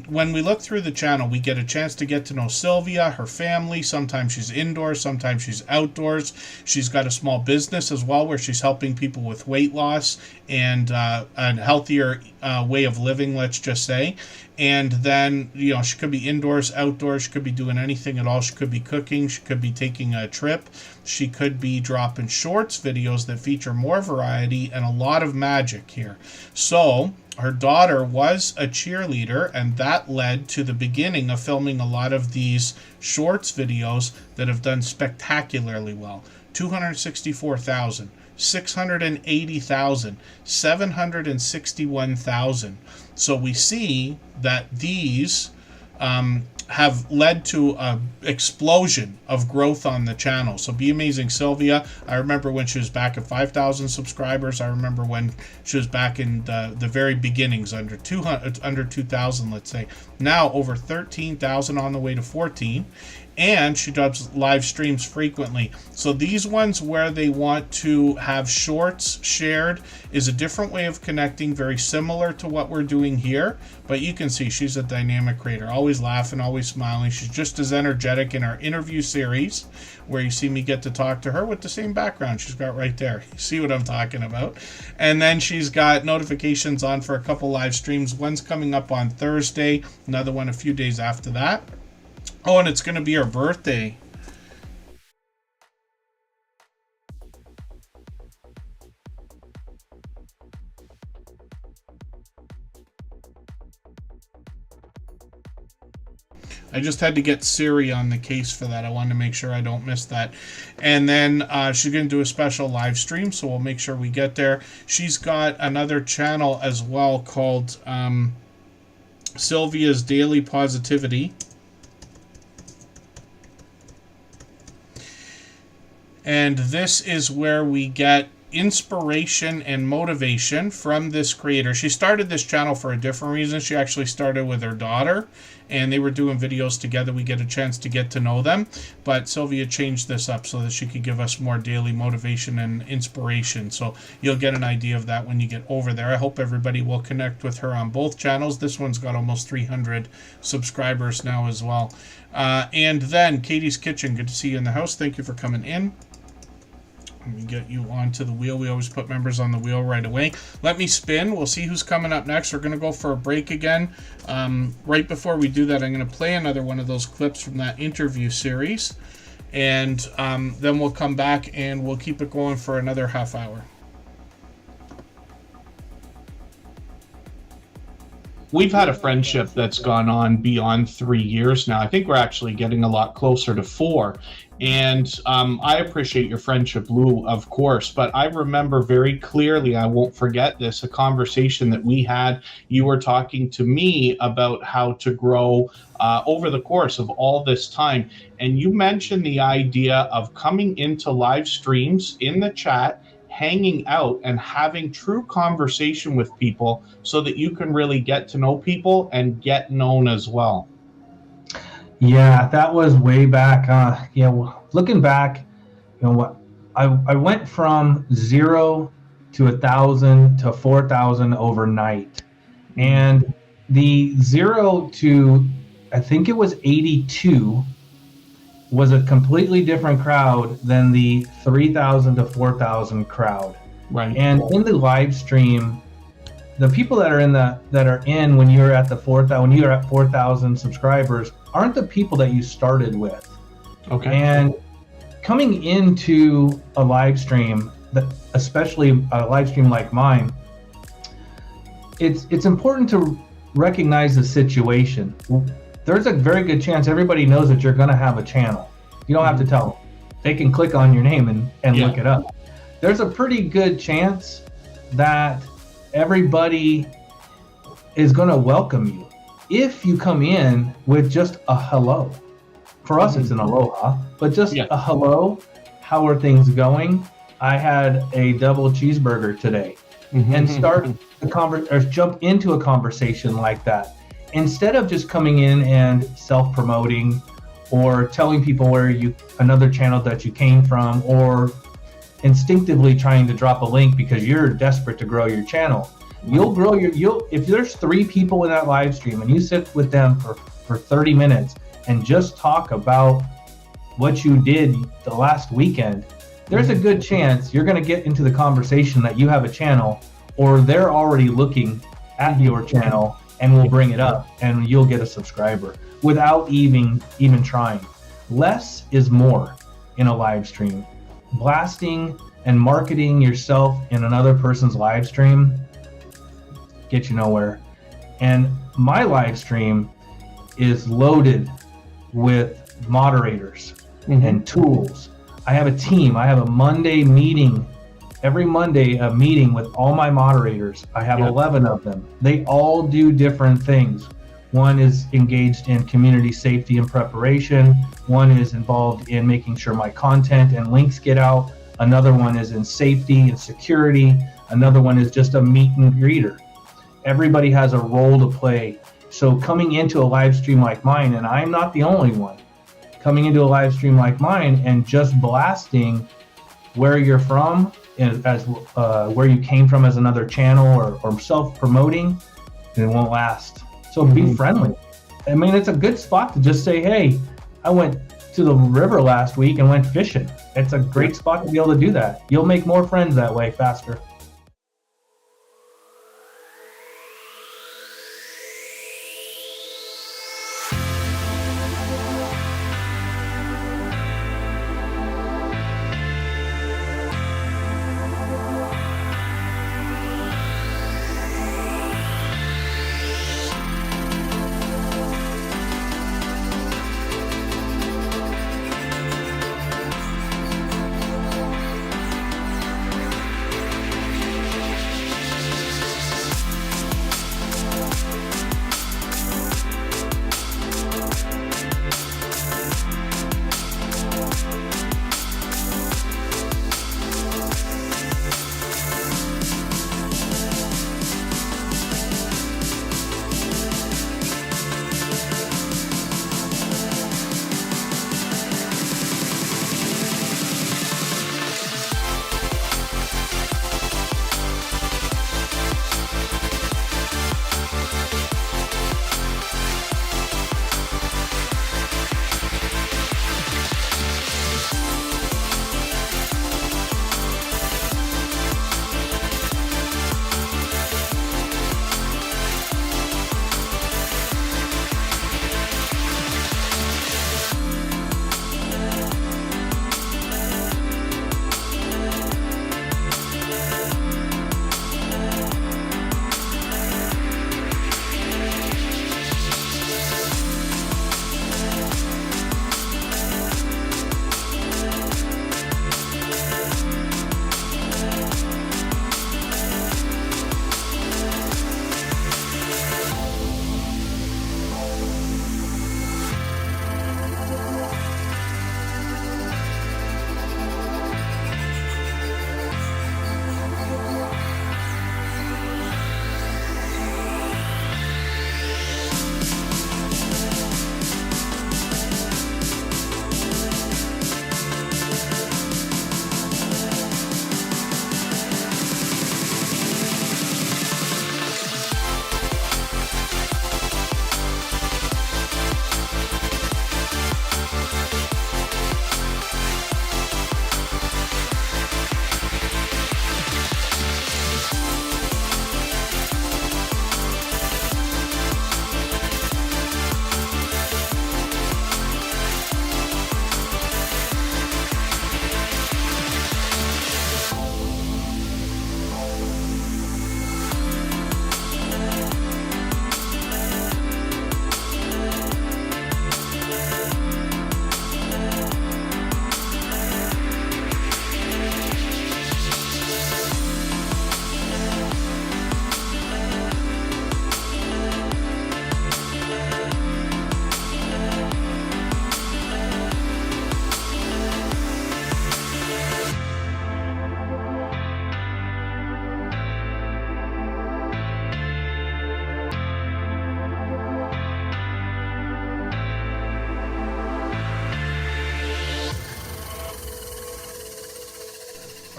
A: When we look through the channel, we get a chance to get to know Sylvia, her family. Sometimes she's indoors, sometimes she's outdoors. She's got a small business as well where she's helping people with weight loss and a healthier way of living, let's just say. And then, you know, she could be indoors, outdoors. She could be doing anything at all. She could be cooking. She could be taking a trip. She could be dropping shorts videos that feature more variety and a lot of magic here. So her daughter was a cheerleader, and that led to the beginning of filming a lot of these shorts videos that have done spectacularly well. 264,000, 680,000, 761,000. So we see that these have led to an explosion of growth on the channel. So Be Amazing Sylvia, I remember when she was back at 5,000 subscribers. I remember when she was back in the very beginnings, under 2,000, let's say. Now over 13,000, on the way to 14. And she does live streams frequently. So these ones where they want to have shorts shared is a different way of connecting, very similar to what we're doing here. But you can see she's a dynamic creator, always laughing, always smiling. She's just as energetic in our interview series, where you see me get to talk to her with the same background she's got right there. You see what I'm talking about? And then she's got notifications on for a couple live streams. One's coming up on Thursday, another one a few days after that. Oh, and it's going to be her birthday. I just had to get Siri on the case for that. I wanted to make sure I don't miss that. And then she's going to do a special live stream, so we'll make sure we get there. She's got another channel as well called Sylvia's Daily Positivity. And this is where we get inspiration and motivation from this creator. She started this channel for a different reason. She actually started with her daughter, and they were doing videos together. We get a chance to get to know them. But Sylvia changed this up so that she could give us more daily motivation and inspiration. So you'll get an idea of that when you get over there. I hope everybody will connect with her on both channels. This one's got almost 300 subscribers now as well. And then Katie's Kitchen. Good to see you in the house. Thank you for coming in. Let me get you onto the wheel. We always put members on the wheel right away. Let me spin. We'll see who's coming up next. We're going to go for a break again. Right before we do that, I'm going to play another one of those clips from that interview series. And then we'll come back and we'll keep it going for another half hour.
B: We've had a friendship that's gone on beyond 3 years now. I think we're actually getting a lot closer to 4. And I appreciate your friendship, Lou, of course. But I remember very clearly, I won't forget this, a conversation that we had. You were talking to me about how to grow over the course of all this time. And you mentioned the idea of coming into live streams in the chat, hanging out and having true conversation with people so that you can really get to know people and get known as well.
F: Yeah, that was way back. Looking back, what I went from 0 to 1,000 to 4,000 overnight, and the 0 to I think it was 82 was a completely different crowd than the 3,000 to 4,000 crowd.
B: Right.
F: And in the live stream, the people that are in when you're at the 4,000, when you're at 4,000 subscribers, aren't the people that you started with.
B: Okay.
F: And coming into a live stream, especially a live stream like mine, it's important to recognize the situation. There's a very good chance everybody knows that you're going to have a channel. You don't have to tell them. They can click on your name and look it up. There's a pretty good chance that everybody is going to welcome you if you come in with just a hello. For us, it's an aloha, but just a hello. How are things going? I had a double cheeseburger today, and start or jump into a conversation like that. Instead of just coming in and self-promoting or telling people another channel that you came from, or instinctively trying to drop a link because you're desperate to grow your channel. You'll grow if there's 3 people in that live stream and you sit with them for 30 minutes and just talk about what you did the last weekend, there's a good chance you're going to get into the conversation that you have a channel, or they're already looking at your channel and will bring it up, and you'll get a subscriber without even trying. Less is more in a live stream. Blasting and marketing yourself in another person's live stream get you nowhere. And my live stream is loaded with moderators and tools. I have a team. I have a Monday meeting. Every Monday, a meeting with all my moderators. I have 11 of them. They all do different things. One is engaged in community safety and preparation. One is involved in making sure my content and links get out. Another one is in safety and security. Another one is just a meet and greeter. Everybody has a role to play. So coming into a live stream like mine, and I'm not the only one, coming into a live stream like mine and just blasting where you're from, as where you came from as another channel, or self-promoting, it won't last. So be friendly. I mean, it's a good spot to just say, hey, I went to the river last week and went fishing. It's a great spot to be able to do that. You'll make more friends that way faster.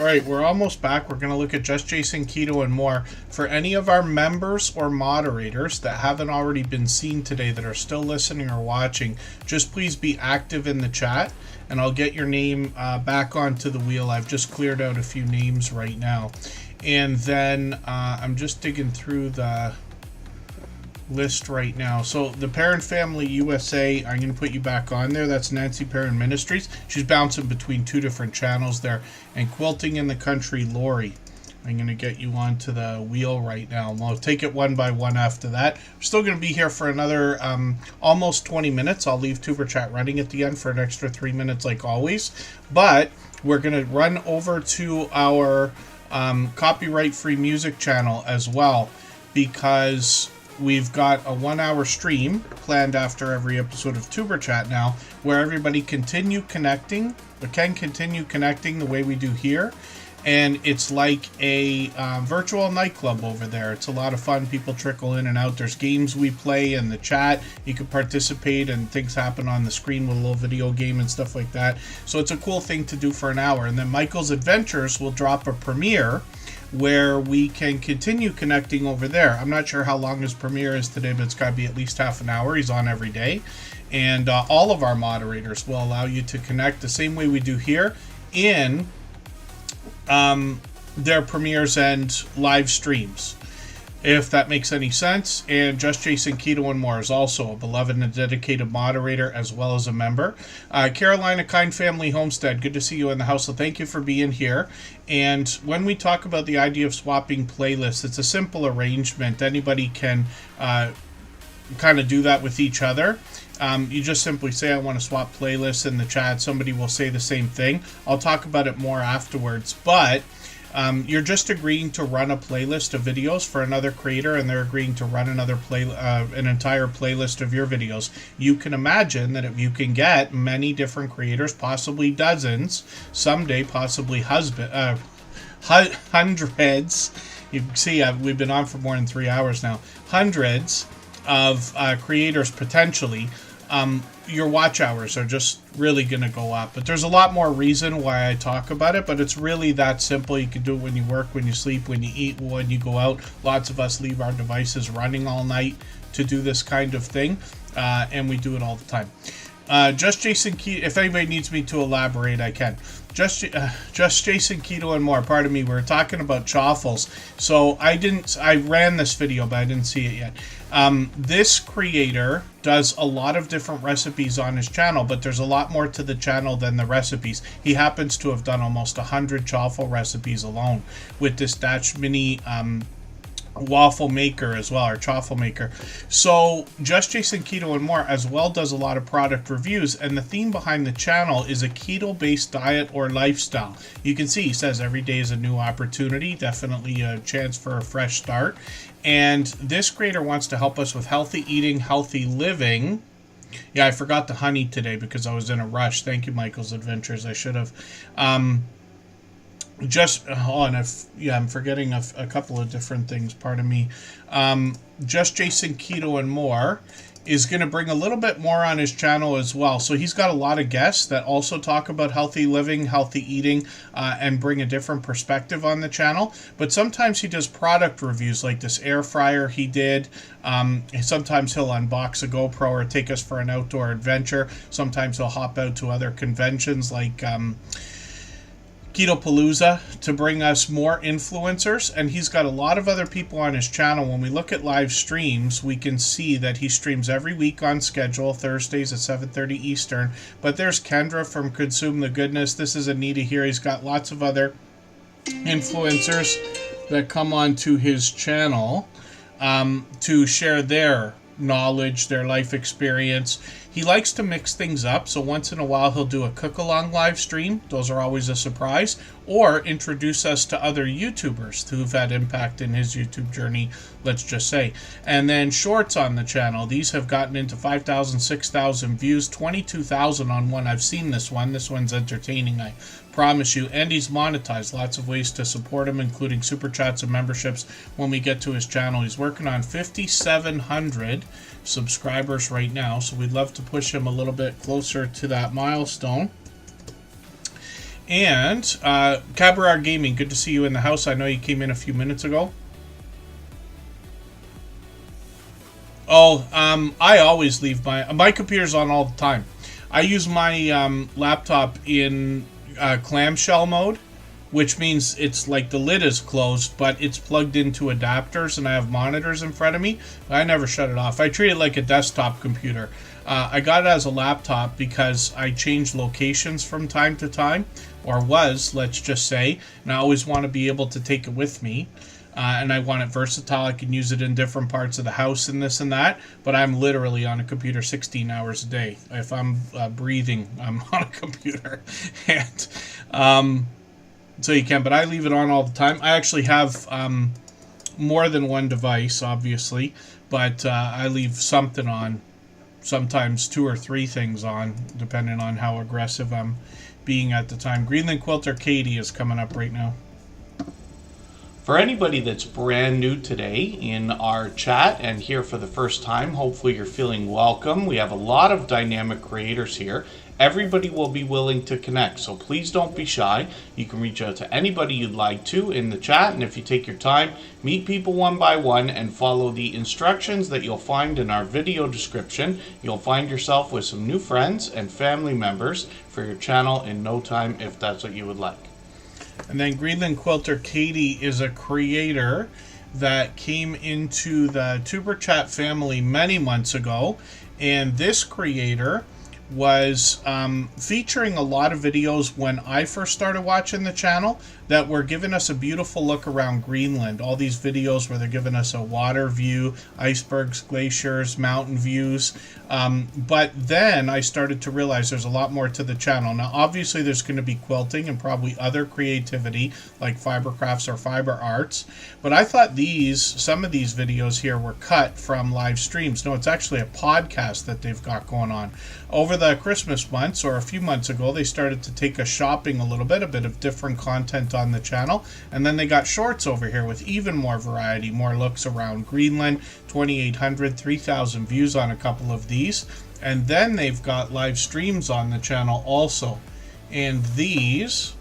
A: All right, we're almost back. We're going to look at Just Jason, Keto, and more. For any of our members or moderators that haven't already been seen today that are still listening or watching, just please be active in the chat, and I'll get your name back onto the wheel. I've just cleared out a few names right now. And then I'm just digging through the list right now. So the Parent Family USA, I'm going to put you back on there. That's Nancy Parent Ministries. She's bouncing between 2 different channels there. And Quilting in the Country, Lori. I'm going to get you onto the wheel right now. We'll take it one by one after that. We're still going to be here for another almost 20 minutes. I'll leave Tuber Chat running at the end for an extra 3 minutes like always. But we're going to run over to our copyright-free music channel as well, because we've got a 1-hour stream planned after every episode of Tuber Chat now, where everybody can continue connecting the way we do here. And it's like a virtual nightclub over there. It's a lot of fun. People trickle in and out. There's games we play in the chat. You can participate and things happen on the screen with a little video game and stuff like that. So it's a cool thing to do for an hour. And then Michael's Adventures will drop a premiere where we can continue connecting over there. I'm not sure how long his premiere is today, but it's got to be at least half an hour. He's on every day. And all of our moderators will allow you to connect the same way we do here in their premieres and live streams, if that makes any sense. And Just Jason, Keto, and More is also a beloved and dedicated moderator as well as a member. Carolina Kind Family Homestead, good to see you in the house, so thank you for being here. And when we talk about the idea of swapping playlists, it's a simple arrangement. Anybody can kind of do that with each other. You just simply say, I want to swap playlists in the chat. Somebody will say the same thing. I'll talk about it more afterwards, but you're just agreeing to run a playlist of videos for another creator, and they're agreeing to run another an entire playlist of your videos. You can imagine that if you can get many different creators, possibly dozens, someday possibly hundreds. You can see we've been on for more than 3 hours now. Hundreds of creators potentially. Your watch hours are just really going to go up. But there's a lot more reason why I talk about it, but it's really that simple. You can do it when you work, when you sleep, when you eat, when you go out. Lots of us leave our devices running all night to do this kind of thing, and we do it all the time. Just Jason Keto, if anybody needs me to elaborate, I can. Just Jason, Keto, and More. Pardon me, we were talking about chaffles. So I ran this video, but I didn't see it yet. This creator does a lot of different recipes on his channel, but there's a lot more to the channel than the recipes. He happens to have done almost 100 chaffle recipes alone with this Dutch mini waffle maker as well, or chaffle maker. So Just Jason, Keto, and More as well does a lot of product reviews, and the theme behind the channel is a keto-based diet or lifestyle. You can see he says every day is a new opportunity, definitely a chance for a fresh start. And this creator wants to help us with healthy eating, healthy living. Yeah, I forgot the honey today because I was in a rush. Thank you, Michael's Adventures. I should have. I'm forgetting a couple of different things. Pardon me. Just Jason, Keto, and More is going to bring a little bit more on his channel as well. So he's got a lot of guests that also talk about healthy living, healthy eating, and bring a different perspective on the channel. But sometimes he does product reviews, like this air fryer he did. Sometimes he'll unbox a GoPro or take us for an outdoor adventure. Sometimes he'll hop out to other conventions like Ketopalooza to bring us more influencers, and he's got a lot of other people on his channel. When we look at live streams, we can see that he streams every week on schedule, Thursdays at 7:30 Eastern. But there's Kendra from Consume the Goodness. This is Anita here. He's got lots of other influencers that come onto his channel to share their knowledge, their life experience. He likes to mix things up, so once in a while he'll do a cook-along live stream. Those are always a surprise. Or introduce us to other YouTubers who've had impact in his YouTube journey, let's just say. And then shorts on the channel. These have gotten into 5,000, 6,000 views, 22,000 on one. I've seen this one. This one's entertaining, I promise you. And he's monetized. Lots of ways to support him, including super chats and memberships when we get to his channel. He's working on 5,700 subscribers right now, so we'd love to push him a little bit closer to that milestone. And Cabaret Gaming, good to see you in the house. I know you came in a few minutes ago. Oh, I always leave my computer's on all the time. I use my laptop in clamshell mode, which means it's like the lid is closed, but it's plugged into adapters, and I have monitors in front of me. I never shut it off. I treat it like a desktop computer. I got it as a laptop because I change locations from time to time, or was, let's just say, and I always want to be able to take it with me. And I want it versatile. I can use it in different parts of the house and this and that, but I'm literally on a computer 16 hours a day. If I'm breathing, I'm on a computer. And so you can, but I leave it on all the time. I actually have more than one device, obviously, but I leave something on, sometimes 2 or 3 things on, depending on how aggressive I'm being at the time. Greenland Quilter Katie is coming up right now.
B: For anybody that's brand new today in our chat and here for the first time, hopefully you're feeling welcome. We have a lot of dynamic creators here. Everybody will be willing to connect, so please don't be shy. You can reach out to anybody you'd like to in the chat, and if you take your time, meet people one by one and follow the instructions that you'll find in our video description. You'll find yourself with some new friends and family members for your channel in no time, if that's what you would like.
A: And then Greenland Quilter Katie is a creator that came into the Tuber Chat family many months ago. And this creator was featuring a lot of videos when I first started watching the channel that were giving us a beautiful look around Greenland. All these videos where they're giving us a water view, icebergs, glaciers, mountain views. But then I started to realize there's a lot more to the channel. Now, obviously, there's going to be quilting and probably other creativity like fiber crafts or fiber arts. But I thought some of these videos here were cut from live streams. No, it's actually a podcast that they've got going on. Over the Christmas months, or a few months ago, they started to take us shopping a bit of different content on the channel, and then they got shorts over here with even more variety, more looks around Greenland, 2,800, 3,000 views on a couple of these, and then they've got live streams on the channel also. And these,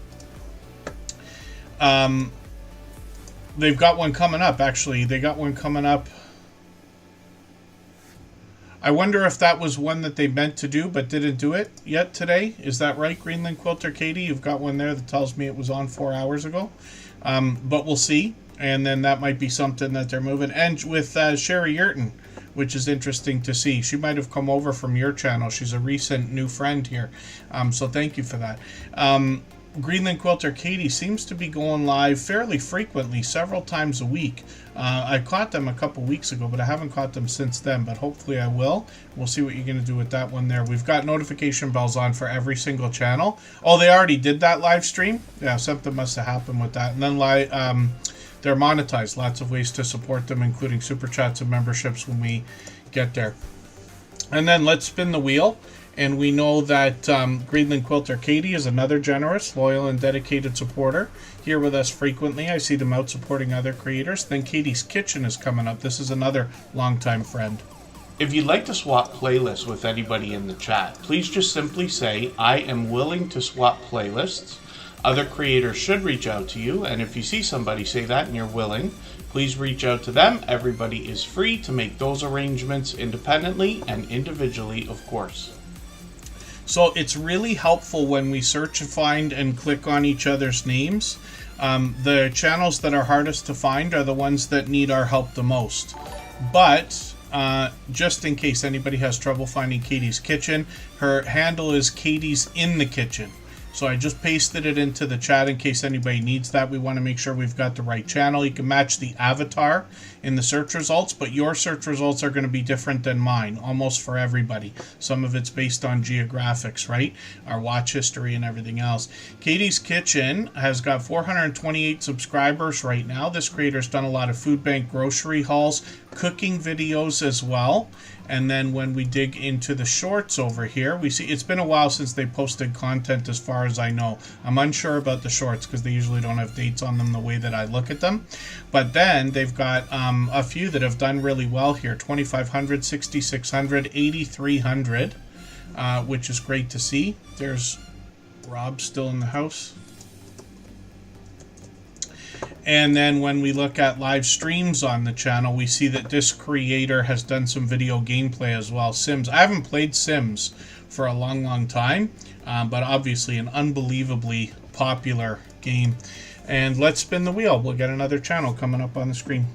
A: they've got one coming up, actually. They got one coming up. I wonder if that was one that they meant to do but didn't do it yet today. Is that right, Greenland Quilter Katie? You've got one there that tells me it was on 4 hours ago. But we'll see. And then that might be something that they're moving. And with Sherry Yurton, which is interesting to see. She might have come over from your channel. She's a recent new friend here. So thank you for that. Greenland Quilter Katie seems to be going live fairly frequently, several times a week. I caught them a couple weeks ago, but I haven't caught them since then, but hopefully I will. We'll see what you're going to do with that one there. We've got notification bells on for every single channel. Oh, they already did that live stream? Yeah, something must have happened with that. And then they're monetized. Lots of ways to support them, including super chats and memberships when we get there. And then let's spin the wheel. And we know that Greenland Quilter Katie is another generous, loyal, and dedicated supporter here with us frequently. I see them out supporting other creators. Then Katie's Kitchen is coming up. This is another longtime friend.
B: If you'd like to swap playlists with anybody in the chat, please just simply say, I am willing to swap playlists. Other creators should reach out to you, and if you see somebody say that and you're willing, please reach out to them. Everybody is free to make those arrangements independently and individually, of course.
A: So it's really helpful when we search and find and click on each other's names. The channels that are hardest to find are the ones that need our help the most. But just in case anybody has trouble finding Katie's Kitchen, her handle is Katie's in the Kitchen. So I just pasted it into the chat in case anybody needs that. We want to make sure we've got the right channel. You can match the avatar in the search results, but your search results are going to be different than mine, almost for everybody. Some of it's based on geographics, right? Our watch history and everything else. Katie's Kitchen has got 428 subscribers right now. This creator's done a lot of food bank grocery hauls, cooking videos as well. And then when we dig into the shorts over here, we see it's been a while since they posted content as far as I know. I'm unsure about the shorts because they usually don't have dates on them the way that I look at them. But then they've got a few that have done really well here. 2,500, 6,600, 8,300, which is great to see. There's Rob still in the house. And then when we look at live streams on the channel, we see that this creator has done some video gameplay as well. Sims. I haven't played Sims for a long time, but obviously an unbelievably popular game. And let's spin the wheel. We'll get another channel coming up on the screen.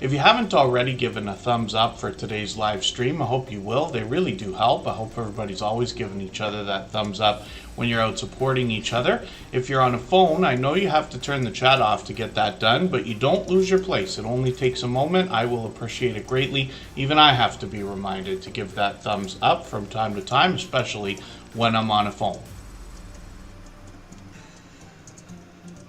B: If you haven't already given a thumbs up for today's live stream, I hope you will. They really do help. I hope everybody's always giving each other that thumbs up when you're out supporting each other. If you're on a phone, I know you have to turn the chat off to get that done, but you don't lose your place. It only takes a moment. I will appreciate it greatly. Even I have to be reminded to give that thumbs up from time to time, especially when I'm on a phone.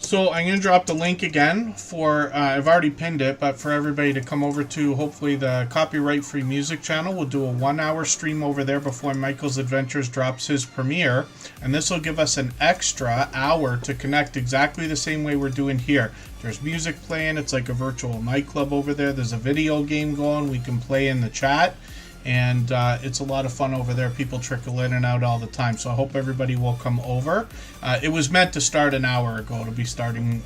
A: So I'm going to drop the link again for, I've already pinned it, but for everybody to come over to hopefully the Copyright Free Music channel. We'll do a 1-hour stream over there before Michael's Adventures drops his premiere. And this will give us an extra hour to connect exactly the same way we're doing here. There's music playing. It's like a virtual nightclub over there. There's a video game going. We can play in the chat. And it's a lot of fun over there. People trickle in and out all the time. So I hope everybody will come over. It was meant to start an hour ago. It'll be starting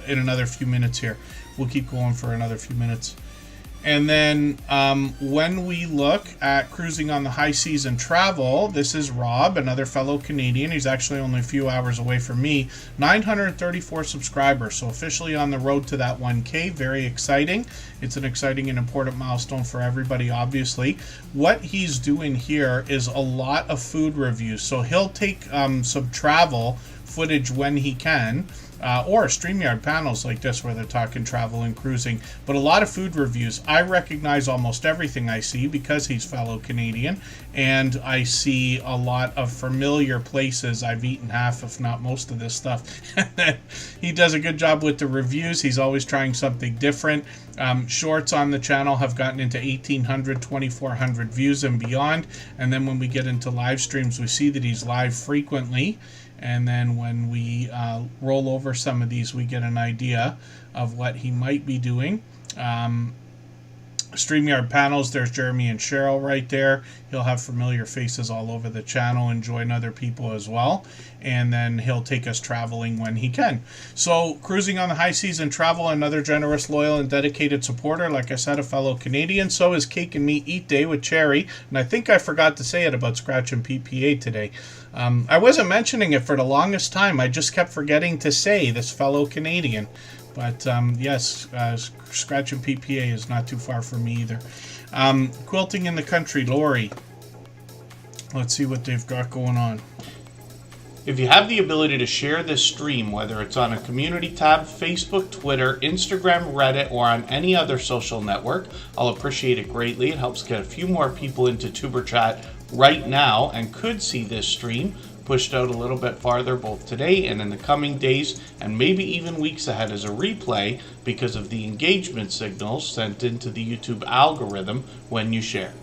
A: in another few minutes here. We'll keep going for another few minutes. And then when we look at cruising on the high seas and travel, this is Rob, another fellow Canadian. He's actually only a few hours away from me. 934 subscribers, so officially on the road to that 1K. Very exciting. It's an exciting and important milestone for everybody, obviously. What he's doing here is a lot of food reviews. So he'll take some travel footage when he can. Or StreamYard panels like this where they're talking travel and cruising. But a lot of food reviews. I recognize almost everything I see because he's fellow Canadian. And I see a lot of familiar places. I've eaten half, if not most of this stuff. He does a good job with the reviews. He's always trying something different. Shorts on the channel have gotten into 1,800, 2,400 views and beyond. And then when we get into live streams, we see that he's live frequently. And then when we roll over some of these, we get an idea of what he might be doing. StreamYard panels, there's Jeremy and Cheryl right there. He'll have familiar faces all over the channel and join other people as well. And then he'll take us traveling when he can. So cruising on the high seas and travel, another generous, loyal, and dedicated supporter. Like I said, a fellow Canadian. So is Cake and Meat Eat Day with Cherry. And I think I forgot to say it about Scratch and PPA today. I wasn't mentioning it for the longest time. I just kept forgetting to say this fellow Canadian. But yes, Scratch and PPA is not too far from me either. Quilting in the Country, Lori. Let's see what they've got going on.
B: If you have the ability to share this stream, whether it's on a community tab, Facebook, Twitter, Instagram, Reddit, or on any other social network, I'll appreciate it greatly. It helps get a few more people into Tuber Chat right now and could see this stream pushed out a little bit farther both today and in the coming days and maybe even weeks ahead as a replay because of the engagement signals sent into the YouTube algorithm when you share.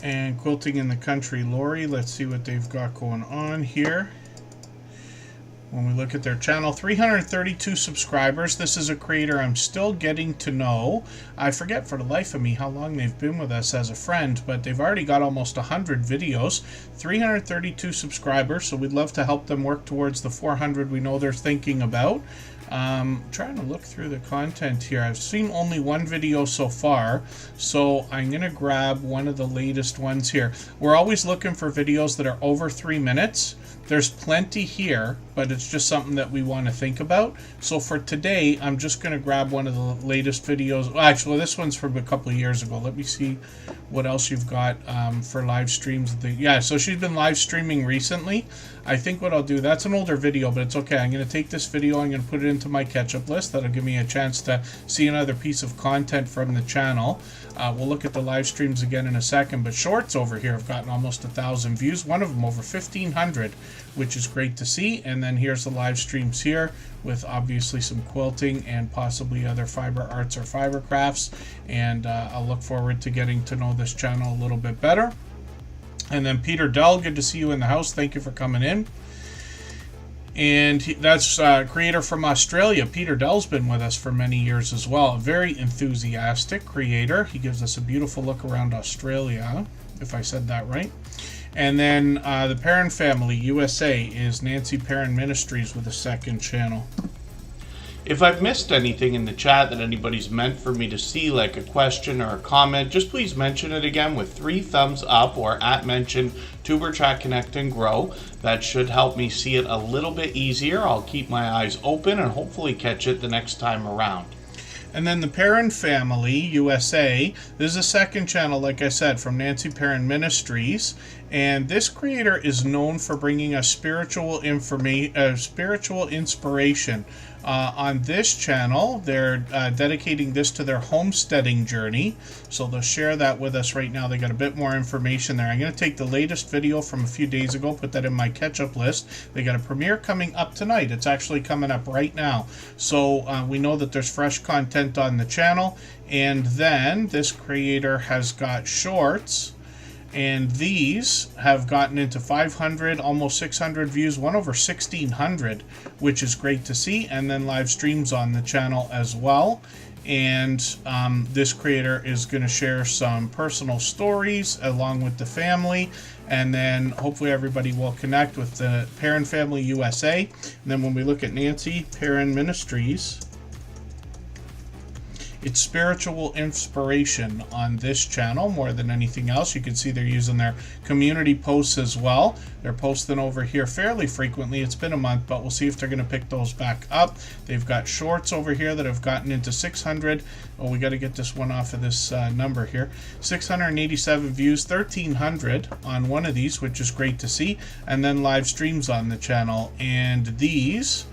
A: And Quilting in the Country, Lori. Let's see what they've got going on here. When we look at their channel, 332 subscribers. This is a creator I'm still getting to know. I forget for the life of me how long they've been with us as a friend, but they've already got almost 100 videos, 332 subscribers, so we'd love to help them work towards the 400 we know they're thinking about. Trying to look through the content here. I've seen only one video so far, so I'm going to grab one of the latest ones here. We're always looking for videos that are over 3 minutes. There's plenty here, but it's just something that we want to think about. So for today, I'm just going to grab one of the latest videos. Well, actually, this one's from a couple of years ago. Let me see what else you've got for live streams. Yeah, so she's been live streaming recently. I think what I'll do, that's an older video, but it's okay. I'm going to take this video, I'm going to put it into my catch-up list. That'll give me a chance to see another piece of content from the channel. We'll look at the live streams again in a second, but shorts over here have gotten almost 1,000 views. One of them over 1,500, which is great to see. And then here's the live streams here with obviously some quilting and possibly other fiber arts or fiber crafts. And I'll look forward to getting to know this channel a little bit better. And then Peter Dell, good to see you in the house. Thank you for coming in. And that's a creator from Australia. Peter Dell's been with us for many years as well. A very enthusiastic creator. He gives us a beautiful look around Australia, if I said that right. And then the Perrin Family USA is Nancy Perrin Ministries with a second channel.
B: If I've missed anything in the chat that anybody's meant for me to see, like a question or a comment, just please mention it again with 3 thumbs up or @mention Tuber Chat Connect and Grow. That should help me see it a little bit easier. I'll keep my eyes open and hopefully catch it the next time around.
A: And then the Perrin Family USA, this is a second channel, like I said, from Nancy Perrin Ministries. And this creator is known for bringing us spiritual inspiration. On this channel, they're dedicating this to their homesteading journey. So they'll share that with us right now. They got a bit more information there. I'm going to take the latest video from a few days ago, put that in my catch-up list. They got a premiere coming up tonight. It's actually coming up right now. So we know that there's fresh content on the channel. And then this creator has got shorts. And these have gotten into 500, almost 600 views, one over 1,600, which is great to see. And then live streams on the channel as well. And this creator is going to share some personal stories along with the family. And then hopefully everybody will connect with the Perrin Family USA. And then when we look at Nancy Perrin Ministries, it's spiritual inspiration on this channel more than anything else. You can see they're using their community posts as well. They're posting over here fairly frequently. It's been a month, but we'll see if they're going to pick those back up. They've got shorts over here that have gotten into 600. Oh, we got to get this one off of this number here. 687 views, 1,300 on one of these, which is great to see. And then live streams on the channel. And these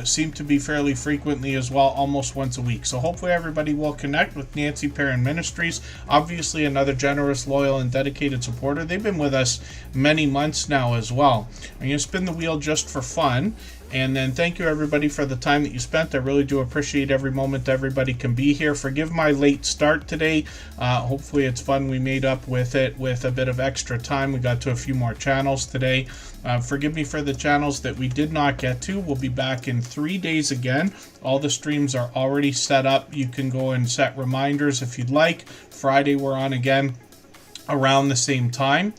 A: seem to be fairly frequently as well, almost once a week. So hopefully everybody will connect with Nancy Perrin Ministries. Obviously another generous, loyal, and dedicated supporter. They've been with us many months now as well. I'm going to spin the wheel just for fun. And then thank you everybody for the time that you spent. I really do appreciate every moment everybody can be here. Forgive my late start today. Hopefully it's fun. We made up with it with a bit of extra time. We got to a few more channels today. Forgive me for the channels that we did not get to. We'll be back in 3 days again. All the streams are already set up. You can go and set reminders if you'd like. Friday we're on again around the same time.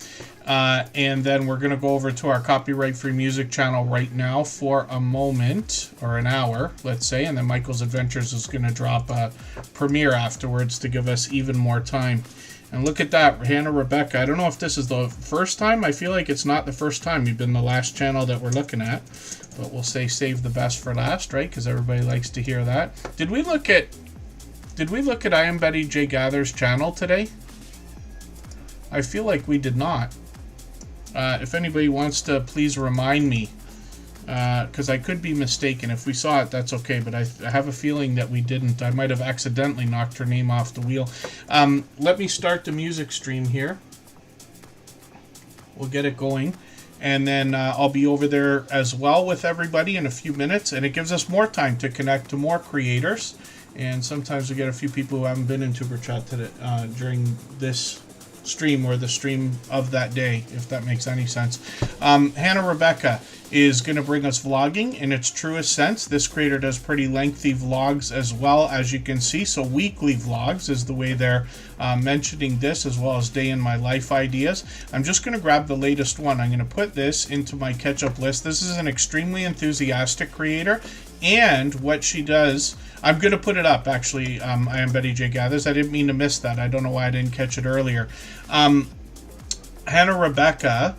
A: And then we're going to go over to our copyright-free music channel right now for a moment, or an hour, let's say, and then Michael's Adventures is going to drop a premiere afterwards to give us even more time. And look at that, Hannah Rebecca. I don't know if this is the first time. I feel like it's not the first time. You've been the last channel that we're looking at. But we'll say save the best for last, right? Because everybody likes to hear that. Did we look at I Am Betty J Gather's channel today? I feel like we did not. If anybody wants to, please remind me, because I could be mistaken. If we saw it, that's okay, but I have a feeling that we didn't. I might have accidentally knocked her name off the wheel. Let me start the music stream here. We'll get it going, and then I'll be over there as well with everybody in a few minutes, and it gives us more time to connect to more creators. And sometimes we get a few people who haven't been in Tuber Chat today, during this stream or the stream of that day, if that makes any sense. Hannah Rebecca is going to bring us vlogging in its truest sense. This creator does pretty lengthy vlogs as well, as you can see. So weekly vlogs is the way they're mentioning this, as well as day in my life ideas. I'm just going to grab the latest one. I'm going to put this into my catch-up list. This is an extremely enthusiastic creator, and what she does, I'm going to put it up, actually. I Am Betty J Gathers. I didn't mean to miss that. I don't know why I didn't catch it earlier. Hannah Rebecca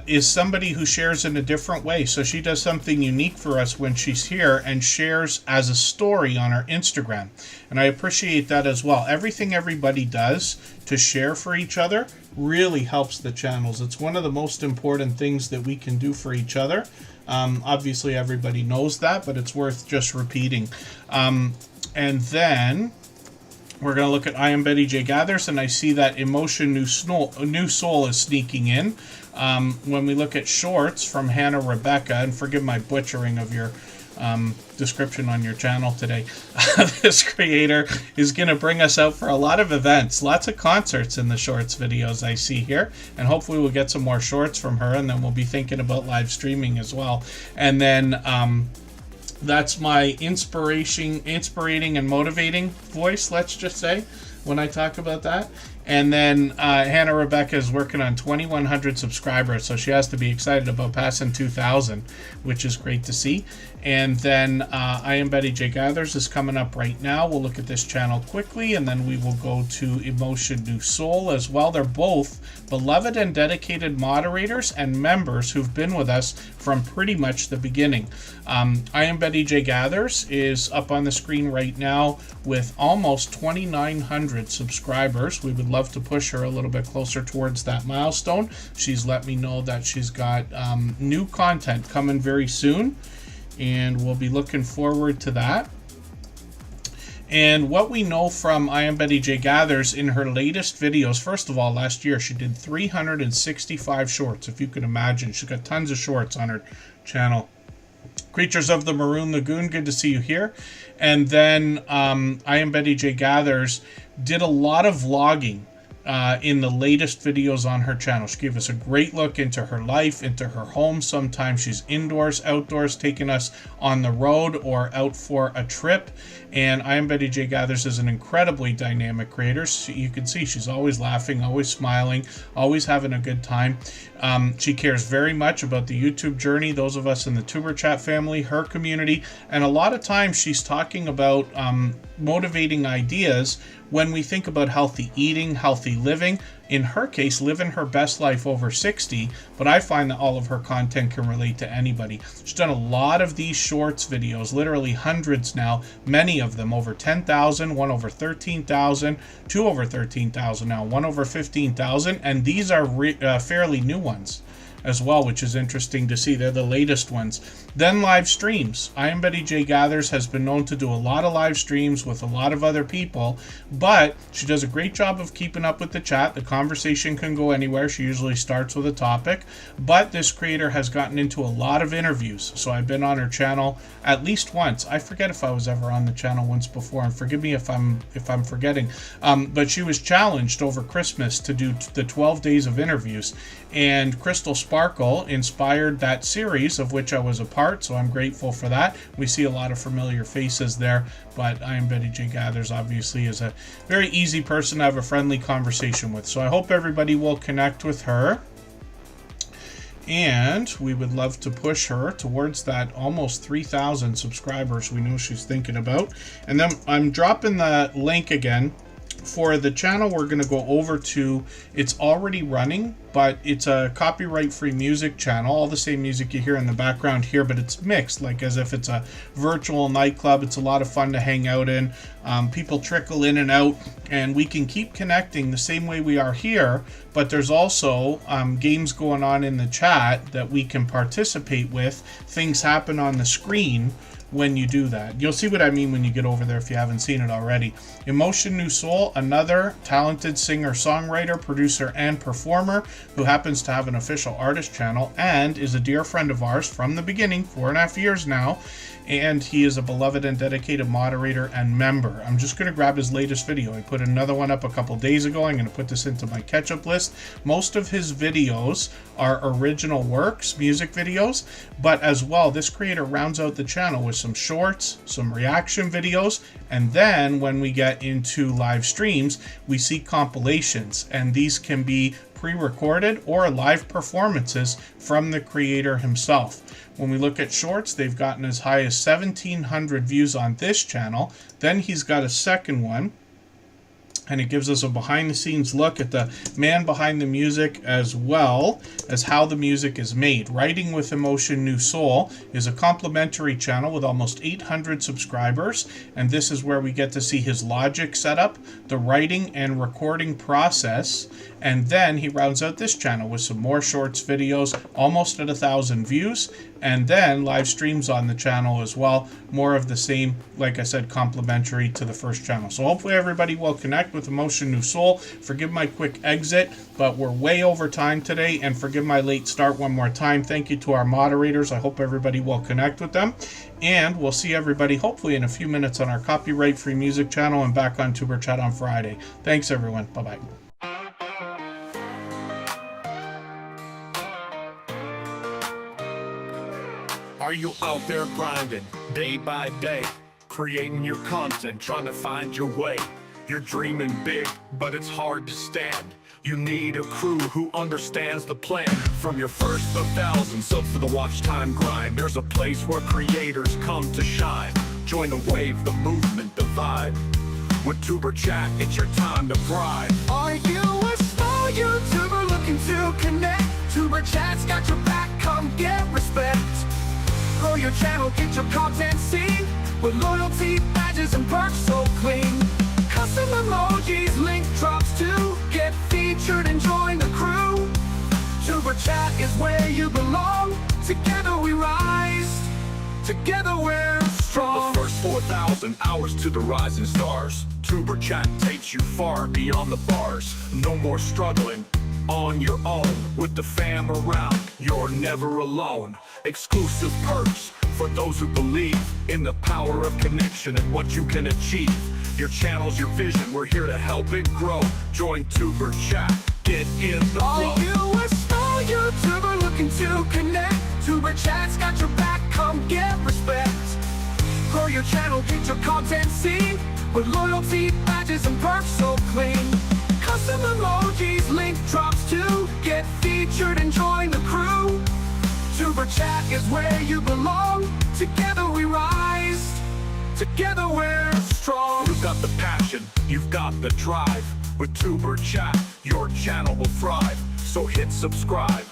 A: is somebody who shares in a different way. So she does something unique for us when she's here and shares as a story on her Instagram. And I appreciate that as well. Everything everybody does to share for each other really helps the channels. It's one of the most important things that we can do for each other. Obviously everybody knows that, but it's worth just repeating. And then we're going to look at I Am Betty J Gathers, and I see that Emotion New Soul is sneaking in. When we look at shorts from Hannah Rebecca, and forgive my butchering of your description on your channel today, this creator is going to bring us out for a lot of events, lots of concerts in the shorts videos I see here, and hopefully we'll get some more shorts from her, and then we'll be thinking about live streaming as well. And then that's my inspirating and motivating voice, let's just say, when I talk about that. And then Hannah Rebecca is working on 2,100 subscribers, so she has to be excited about passing 2,000, which is great to see. And then I Am Betty J Gathers is coming up right now. We'll look at this channel quickly, and then we will go to Emotion New Soul as well. They're both beloved and dedicated moderators and members who've been with us from pretty much the beginning. I Am Betty J Gathers is up on the screen right now with almost 2,900 subscribers. We would love to push her a little bit closer towards that milestone. She's let me know that she's got new content coming very soon, and we'll be looking forward to that. And what we know from I Am Betty J Gathers in her latest videos, first of all, last year she did 365 shorts, if you can imagine. She's got tons of shorts on her channel. Creatures of the Maroon Lagoon, good to see you here. And then I Am Betty J Gathers did a lot of vlogging in the latest videos on her channel. She gave us a great look into her life, into her home. Sometimes she's indoors, outdoors, taking us on the road or out for a trip. And I Am Betty J Gathers is an incredibly dynamic creator. You can see she's always laughing, always smiling, always having a good time. She cares very much about the YouTube journey, those of us in the Tuber Chat family, her community, and a lot of times she's talking about motivating ideas when we think about healthy eating, healthy living. In her case, living her best life over 60, but I find that all of her content can relate to anybody. She's done a lot of these shorts videos, literally hundreds now, many of them over 10,000, one over 13,000, two over 13,000 now, one over 15,000, and these are fairly new ones as well, which is interesting to see. They're the latest ones. Then live streams. I Am Betty J Gathers has been known to do a lot of live streams with a lot of other people, but she does a great job of keeping up with the chat. The conversation can go anywhere. She usually starts with a topic, but this creator has gotten into a lot of interviews. So I've been on her channel at least once. I forget if I was ever on the channel once before, and forgive me if I'm forgetting. But she was challenged over Christmas to do the 12 days of interviews, and Crystal Sparkle inspired that series of which I was a part, so I'm grateful for that. We see a lot of familiar faces there, but I Am Betty J Gathers obviously is a very easy person to have a friendly conversation with. So I hope everybody will connect with her, and we would love to push her towards that almost 3,000 subscribers we know she's thinking about. And then I'm dropping the link again for the channel we're going to go over to. It's already running, but it's a copyright-free music channel, all the same music you hear in the background here, but it's mixed, like as if it's a virtual nightclub. It's a lot of fun to hang out in. People trickle in and out, and we can keep connecting the same way we are here, but there's also games going on in the chat that we can participate with. Things happen on the screen when you do that. You'll see what I mean when you get over there if you haven't seen it already. Emotion New Soul, another talented singer, songwriter, producer, and performer who happens to have an official artist channel and is a dear friend of ours from the beginning, 4.5 years now, and he is a beloved and dedicated moderator and member. I'm just going to grab his latest video. I put another one up a couple days ago. I'm going to put this into my catch-up list. Most of his videos are original works, music videos, but as well, this creator rounds out the channel with some shorts, some reaction videos, and then when we get into live streams, we see compilations, and these can be pre-recorded or live performances from the creator himself. When we look at shorts, they've gotten as high as 1,700 views on this channel. Then he's got a second one, and it gives us a behind-the-scenes look at the man behind the music as well as how the music is made. Writing with Emotion New Soul is a complimentary channel with almost 800 subscribers, and this is where we get to see his logic setup, the writing and recording process, and then he rounds out this channel with some more shorts videos, almost at 1,000 views, and then live streams on the channel as well. More of the same, like I said, complimentary to the first channel. So hopefully everybody will connect with Emotion New Soul. Forgive my quick exit, but we're way over time today, and forgive my late start one more time. Thank you to our moderators. I hope everybody will connect with them, and we'll see everybody hopefully in a few minutes on our copyright-free music channel and back on Tuber Chat on Friday. Thanks everyone. Bye-bye.
G: Are you out there grinding day by day, creating your content, trying to find your way? You're dreaming big, but it's hard to stand. You need a crew who understands the plan. From your first of thousands subs to the watch time grind, there's a place where creators come to shine. Join the wave, the movement, the vibe. With Tuber Chat, it's your time to thrive. Are you a small YouTuber looking to connect? Tuber Chat's got your back, come get respect. Grow your channel, get your content seen, with loyalty, badges, and perks so clean. Custom emojis, link drops to get featured and join the crew. Tuber Chat is where you belong. Together we rise, together we're strong. The first 4,000 hours to the rising stars. Tuber Chat takes you far beyond the bars. No more struggling on your own. With the fam around, you're never alone. Exclusive perks for those who believe in the power of connection and what you can achieve. Your channel's your vision, we're here to help it grow. Join Tuber Chat, get in the flow. Are you a small YouTuber looking to connect? Tuber Chat's got your back, come get respect. Grow your channel, get your content seen, with loyalty, badges, and perks so clean. Custom emojis, link drops to get featured and join the crew. Tuber Chat is where you belong. Together we rise, together we're strong. You've got the passion, you've got the drive. With Tuber Chat, your channel will thrive. So hit subscribe,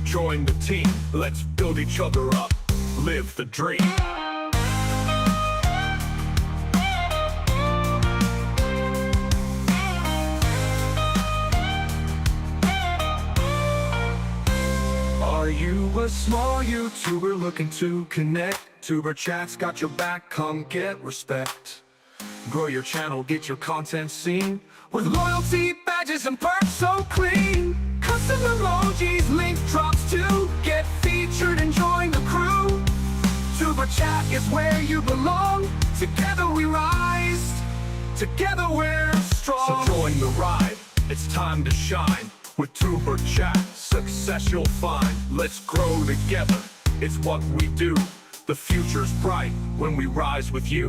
G: join the team. Let's build each other up, live the dream. Are you a small YouTuber looking to connect? Tuber Chat's got your back, come get respect. Grow your channel, get your content seen, with loyalty, badges, and perks so clean. Custom emojis, link drops to get featured and join the crew. Tuber Chat is where you belong. Together we rise, together we're strong. So join the ride, it's time to shine. With Tuber Chat, success you'll find. Let's grow together, it's what we do. The future's bright when we rise with you.